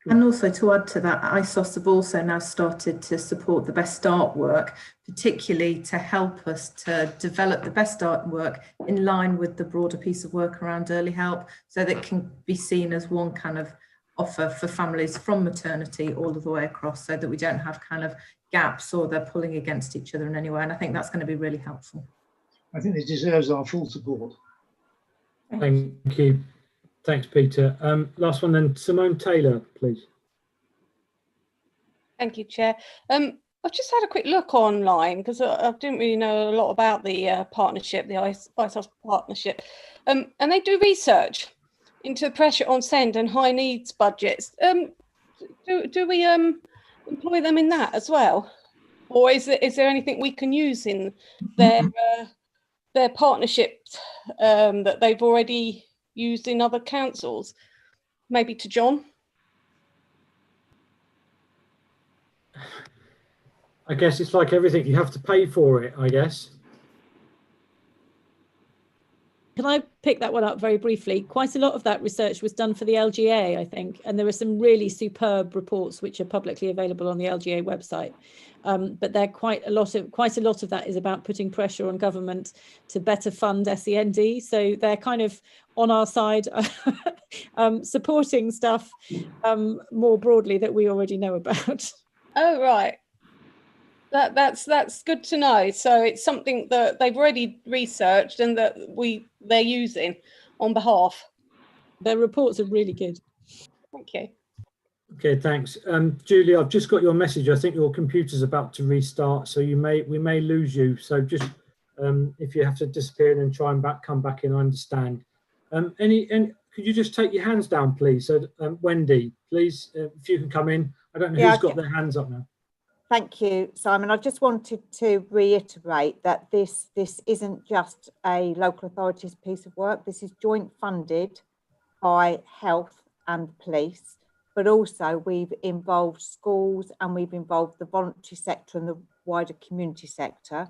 And also to add to that, ISOS have also now started to support the Best Start work, particularly to help us to develop the Best Start work in line with the broader piece of work around early help, so that it can be seen as one kind of offer for families from maternity all of the way across, so that we don't have kind of gaps or they're pulling against each other in any way. And I think that's going to be really helpful. I think this deserves our full support. Thank you. Thanks, Peter. Last one then, Simone Taylor, please. Thank you, Chair. I've just had a quick look online because I didn't really know a lot about the partnership, the ISOS partnership, and they do research into pressure on SEND and high needs budgets. Do we employ them in that as well, or is there anything we can use in their partnerships that they've already used in other councils? Maybe to John. I guess it's like everything, you have to pay for it, I guess. Can I pick that one up very briefly? Quite a lot of that research was done for the LGA, I think, and there are some really superb reports which are publicly available on the LGA website. But they're quite a lot of that is about putting pressure on government to better fund SEND. So they're kind of on our side, supporting stuff more broadly that we already know about. Oh, right. That's good to know. So it's something that they've already researched and that they're using on behalf. Their reports are really good. Thank you. Okay, thanks. Julie, I've just got your message. I think your computer's about to restart, so we may lose you. So just if you have to disappear and then try and come back in, I understand. Could you just take your hands down, please? So Wendy, please, if you can come in. I don't know who's got their hands up now. Thank you, Simon. I just wanted to reiterate that this isn't just a local authorities piece of work. This is joint funded by health and police, but also we've involved schools and we've involved the voluntary sector and the wider community sector.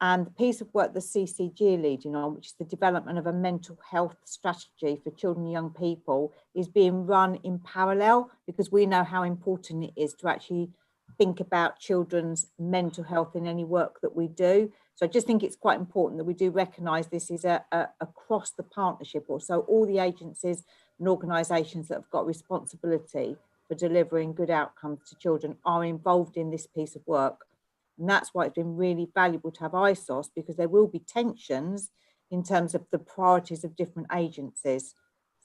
And the piece of work the CCG are leading on, which is the development of a mental health strategy for children and young people, is being run in parallel, because we know how important it is to actually think about children's mental health in any work that we do. So I just think it's quite important that we do recognise this is across the partnership, or so all the agencies and organisations that have got responsibility for delivering good outcomes to children are involved in this piece of work. And that's why it's been really valuable to have ISOS, because there will be tensions in terms of the priorities of different agencies.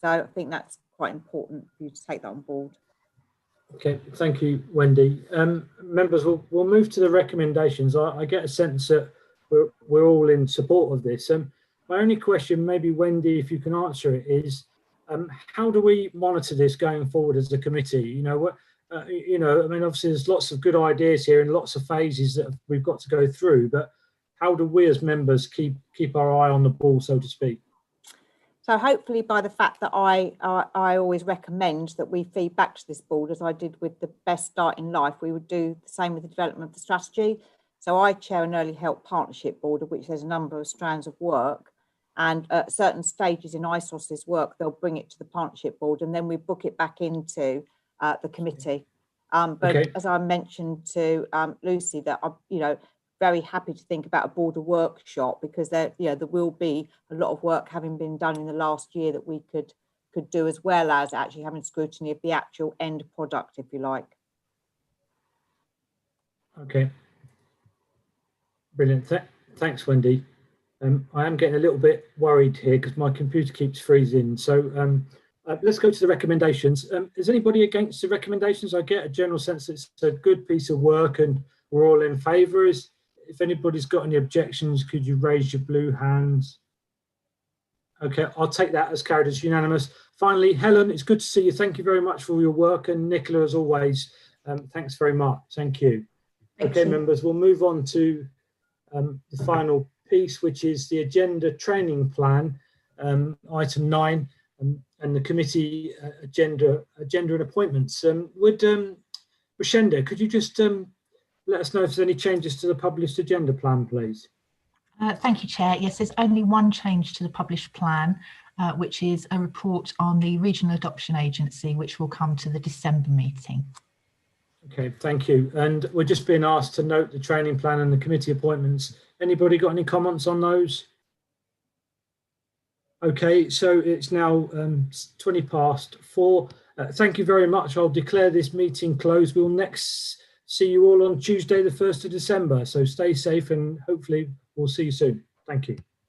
So I think that's quite important for you to take that on board. Okay, thank you, Wendy. Members, we'll move to the recommendations. I get a sense that we're all in support of this. My only question, maybe Wendy, if you can answer it, is how do we monitor this going forward as a committee? You know, I mean, obviously there's lots of good ideas here and lots of phases that we've got to go through, but how do we as members keep our eye on the ball, so to speak? So hopefully by the fact that I always recommend that we feed back to this board, as I did with the Best Start in Life, we would do the same with the development of the strategy. So I chair an early help partnership board, of which there's a number of strands of work, and at certain stages in ISOS's work, they'll bring it to the partnership board and then we book it back into the committee. But as I mentioned to Lucy, that I'm, very happy to think about a border workshop, because there will be a lot of work having been done in the last year that we could do, as well as actually having scrutiny of the actual end product, if you like. Okay, brilliant. Thanks, Wendy. I am getting a little bit worried here because my computer keeps freezing. So let's go to the recommendations. Is anybody against the recommendations? I get a general sense that it's a good piece of work and we're all in favour. If anybody's got any objections, could you raise your blue hands? Okay, I'll take that as carried as unanimous. Finally, Helen, it's good to see you. Thank you very much for all your work. And Nicola, as always, thanks very much. Thank you. Okay, members, we'll move on to the final piece, which is the agenda training plan, item 9, and the committee agenda and appointments. Rashenda, could you just let us know if there's any changes to the published agenda plan, please? Thank you, Chair. Yes, there's only one change to the published plan, which is a report on the Regional Adoption Agency, which will come to the December meeting. Okay, thank you. And we're just being asked to note the training plan and the committee appointments. Anybody got any comments on those? Okay, so it's now 20 past 4. Thank you very much. I'll declare this meeting closed. We'll next see you all on Tuesday, the 1st of December. So stay safe and hopefully we'll see you soon. Thank you.